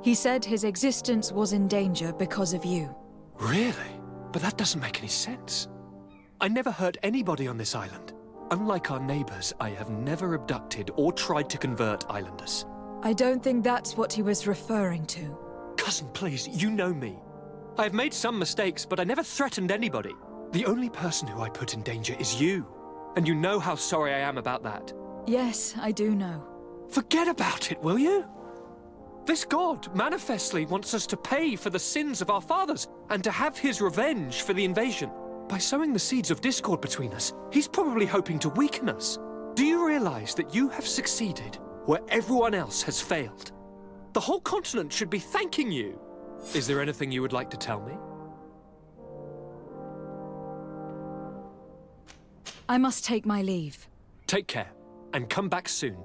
He said his existence was in danger because of you. Really? But that doesn't make any sense. I never hurt anybody on this island. Unlike our neighbors, I have never abducted or tried to convert islanders. I don't think that's what he was referring to. Cousin, please, you know me. I have made some mistakes, but I never threatened anybody. The only person who I put in danger is you. And you know how sorry I am about that. Yes, I do know. Forget about it, will you? This god manifestly wants us to pay for the sins of our fathers and to have his revenge for the invasion. By sowing the seeds of discord between us, he's probably hoping to weaken us. Do you realize that you have succeeded where everyone else has failed? The whole continent should be thanking you. Is there anything you would like to tell me? I must take my leave. Take care, and come back soon.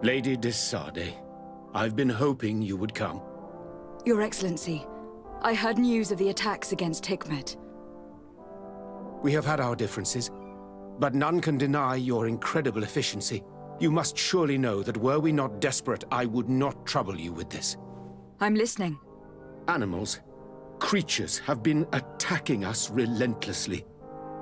Lady de Sardet, I've been hoping you would come. Your Excellency, I heard news of the attacks against Hikmet. We have had our differences, but none can deny your incredible efficiency. You must surely know that were we not desperate, I would not trouble you with this. I'm listening. Animals, creatures have been attacking us relentlessly.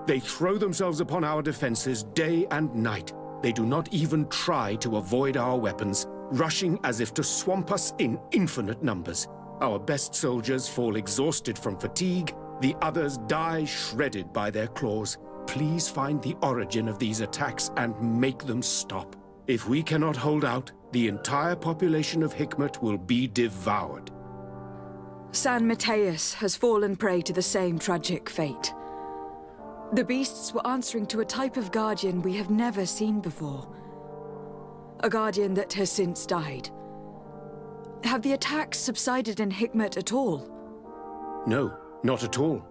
They throw themselves upon our defenses day and night. They do not even try to avoid our weapons, rushing as if to swamp us in infinite numbers. Our best soldiers fall exhausted from fatigue, the others die shredded by their claws. Please find the origin of these attacks and make them stop. If we cannot hold out, the entire population of Hikmet will be devoured. San Mateus has fallen prey to the same tragic fate. The beasts were answering to a type of guardian we have never seen before. A guardian that has since died. Have the attacks subsided in Hikmet at all? No, not at all.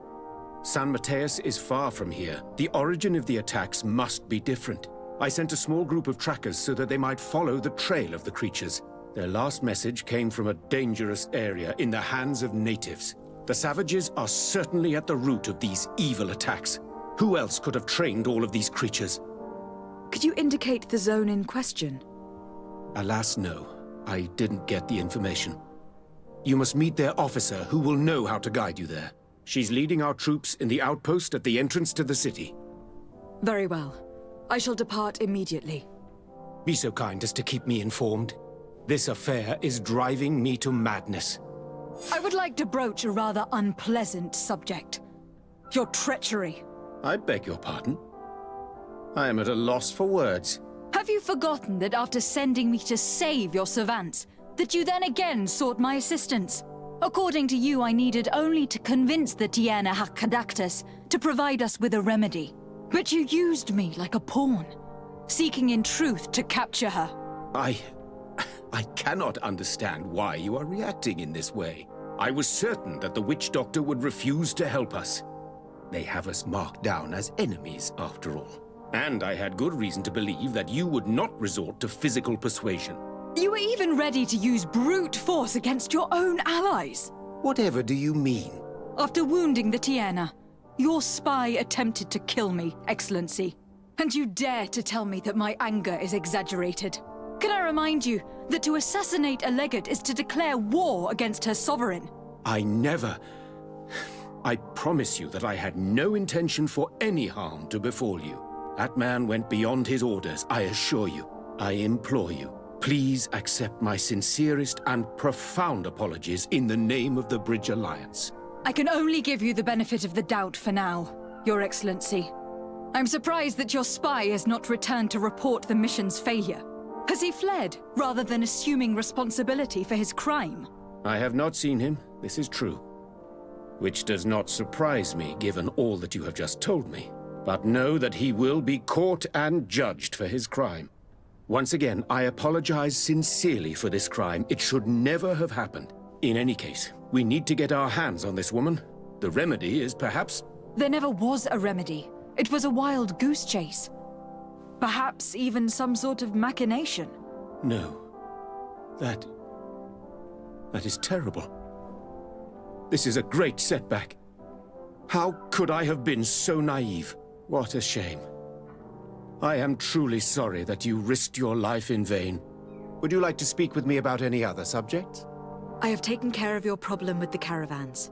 San Mateus is far from here. The origin of the attacks must be different. I sent a small group of trackers so that they might follow the trail of the creatures. Their last message came from a dangerous area in the hands of natives. The savages are certainly at the root of these evil attacks. Who else could have trained all of these creatures? Could you indicate the zone in question? Alas, no. I didn't get the information. You must meet their officer, who will know how to guide you there. She's leading our troops in the outpost at the entrance to the city. Very well. I shall depart immediately. Be so kind as to keep me informed. This affair is driving me to madness. I would like to broach a rather unpleasant subject. Your treachery. I beg your pardon? I am at a loss for words. Have you forgotten that after sending me to save your savants, that you then again sought my assistance? According to you, I needed only to convince the Tiana Hakkadactus to provide us with a remedy. But you used me like a pawn, seeking in truth to capture her. I cannot understand why you are reacting in this way. I was certain that the witch doctor would refuse to help us. They have us marked down as enemies, after all. And I had good reason to believe that you would not resort to physical persuasion. You were even ready to use brute force against your own allies. Whatever do you mean? After wounding the Tiana, your spy attempted to kill me, Excellency. And you dare to tell me that my anger is exaggerated. Can I remind you that to assassinate a legate is to declare war against her sovereign? I never... I promise you that I had no intention for any harm to befall you. That man went beyond his orders, I assure you. I implore you, please accept my sincerest and profound apologies in the name of the Bridge Alliance. I can only give you the benefit of the doubt for now, Your Excellency. I'm surprised that your spy has not returned to report the mission's failure. Has he fled, rather than assuming responsibility for his crime? I have not seen him, this is true. Which does not surprise me, given all that you have just told me. But know that he will be caught and judged for his crime. Once again, I apologize sincerely for this crime. It should never have happened. In any case, we need to get our hands on this woman. The remedy is perhaps... There never was a remedy. It was a wild goose chase. Perhaps even some sort of machination. No. That is terrible. This is a great setback. How could I have been so naive? What a shame. I am truly sorry that you risked your life in vain. Would you like to speak with me about any other subjects? I have taken care of your problem with the caravans.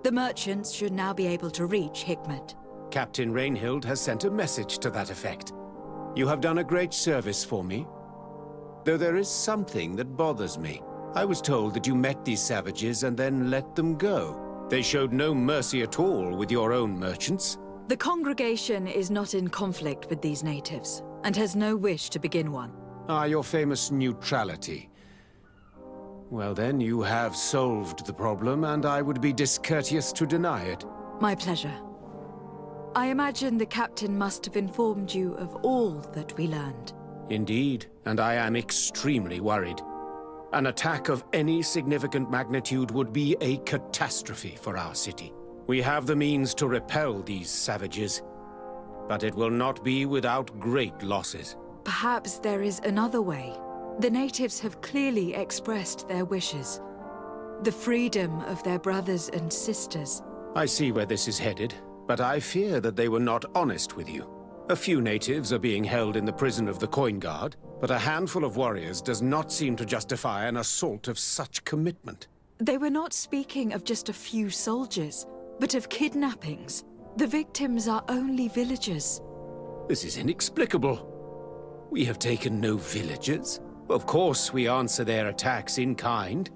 The merchants should now be able to reach Hikmet. Captain Rainhild has sent a message to that effect. You have done a great service for me. Though there is something that bothers me. I was told that you met these savages and then let them go. They showed no mercy at all with your own merchants. The congregation is not in conflict with these natives, and has no wish to begin one. Ah, your famous neutrality. Well then, you have solved the problem, and I would be discourteous to deny it. My pleasure. I imagine the captain must have informed you of all that we learned. Indeed, and I am extremely worried. An attack of any significant magnitude would be a catastrophe for our city. We have the means to repel these savages, but it will not be without great losses. Perhaps there is another way. The natives have clearly expressed their wishes. The freedom of their brothers and sisters. I see where this is headed, but I fear that they were not honest with you. A few natives are being held in the prison of the Coin Guard, but a handful of warriors does not seem to justify an assault of such commitment. They were not speaking of just a few soldiers, but of kidnappings. The victims are only villagers. This is inexplicable. We have taken no villagers. Of course, we answer their attacks in kind.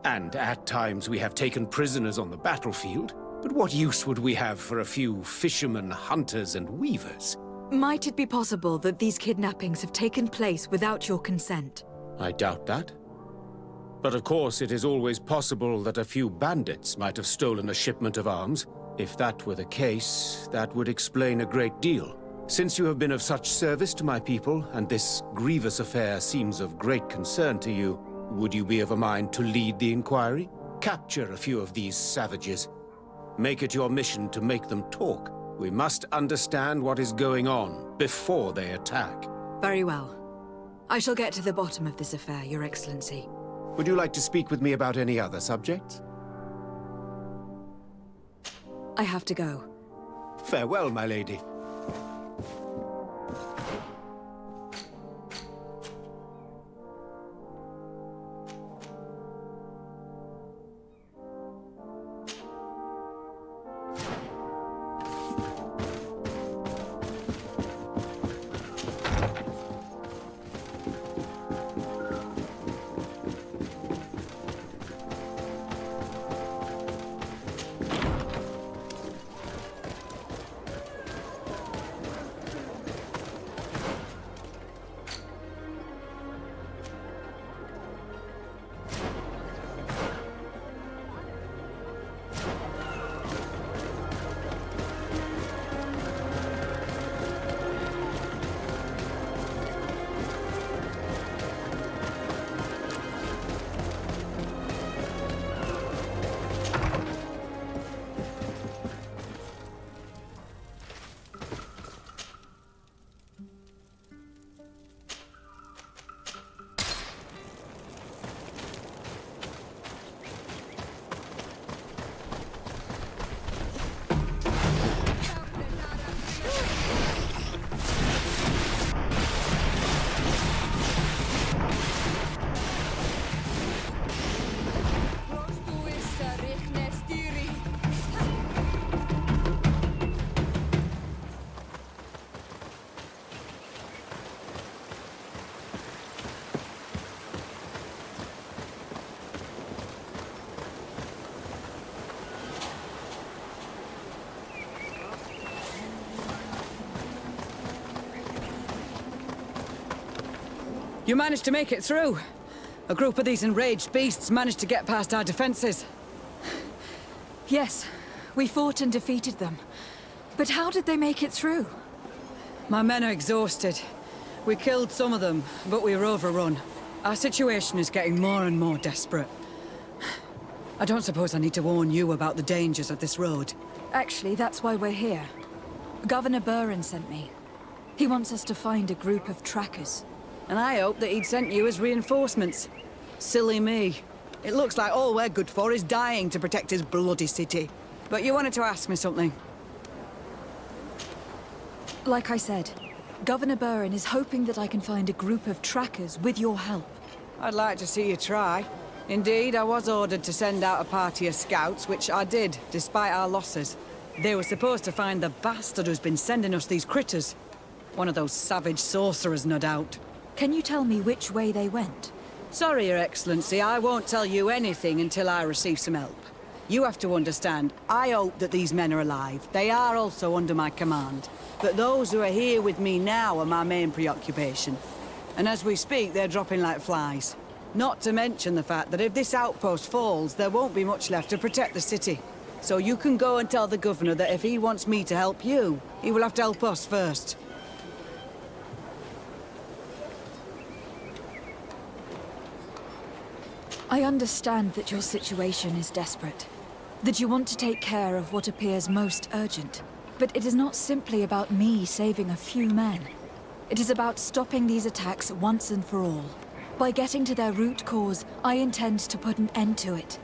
And at times we have taken prisoners on the battlefield. But what use would we have for a few fishermen, hunters, and weavers? Might it be possible that these kidnappings have taken place without your consent? I doubt that. But of course, it is always possible that a few bandits might have stolen a shipment of arms. If that were the case, that would explain a great deal. Since you have been of such service to my people, and this grievous affair seems of great concern to you, would you be of a mind to lead the inquiry? Capture a few of these savages. Make it your mission to make them talk. We must understand what is going on before they attack. Very well. I shall get to the bottom of this affair, Your Excellency. Would you like to speak with me about any other subjects? I have to go. Farewell, my lady. You managed to make it through. A group of these enraged beasts managed to get past our defenses. Yes, we fought and defeated them. But how did they make it through? My men are exhausted. We killed some of them, but we were overrun. Our situation is getting more and more desperate. I don't suppose I need to warn you about the dangers of this road. Actually, that's why we're here. Governor Buren sent me. He wants us to find a group of trackers. And I hope that he'd sent you as reinforcements. Silly me. It looks like all we're good for is dying to protect his bloody city. But you wanted to ask me something. Like I said, Governor Buren is hoping that I can find a group of trackers with your help. I'd like to see you try. Indeed, I was ordered to send out a party of scouts, which I did, despite our losses. They were supposed to find the bastard who's been sending us these critters. One of those savage sorcerers, no doubt. Can you tell me which way they went? Sorry, Your Excellency, I won't tell you anything until I receive some help. You have to understand, I hope that these men are alive. They are also under my command. But those who are here with me now are my main preoccupation. And as we speak, they're dropping like flies. Not to mention the fact that if this outpost falls, there won't be much left to protect the city. So you can go and tell the governor that if he wants me to help you, he will have to help us first. I understand that your situation is desperate, that you want to take care of what appears most urgent. But it is not simply about me saving a few men. It is about stopping these attacks once and for all. By getting to their root cause, I intend to put an end to it.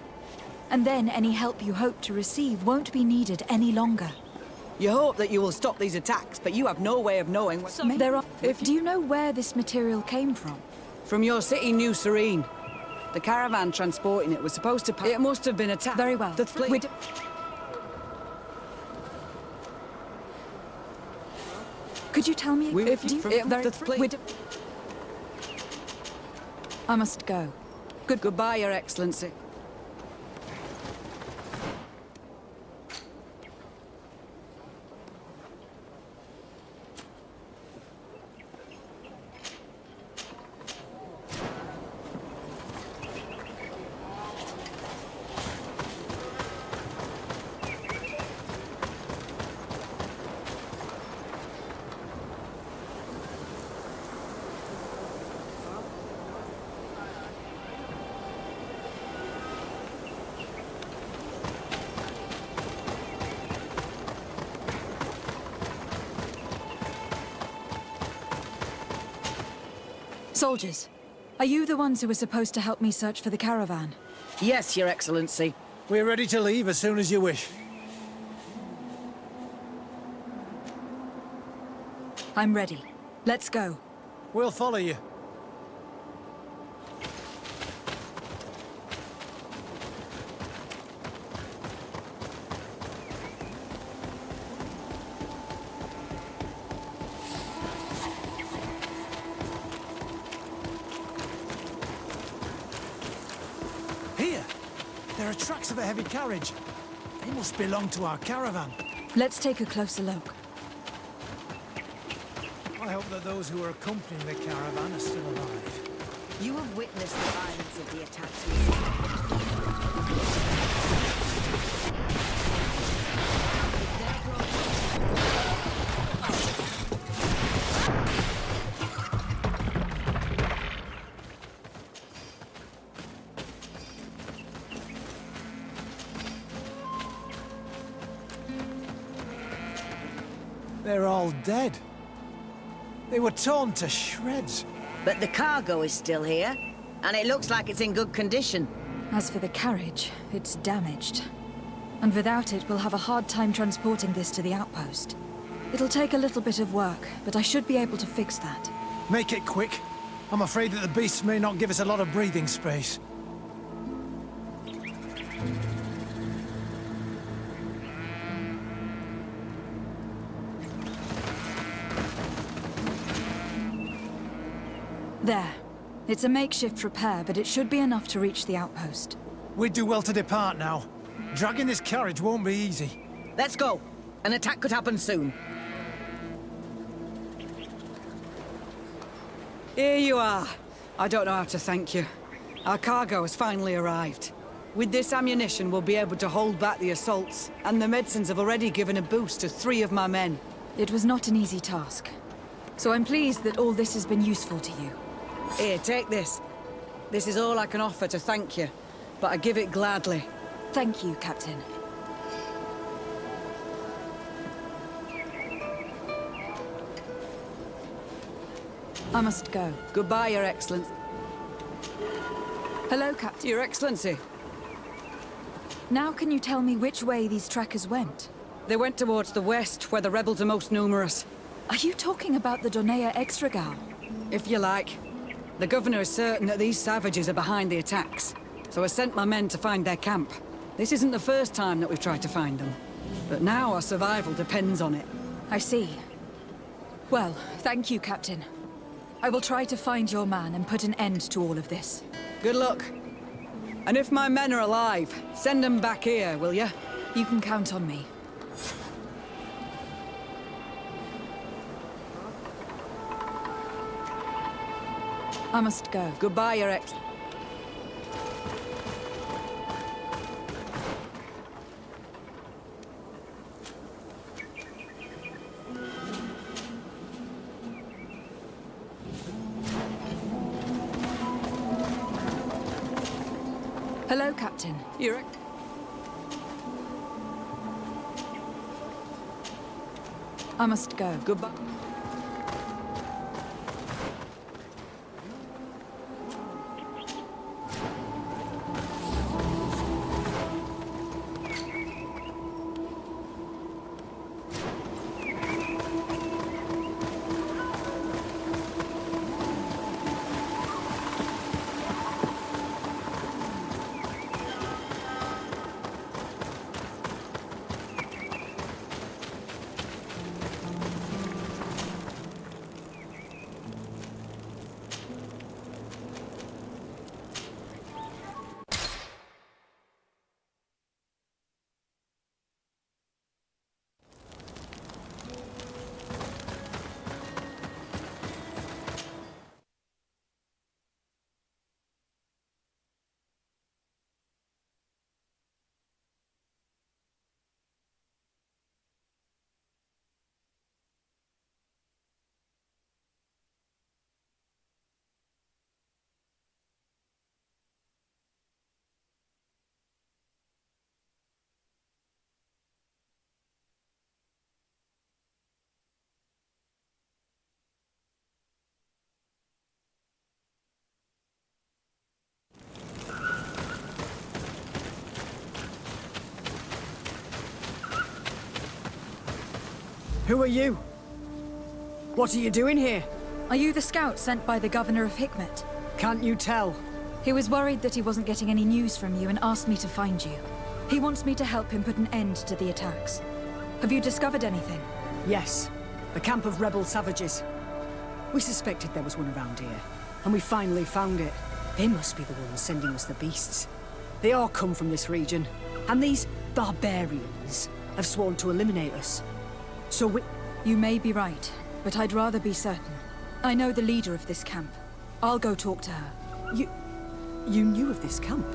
And then any help you hope to receive won't be needed any longer. You hope that you will stop these attacks, but you have no way of knowing what... Do you know where this material came from? From your city, New Serene. The caravan transporting it was supposed to... It must have been attacked. Very well. Could you tell me I must go. Goodbye, Your Excellency. Soldiers, are you the ones who were supposed to help me search for the caravan? Yes, Your Excellency. We're ready to leave as soon as you wish. I'm ready. Let's go. We'll follow you. There are tracks of a heavy carriage. They must belong to our caravan. Let's take a closer look. I hope that those who are accompanying the caravan are still alive. You have witnessed the violence of the attacks recently. They're all dead. They were torn to shreds. But the cargo is still here, and it looks like it's in good condition. As for the carriage, it's damaged. And without it, we'll have a hard time transporting this to the outpost. It'll take a little bit of work, but I should be able to fix that. Make it quick. I'm afraid that the beasts may not give us a lot of breathing space. There. It's a makeshift repair, but it should be enough to reach the outpost. We'd do well to depart now. Dragging this carriage won't be easy. Let's go. An attack could happen soon. Here you are. I don't know how to thank you. Our cargo has finally arrived. With this ammunition, we'll be able to hold back the assaults, and the medicines have already given a boost to 3 of my men. It was not an easy task. So I'm pleased that all this has been useful to you. Here, take this. This is all I can offer to thank you, but I give it gladly. Thank you, Captain. I must go. Goodbye, Your Excellency. Hello, Captain. Your Excellency. Now can you tell me which way these trackers went? They went towards the west, where the rebels are most numerous. Are you talking about the Donea Extragal? If you like. The governor is certain that these savages are behind the attacks, so I sent my men to find their camp. This isn't the first time that we've tried to find them, but now our survival depends on it. I see. Well, thank you, Captain. I will try to find your man and put an end to all of this. Good luck. And if my men are alive, send them back here, will you? You can count on me. I must go. Goodbye, Your Ex. Hello, Captain. You're... I must go. Goodbye. Who are you? What are you doing here? Are you the scout sent by the governor of Hikmet? Can't you tell? He was worried that he wasn't getting any news from you and asked me to find you. He wants me to help him put an end to the attacks. Have you discovered anything? Yes. The camp of rebel savages. We suspected there was one around here, and we finally found it. They must be the ones sending us the beasts. They all come from this region, and these barbarians have sworn to eliminate us. So we... You may be right, but I'd rather be certain. I know the leader of this camp. I'll go talk to her. You knew of this camp?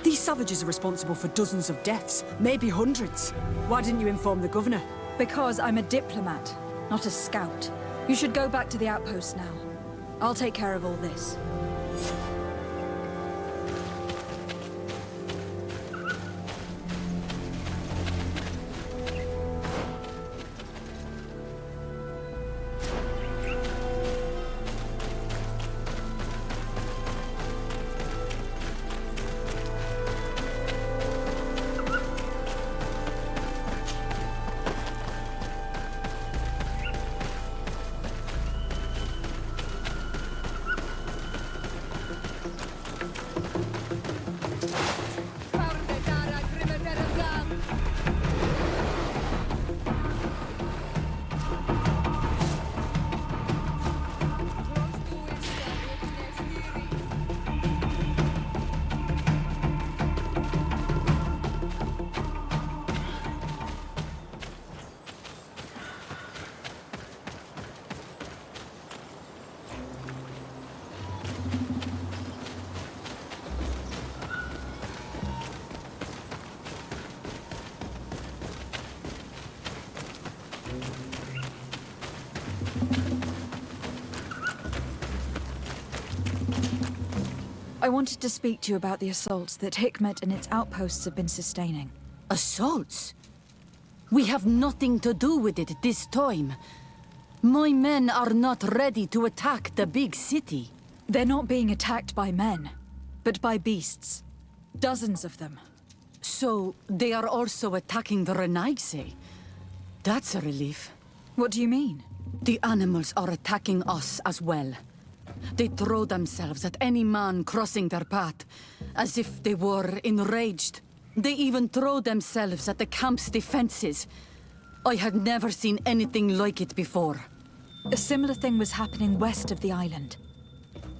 These savages are responsible for dozens of deaths, maybe hundreds. Why didn't you inform the governor? Because I'm a diplomat, not a scout. You should go back to the outpost now. I'll take care of all this. I wanted to speak to you about the assaults that Hikmet and its outposts have been sustaining. Assaults? We have nothing to do with it this time. My men are not ready to attack the big city. They're not being attacked by men, but by beasts. Dozens of them. So, they are also attacking the Renaigse. That's a relief. What do you mean? The animals are attacking us as well. They throw themselves at any man crossing their path, as if they were enraged. They even throw themselves at the camp's defenses. I had never seen anything like it before. A similar thing was happening west of the island.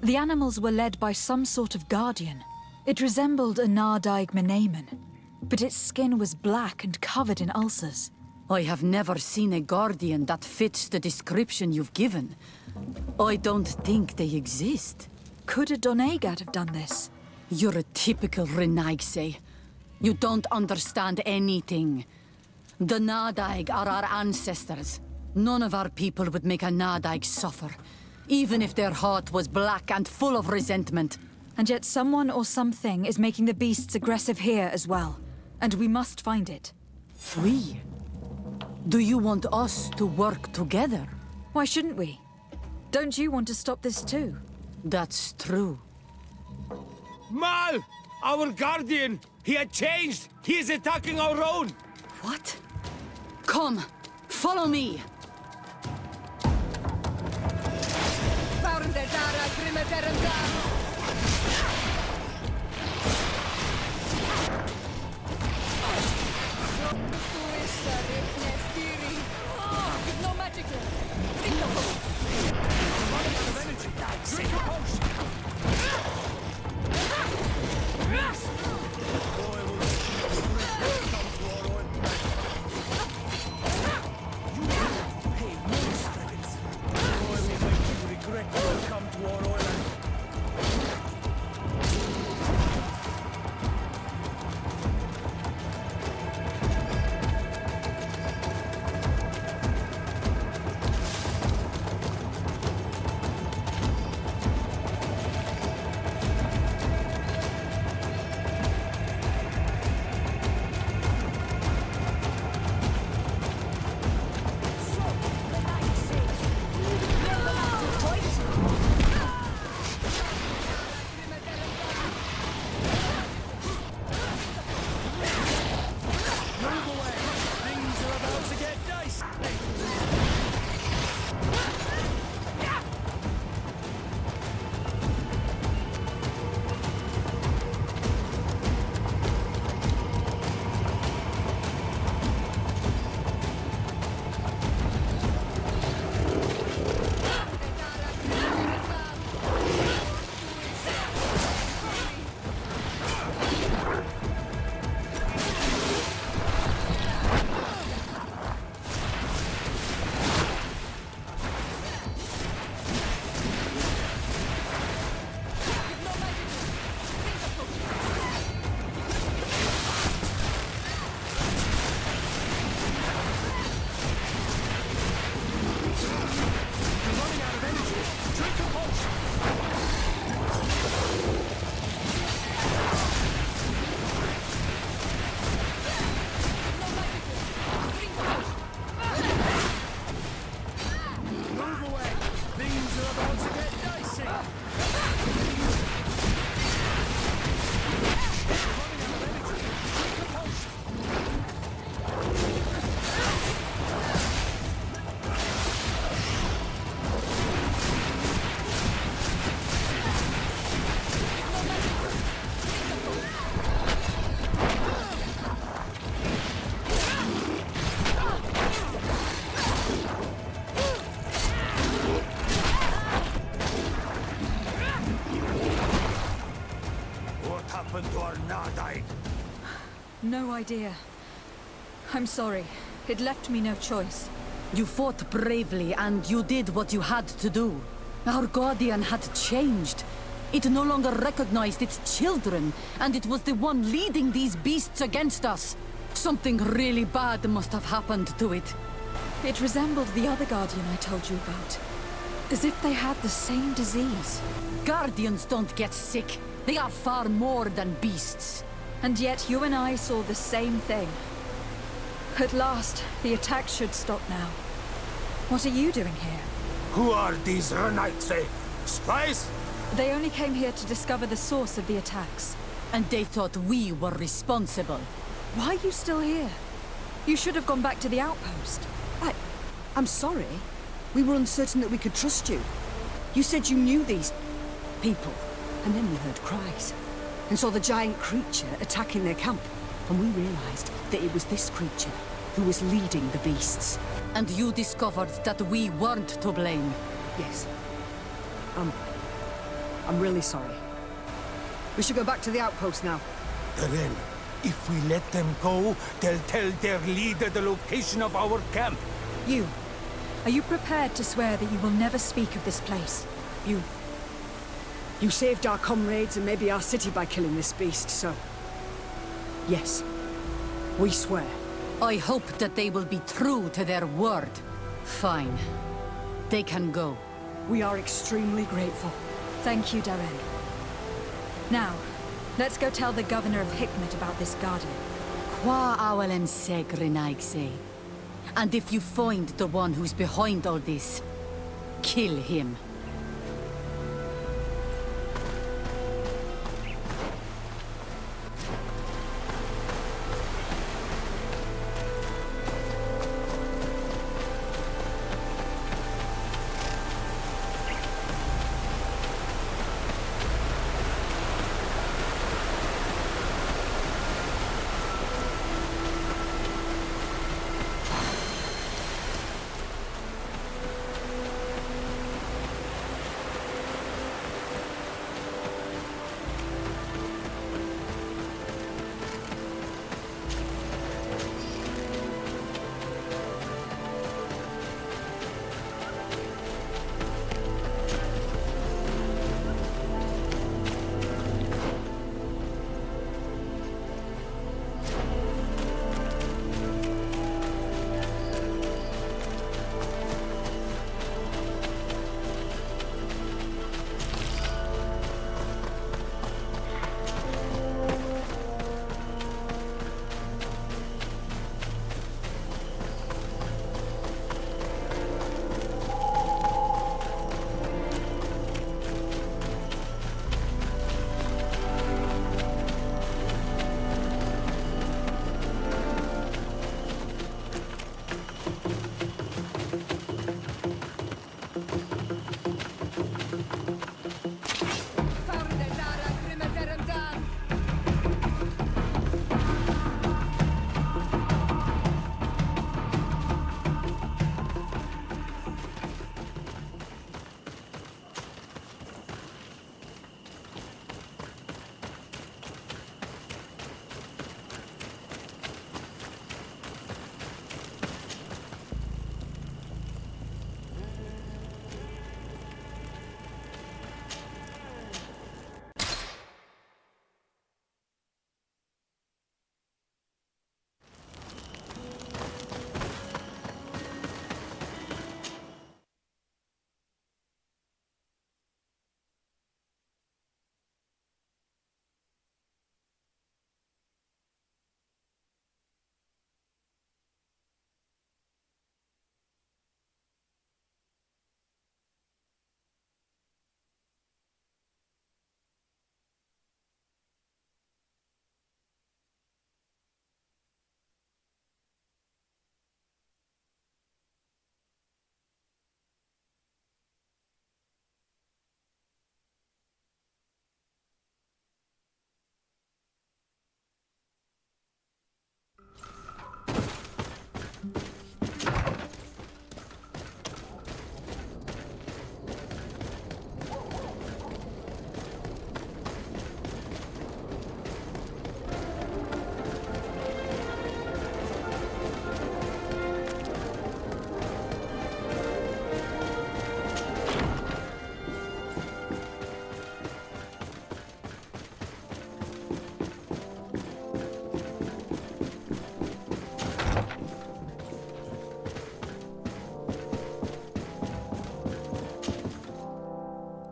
The animals were led by some sort of guardian. It resembled a Nardaig Menaemon, but its skin was black and covered in ulcers. I have never seen a guardian that fits the description you've given. I don't think they exist. Could a Doneigad have done this? You're a typical Renaigse. You don't understand anything. The Nardaig are our ancestors. None of our people would make a Nardaig suffer, even if their heart was black and full of resentment. And yet someone or something is making the beasts aggressive here as well. And we must find it. We? Do you want us to work together? Why shouldn't we? Don't you want to stop this too? That's true. Mal! Our guardian! He had changed! He is attacking our own! What? Come! Follow me! No magic left. Drink a potion! Regret you will come to our island. happened to our Nardite? No idea. I'm sorry. It left me no choice. You fought bravely, and you did what you had to do. Our guardian had changed. It no longer recognized its children, and it was the one leading these beasts against us. Something really bad must have happened to it. It resembled the other guardian I told you about. As if they had the same disease. Guardians don't get sick. They are far more than beasts. And yet you and I saw the same thing. At last, the attack should stop now. What are you doing here? Who are these Renaitse? Spies? They only came here to discover the source of the attacks. And they thought we were responsible. Why are you still here? You should have gone back to the outpost. I'm sorry. We were uncertain that we could trust you. You said you knew these people, and then we heard cries, and saw the giant creature attacking their camp, and we realized that it was this creature who was leading the beasts. And you discovered that we weren't to blame. Yes. I'm really sorry. We should go back to the outpost now. Then, if we let them go, they'll tell their leader the location of our camp. Are you prepared to swear that you will never speak of this place? You saved our comrades and maybe our city by killing this beast, so... Yes. We swear. I hope that they will be true to their word. Fine. They can go. We are extremely grateful. Thank you, Darren. Now, let's go tell the governor of Hikmet about this guardian. Qua awalen segrenaigse. And if you find the one who's behind all this, kill him.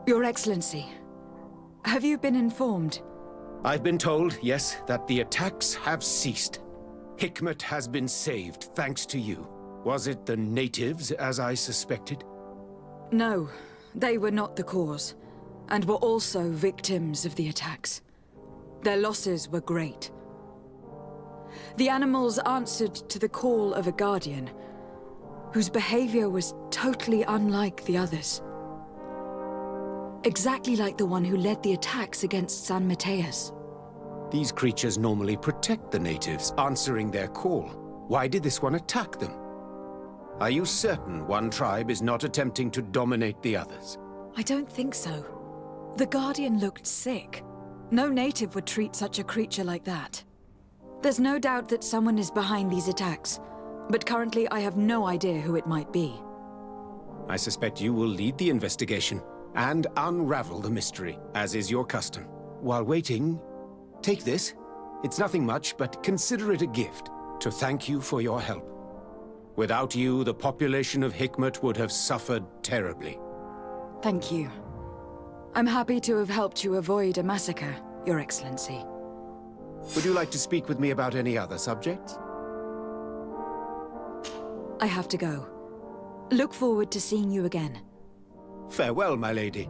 Your Excellency, have you been informed? I've been told, yes, that the attacks have ceased. Hikmet has been saved, thanks to you. Was it the natives, as I suspected? No, they were not the cause, and were also victims of the attacks. Their losses were great. The animals answered to the call of a guardian, whose behavior was totally unlike the others. Exactly like the one who led the attacks against San Mateus. These creatures normally protect the natives, answering their call. Why did this one attack them? Are you certain one tribe is not attempting to dominate the others? I don't think so. The Guardian looked sick. No native would treat such a creature like that. There's no doubt that someone is behind these attacks, but currently I have no idea who it might be. I suspect you will lead the investigation and unravel the mystery, as is your custom. While waiting, take this. It's nothing much, but consider it a gift to thank you for your help. Without you, the population of Hikmet would have suffered terribly. Thank you. I'm happy to have helped you avoid a massacre, Your Excellency. Would you like to speak with me about any other subjects? I have to go. Look forward to seeing you again. Farewell, my lady.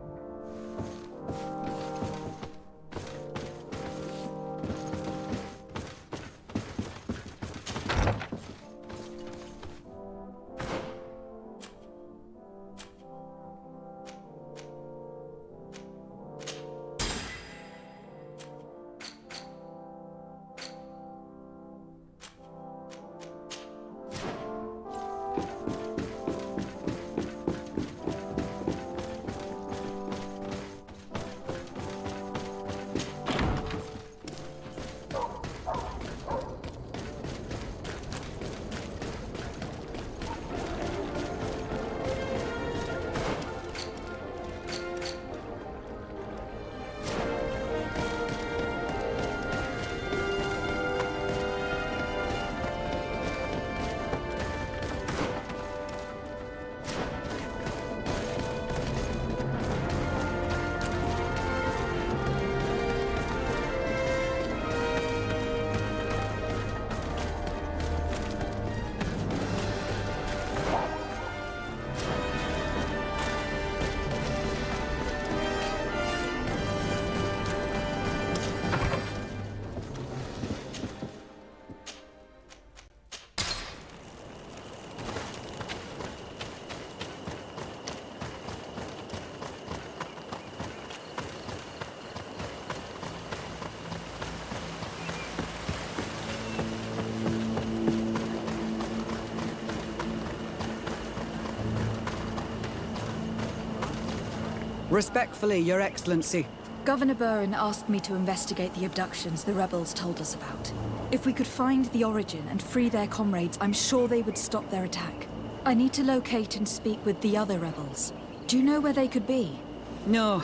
Respectfully, Your Excellency. Governor Byrne asked me to investigate the abductions the rebels told us about. If we could find the origin and free their comrades, I'm sure they would stop their attack. I need to locate and speak with the other rebels. Do you know where they could be? No,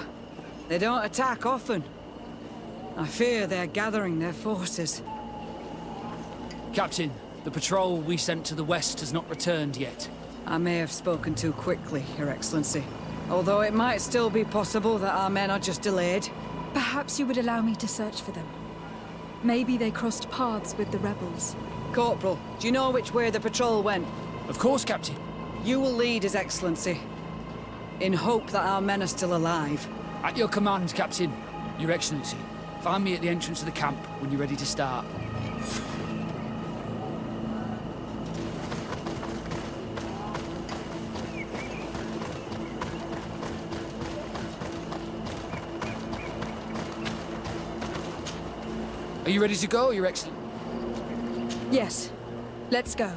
they don't attack often. I fear they're gathering their forces. Captain, the patrol we sent to the west has not returned yet. I may have spoken too quickly, Your Excellency. Although it might still be possible that our men are just delayed. Perhaps you would allow me to search for them. Maybe they crossed paths with the rebels. Corporal, do you know which way the patrol went? Of course, Captain. You will lead, His Excellency, in hope that our men are still alive. At your command, Captain. Your Excellency, find me at the entrance of the camp when you're ready to start. Are you ready to go, Your Excellency? Yes. Let's go.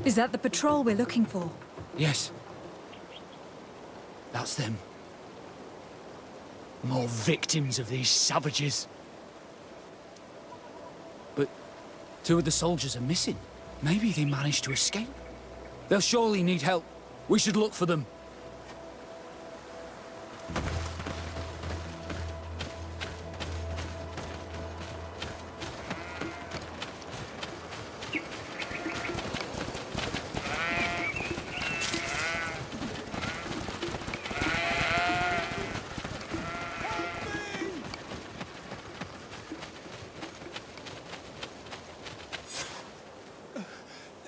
Is that the patrol we're looking for? Yes. That's them. More victims of these savages. But 2 of the soldiers are missing. Maybe they managed to escape. They'll surely need help. We should look for them.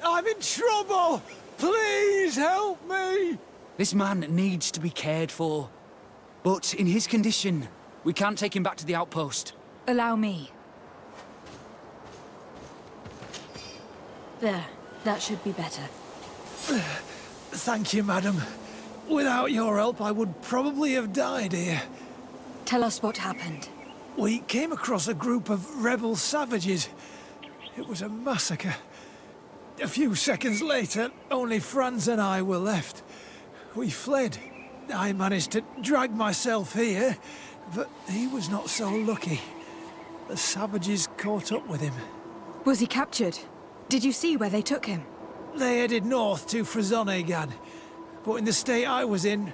I'm in trouble! Please help me! This man needs to be cared for. But in his condition, we can't take him back to the outpost. Allow me. There. That should be better. Thank you, madam. Without your help, I would probably have died here. Tell us what happened. We came across a group of rebel savages. It was a massacre. A few seconds later, only Franz and I were left. We fled. I managed to drag myself here, but he was not so lucky. The savages caught up with him. Was he captured? Did you see where they took him? They headed north to Frazonegan, but in the state I was in,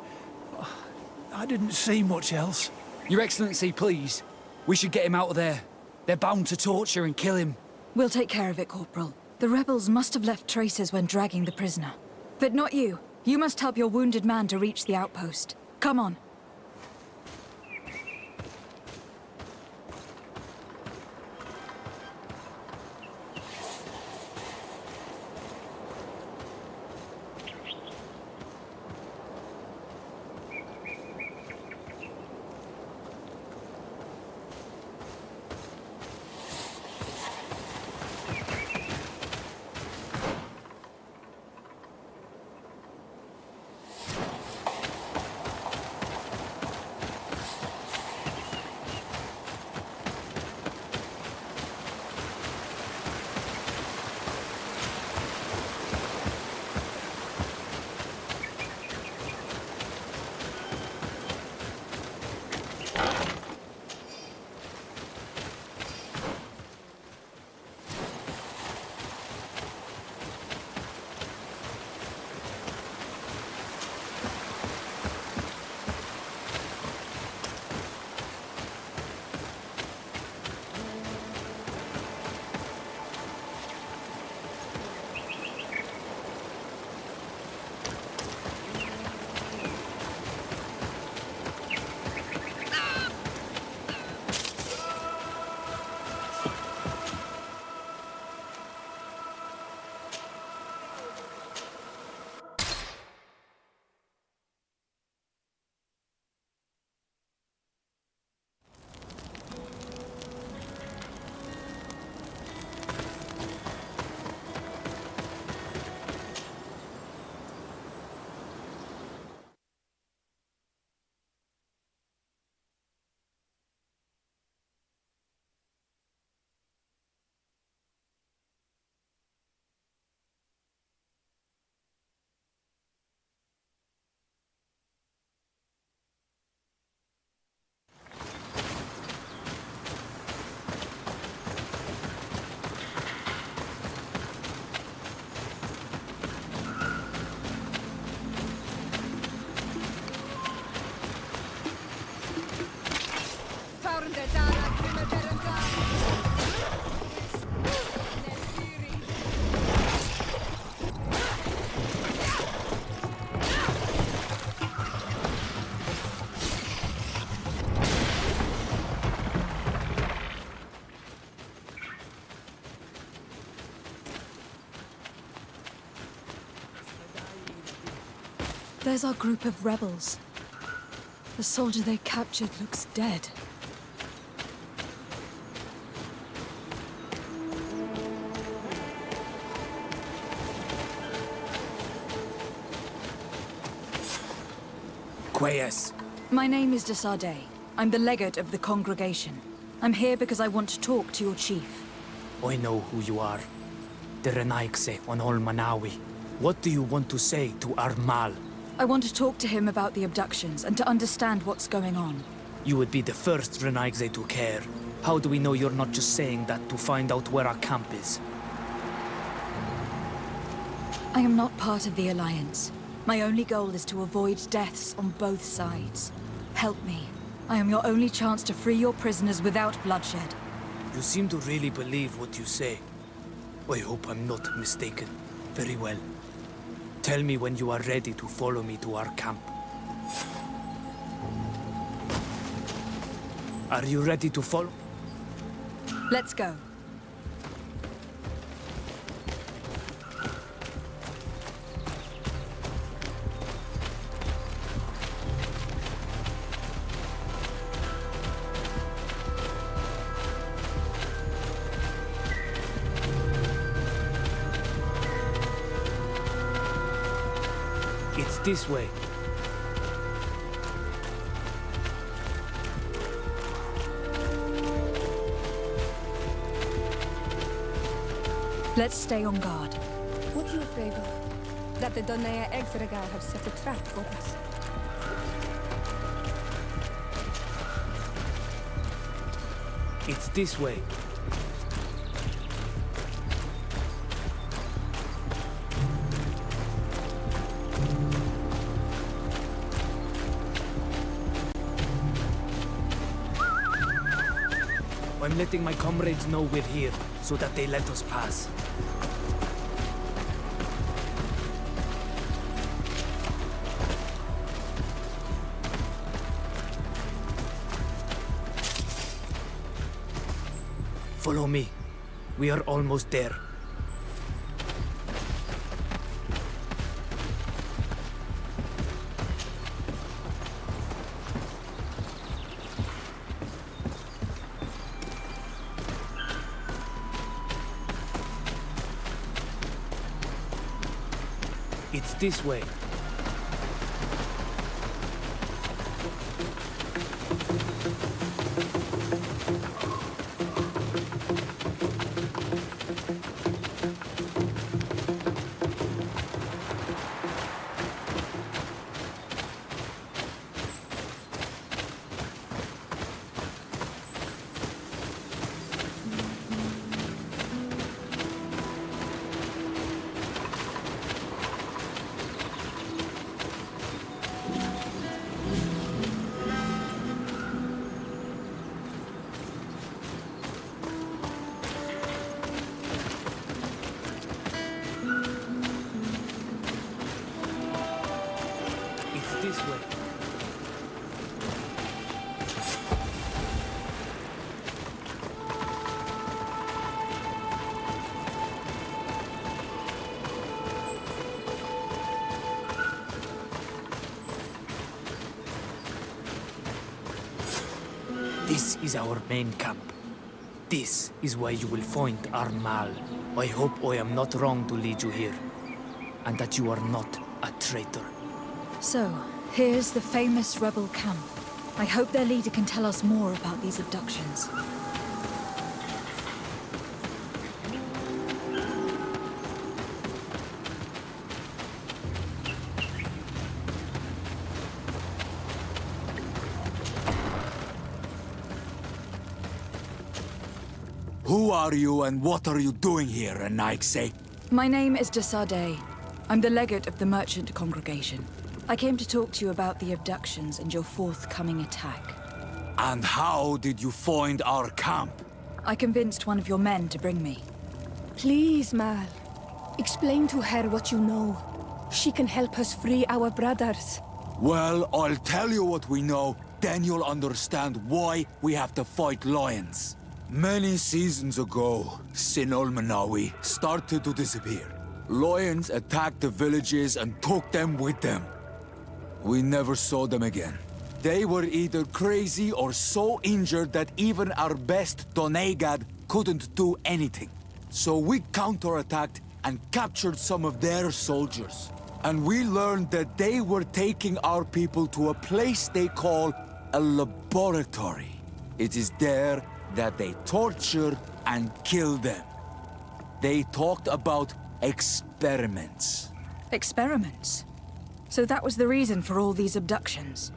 I didn't see much else. Your Excellency, please. We should get him out of there. They're bound to torture and kill him. We'll take care of it, Corporal. The rebels must have left traces when dragging the prisoner. But not you. You must help your wounded man to reach the outpost. Come on. There's our group of rebels. The soldier they captured looks dead. Quayas. My name is de Sardet. I'm the legate of the congregation. I'm here because I want to talk to your chief. I know who you are. The Renaigse on Ol Manawi. What do you want to say to Armal? I want to talk to him about the abductions and to understand what's going on. You would be the first Renaigze to care. How do we know you're not just saying that to find out where our camp is? I am not part of the Alliance. My only goal is to avoid deaths on both sides. Help me. I am your only chance to free your prisoners without bloodshed. You seem to really believe what you say. I hope I'm not mistaken. Very well. Tell me when you are ready to follow me to our camp. Are you ready to follow? Let's go. It's this way. Let's stay on guard. What are you afraid of? That the Donea Exregar have set a trap for us? It's this way. I'm letting my comrades know we're here, so that they let us pass. Follow me. We are almost there. It's this way. This way. This is our main camp. This is where you will find Armal. I hope I am not wrong to lead you here, and that you are not a traitor. So, here's the famous rebel camp. I hope their leader can tell us more about these abductions. Who are you and what are you doing here, Renaigze? My name is Desade. I'm the legate of the merchant congregation. I came to talk to you about the abductions and your forthcoming attack. And how did you find our camp? I convinced one of your men to bring me. Please, Mal. Explain to her what you know. She can help us free our brothers. Well, I'll tell you what we know, then you'll understand why we have to fight lions. Many seasons ago, Sinolmanawi started to disappear. Lions attacked the villages and took them with them. We never saw them again. They were either crazy or so injured that even our best Donegad couldn't do anything. So we counterattacked and captured some of their soldiers. And we learned that they were taking our people to a place they call a laboratory. It is there that they torture and kill them. They talked about experiments. Experiments? So that was the reason for all these abductions.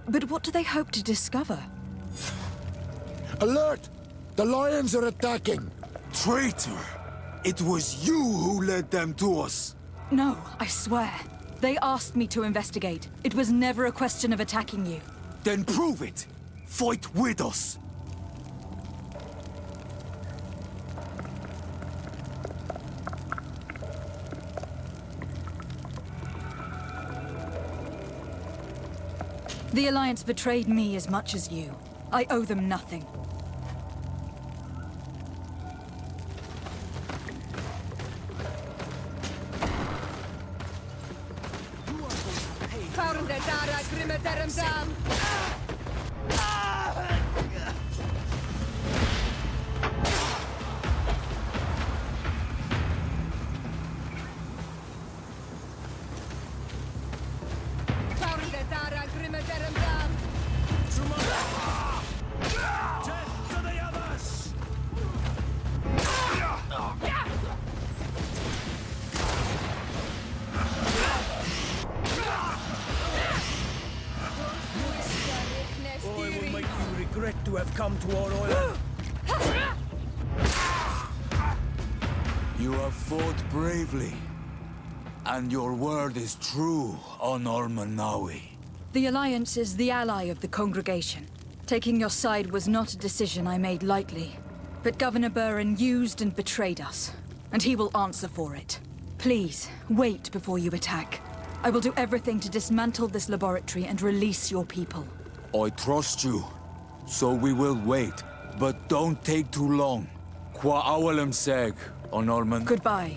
But what do they hope to discover? Alert! The lions are attacking! Traitor! It was you who led them to us! No, I swear. They asked me to investigate. It was never a question of attacking you. Then prove it! Fight with us! The Alliance betrayed me as much as you. I owe them nothing. Regret to have come to our island. You have fought bravely. And your word is true on Almanawi. The Alliance is the ally of the congregation. Taking your side was not a decision I made lightly. But Governor Burren used and betrayed us. And he will answer for it. Please, wait before you attack. I will do everything to dismantle this laboratory and release your people. I trust you. So we will wait. But don't take too long. Qua awalem seg, on Alman. Goodbye.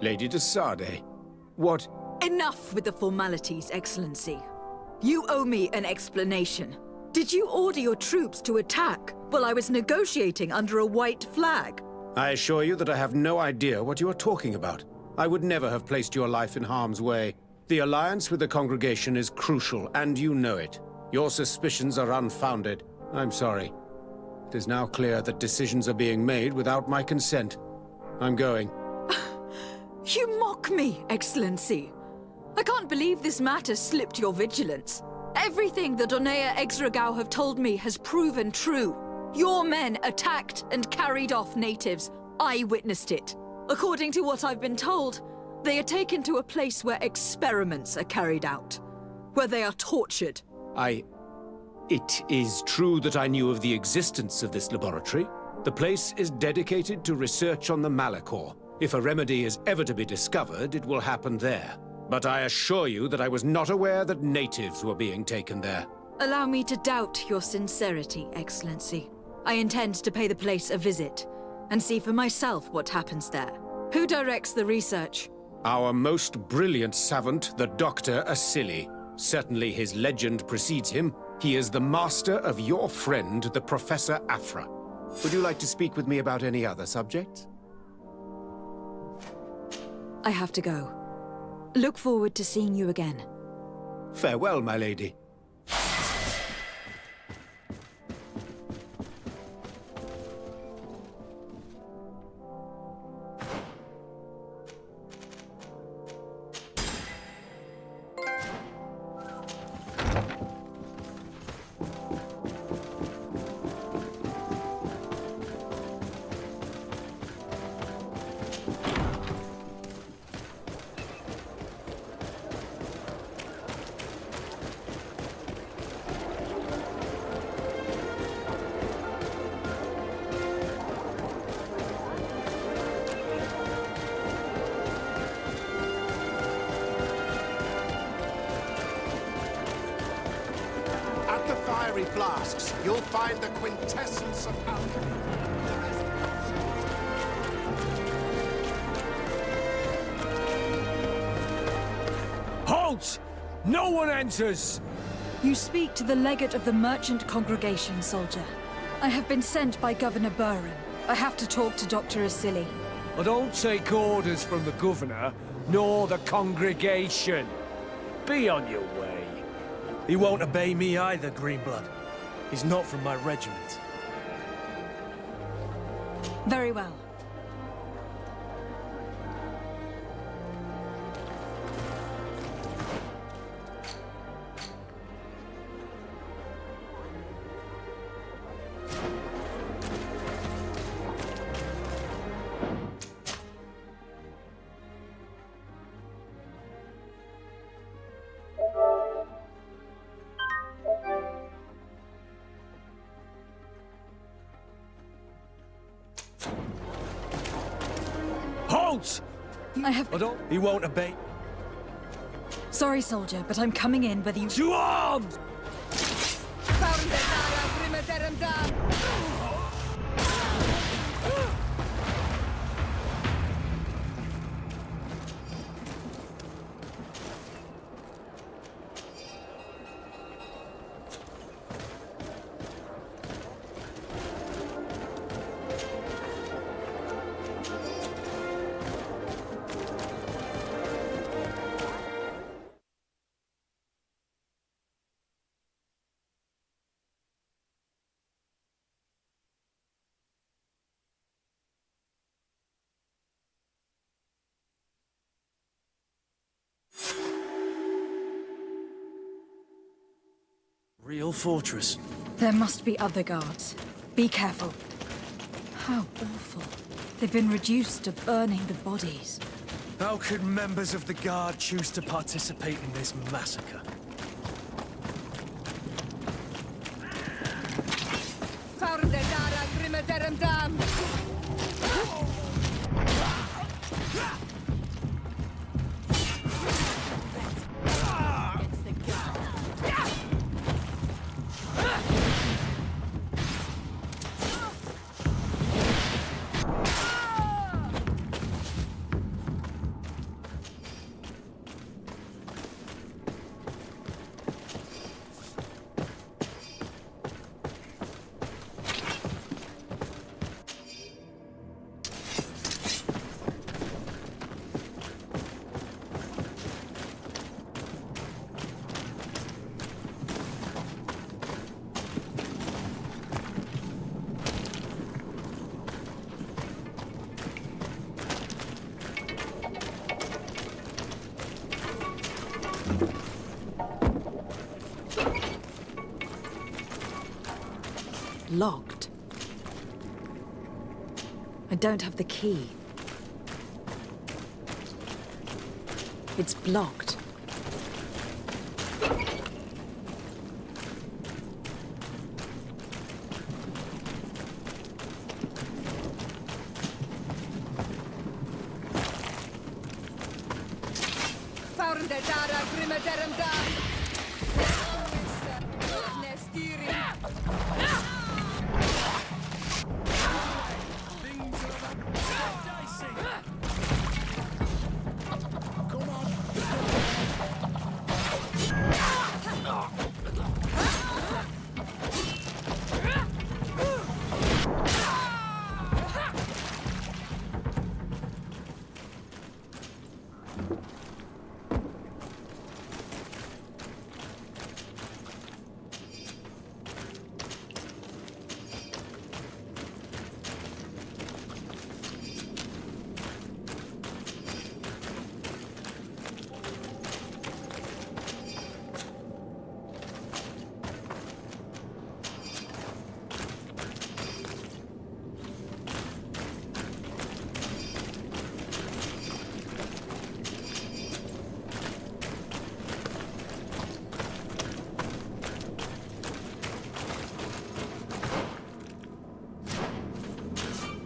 Lady de Sardet, what... Enough with the formalities, Excellency. You owe me an explanation. Did you order your troops to attack while I was negotiating under a white flag? I assure you that I have no idea what you are talking about. I would never have placed your life in harm's way. The alliance with the congregation is crucial, and you know it. Your suspicions are unfounded. I'm sorry. It is now clear that decisions are being made without my consent. I'm going. You mock me, Excellency. I can't believe this matter slipped your vigilance. Everything the Donea Exregao have told me has proven true. Your men attacked and carried off natives. I witnessed it. According to what I've been told, they are taken to a place where experiments are carried out. Where they are tortured. It is true that I knew of the existence of this laboratory. The place is dedicated to research on the Malachor. If a remedy is ever to be discovered, it will happen there. But I assure you that I was not aware that natives were being taken there. Allow me to doubt your sincerity, Excellency. I intend to pay the place a visit and see for myself what happens there. Who directs the research? Our most brilliant savant, the Dr. Asili. Certainly his legend precedes him. He is the master of your friend, the Professor Afra. Would you like to speak with me about any other subjects? I have to go. Look forward to seeing you again. Farewell, my lady. Flasks, you'll find the quintessence of alchemy. Halt! No one enters! You speak to the legate of the merchant congregation, soldier. I have been sent by Governor Burren. I have to talk to Dr. Asili. I don't take orders from the governor, nor the congregation. Be on your way. He won't obey me either, Greenblood. He's not from my regiment. Very well. He won't obey. Sorry, soldier, but I'm coming in whether you... To arms! Real fortress. There must be other guards. Be careful. How awful. They've been reduced to burning the bodies. How could members of the guard choose to participate in this massacre? Locked. I don't have the key. It's blocked.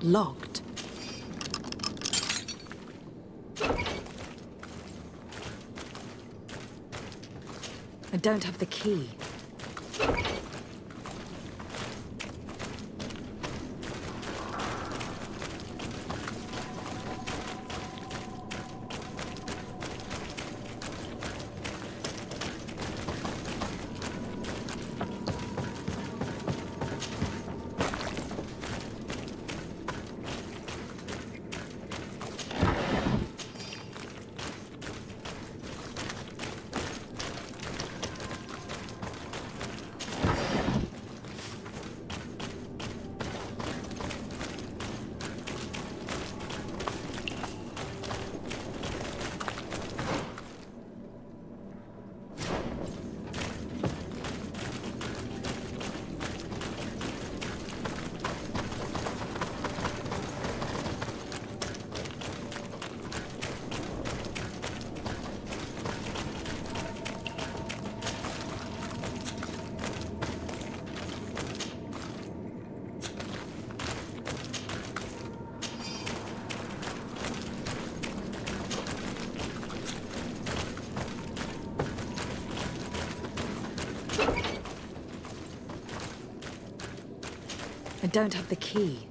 Locked. I don't have the key. I don't have the key.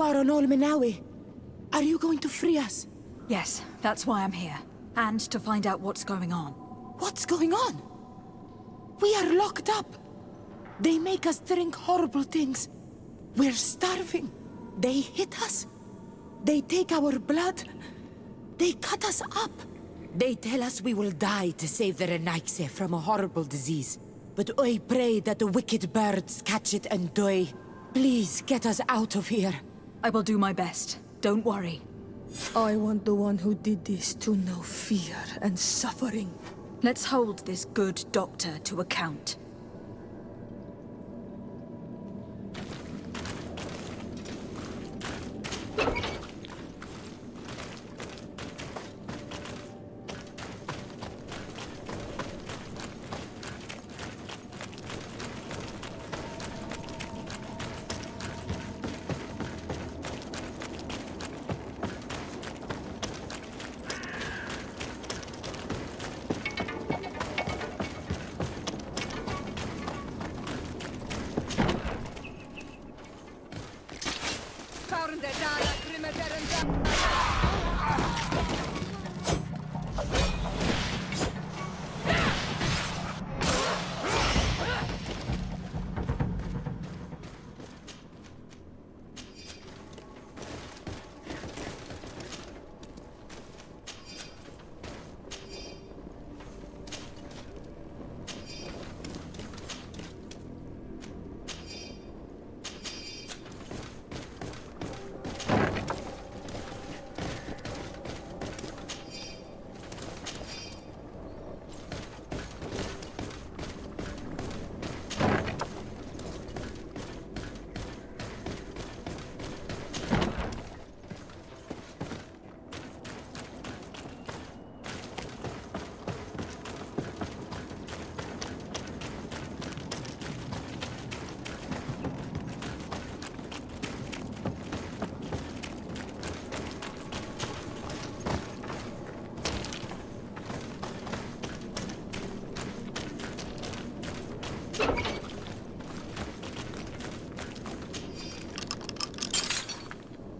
You are on Olmenawi. Are you going to free us? Yes, that's why I'm here. And to find out what's going on. What's going on? We are locked up. They make us drink horrible things. We're starving. They hit us. They take our blood. They cut us up. They tell us we will die to save the Renaigse from a horrible disease. But I pray that the wicked birds catch it and die. Please get us out of here. I will do my best. Don't worry. I want the one who did this to know fear and suffering. Let's hold this good doctor to account.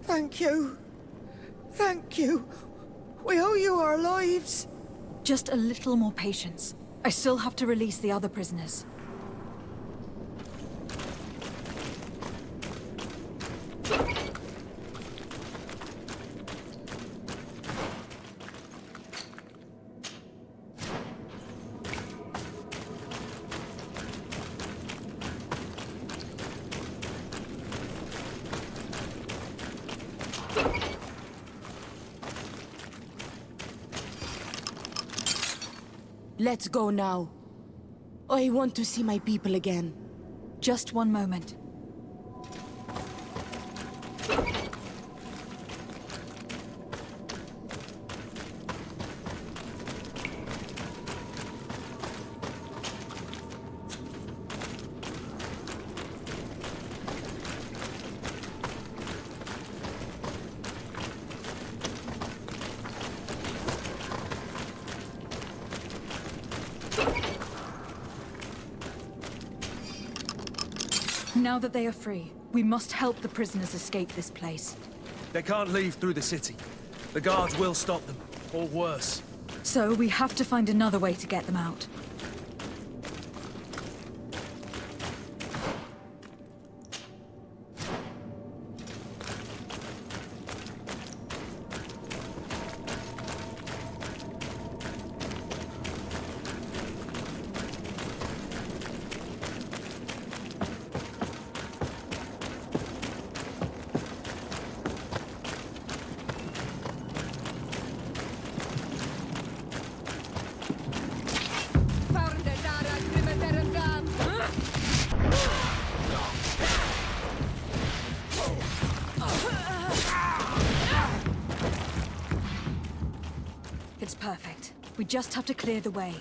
Thank you. Thank you. We owe you our lives. Just a little more patience. I still have to release the other prisoners. Let's go now. I want to see my people again. Just one moment. Now that they are free, we must help the prisoners escape this place. They can't leave through the city. The guards will stop them, or worse. So we have to find another way to get them out. It's perfect. We just have to clear the way.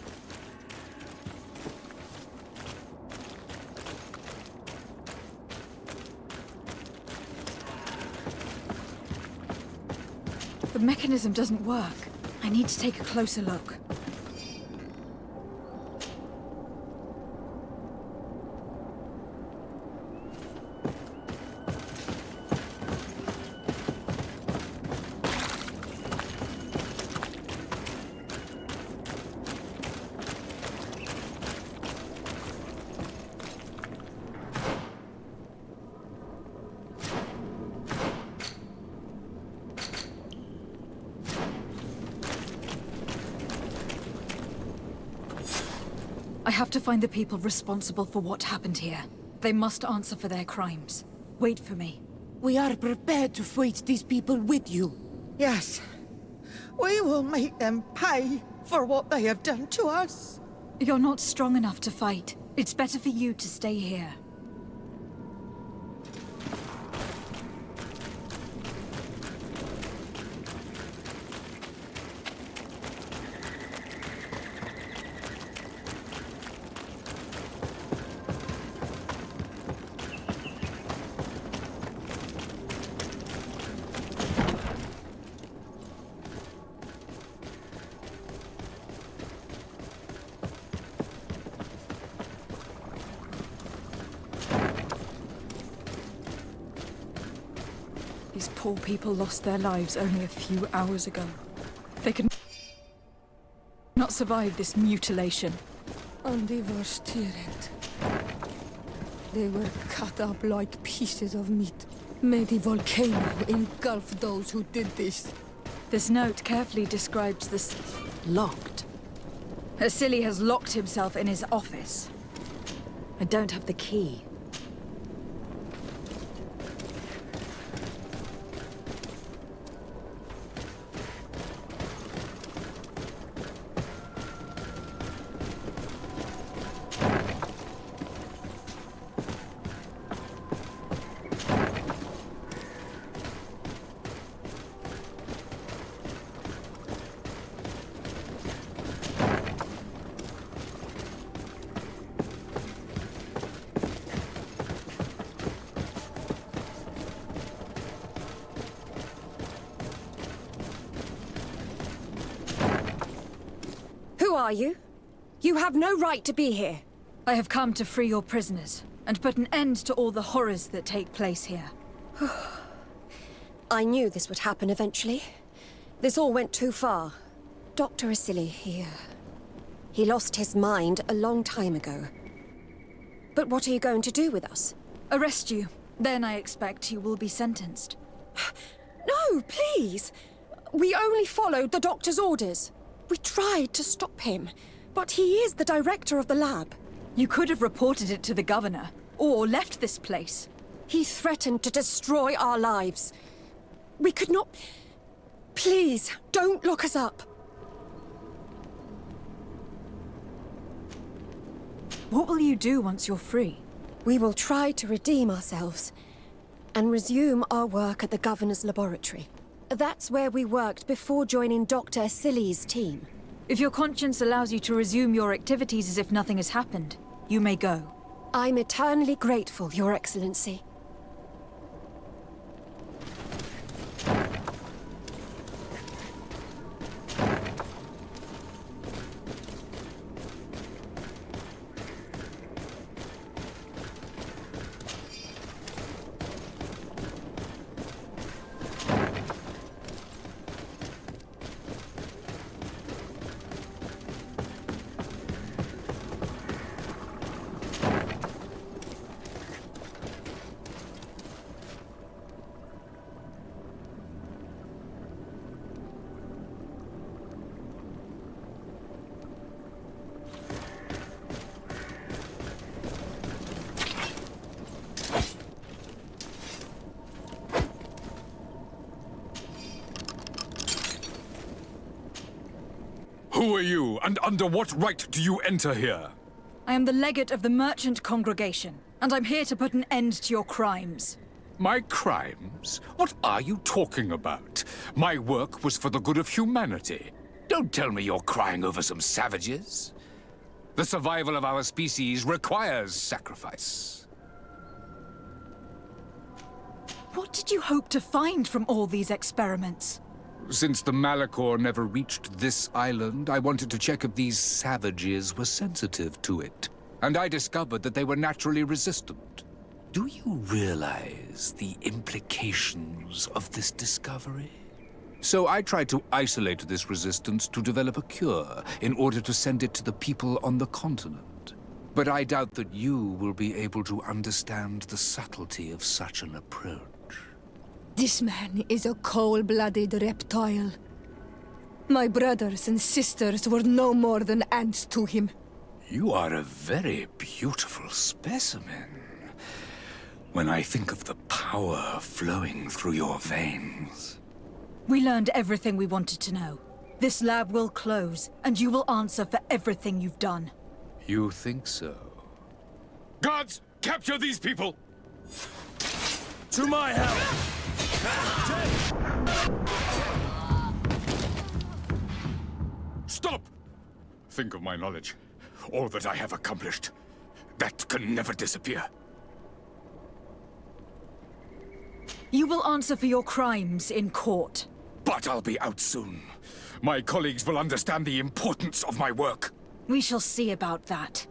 The mechanism doesn't work. I need to take a closer look. I have to find the people responsible for what happened here. They must answer for their crimes. Wait for me. We are prepared to fight these people with you. Yes. We will make them pay for what they have done to us. You're not strong enough to fight. It's better for you to stay here. These poor people lost their lives only a few hours ago. They could not survive this mutilation. And they were steered. They were cut up like pieces of meat. May the volcano engulf those who did this. This note carefully describes this... Locked. Asili has locked himself in his office. I don't have the key. Who are you? You have no right to be here. I have come to free your prisoners, and put an end to all the horrors that take place here. I knew this would happen eventually. This all went too far. Dr. Asili, he lost his mind a long time ago. But what are you going to do with us? Arrest you. Then I expect you will be sentenced. No, please! We only followed the doctor's orders. We tried to stop him, but he is the director of the lab. You could have reported it to the governor, or left this place. He threatened to destroy our lives. We could not... Please, don't lock us up. What will you do once you're free? We will try to redeem ourselves and resume our work at the governor's laboratory. That's where we worked before joining Dr. Asili's team. If your conscience allows you to resume your activities as if nothing has happened, you may go. I'm eternally grateful, Your Excellency. Who are you, and under what right do you enter here? I am the legate of the merchant congregation, and I'm here to put an end to your crimes. My crimes? What are you talking about? My work was for the good of humanity. Don't tell me you're crying over some savages. The survival of our species requires sacrifice. What did you hope to find from all these experiments? Since the Malachor never reached this island, I wanted to check if these savages were sensitive to it. And I discovered that they were naturally resistant. Do you realize the implications of this discovery? So I tried to isolate this resistance to develop a cure in order to send it to the people on the continent. But I doubt that you will be able to understand the subtlety of such an approach. This man is a cold-blooded reptile. My brothers and sisters were no more than ants to him. You are a very beautiful specimen. When I think of the power flowing through your veins. We learned everything we wanted to know. This lab will close, and you will answer for everything you've done. You think so? Guards, capture these people! To my help! Stop! Think of my knowledge. All that I have accomplished. That can never disappear. You will answer for your crimes in court. But I'll be out soon. My colleagues will understand the importance of my work. We shall see about that.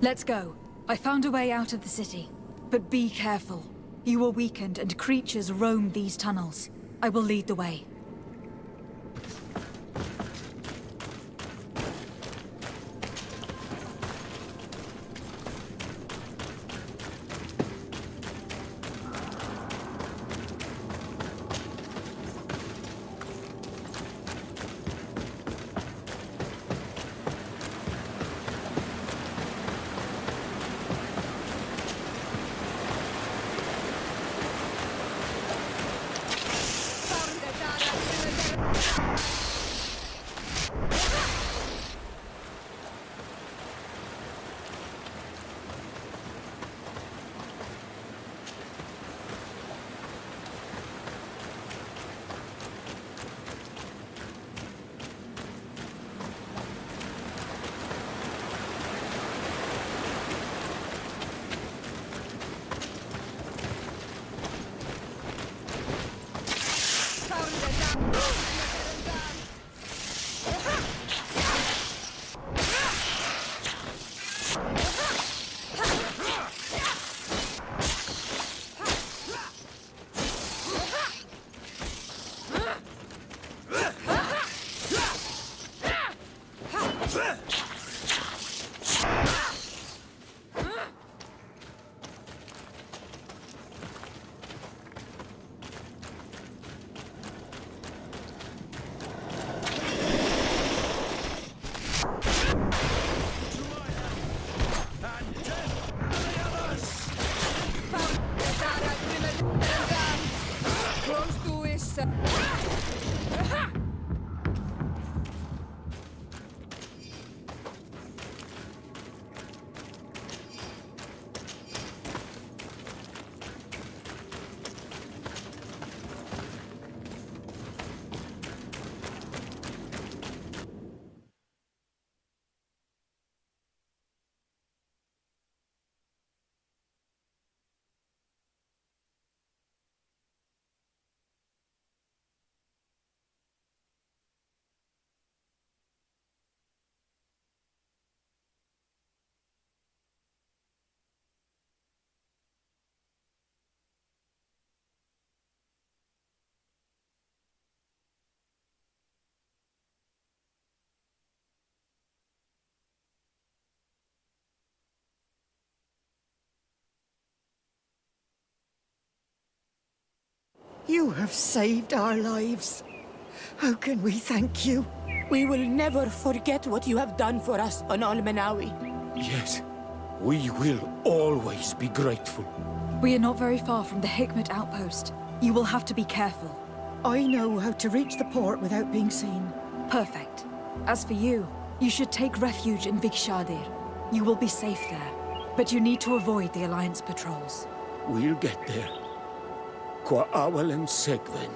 Let's go. I found a way out of the city. But be careful. You are weakened and creatures roam these tunnels. I will lead the way. You have saved our lives. How can we thank you? We will never forget what you have done for us on Almenawi. Yes, we will always be grateful. We are not very far from the Hikmet outpost. You will have to be careful. I know how to reach the port without being seen. Perfect. As for you, you should take refuge in Vikshadir. You will be safe there. But you need to avoid the Alliance patrols. We'll get there. Qua awal and segven.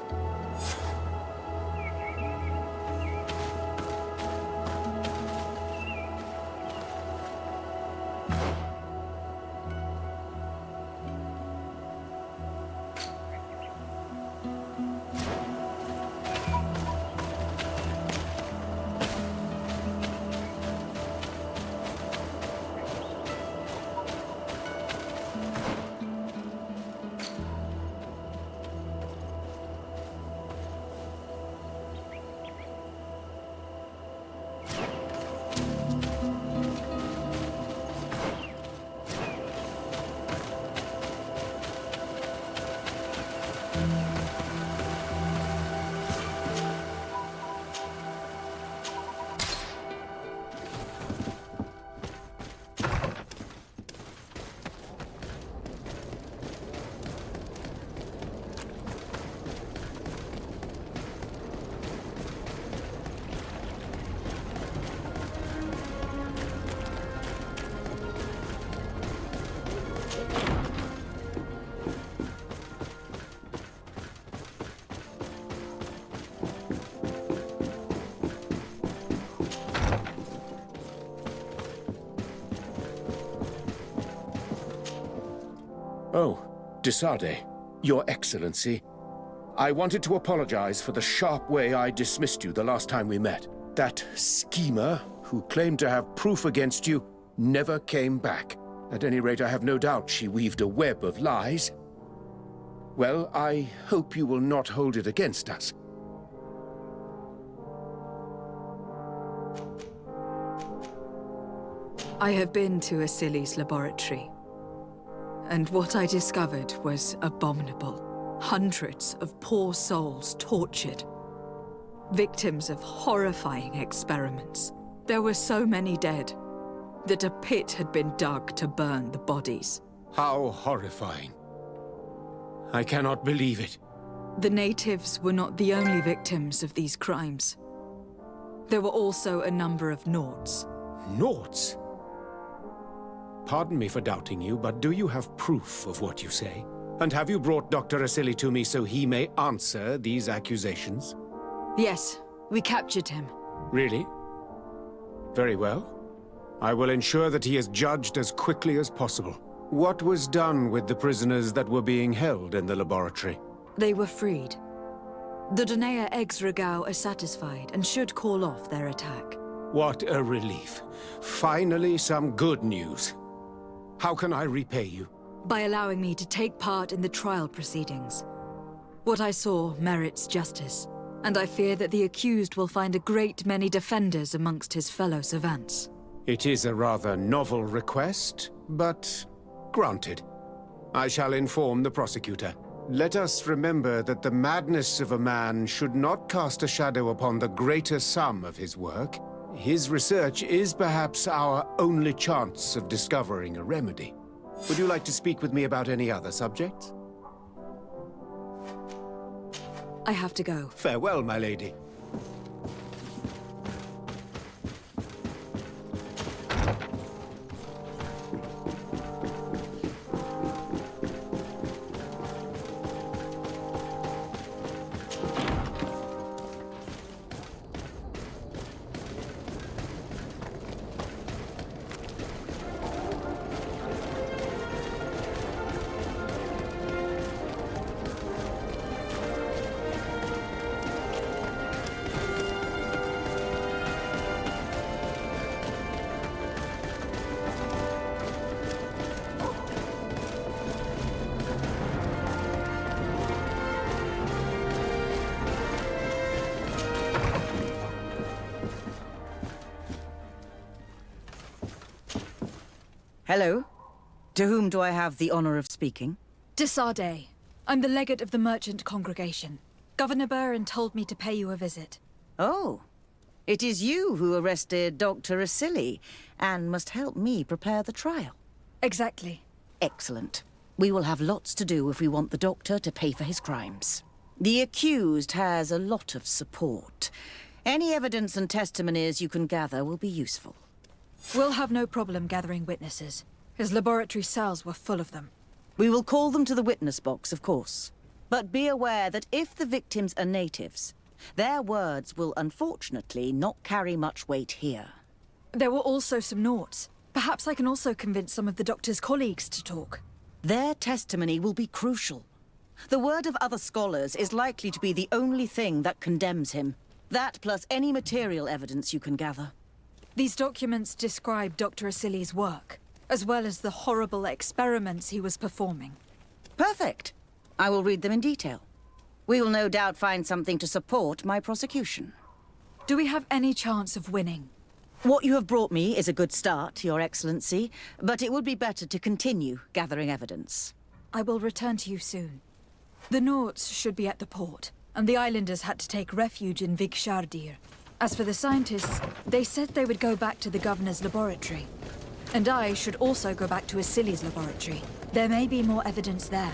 Oh, Desade, Your Excellency. I wanted to apologize for the sharp way I dismissed you the last time we met. That schemer, who claimed to have proof against you, never came back. At any rate, I have no doubt she weaved a web of lies. Well, I hope you will not hold it against us. I have been to Asili's laboratory, and what I discovered was abominable. Hundreds of poor souls tortured, victims of horrifying experiments. There were so many dead that a pit had been dug to burn the bodies. How horrifying. I cannot believe it. The natives were not the only victims of these crimes. There were also a number of Nauts. Nauts? Pardon me for doubting you, but do you have proof of what you say? And have you brought Dr. Asili to me so he may answer these accusations? Yes, we captured him. Really? Very well. I will ensure that he is judged as quickly as possible. What was done with the prisoners that were being held in the laboratory? They were freed. The Donea Exregao are satisfied and should call off their attack. What a relief. Finally, some good news. How can I repay you? By allowing me to take part in the trial proceedings. What I saw merits justice, and I fear that the accused will find a great many defenders amongst his fellow savants. It is a rather novel request, but granted. I shall inform the prosecutor. Let us remember that the madness of a man should not cast a shadow upon the greater sum of his work. His research is perhaps our only chance of discovering a remedy. Would you like to speak with me about any other subjects? I have to go. Farewell, my lady. Hello. To whom do I have the honor of speaking? Desade. I'm the legate of the merchant congregation. Governor Burin told me to pay you a visit. Oh. It is you who arrested Dr. Asili and must help me prepare the trial. Exactly. Excellent. We will have lots to do if we want the doctor to pay for his crimes. The accused has a lot of support. Any evidence and testimonies you can gather will be useful. We'll have no problem gathering witnesses. His laboratory cells were full of them. We will call them to the witness box, of course. But be aware that if the victims are natives, their words will unfortunately not carry much weight here. There were also some Nauts. Perhaps I can also convince some of the doctor's colleagues to talk. Their testimony will be crucial. The word of other scholars is likely to be the only thing that condemns him. That plus any material evidence you can gather. These documents describe Dr. Asili's work, as well as the horrible experiments he was performing. Perfect. I will read them in detail. We will no doubt find something to support my prosecution. Do we have any chance of winning? What you have brought me is a good start, Your Excellency, but it would be better to continue gathering evidence. I will return to you soon. The Nauts should be at the port, and the islanders had to take refuge in Vigshardir. As for the scientists, they said they would go back to the governor's laboratory. And I should also go back to Asili's laboratory. There may be more evidence there.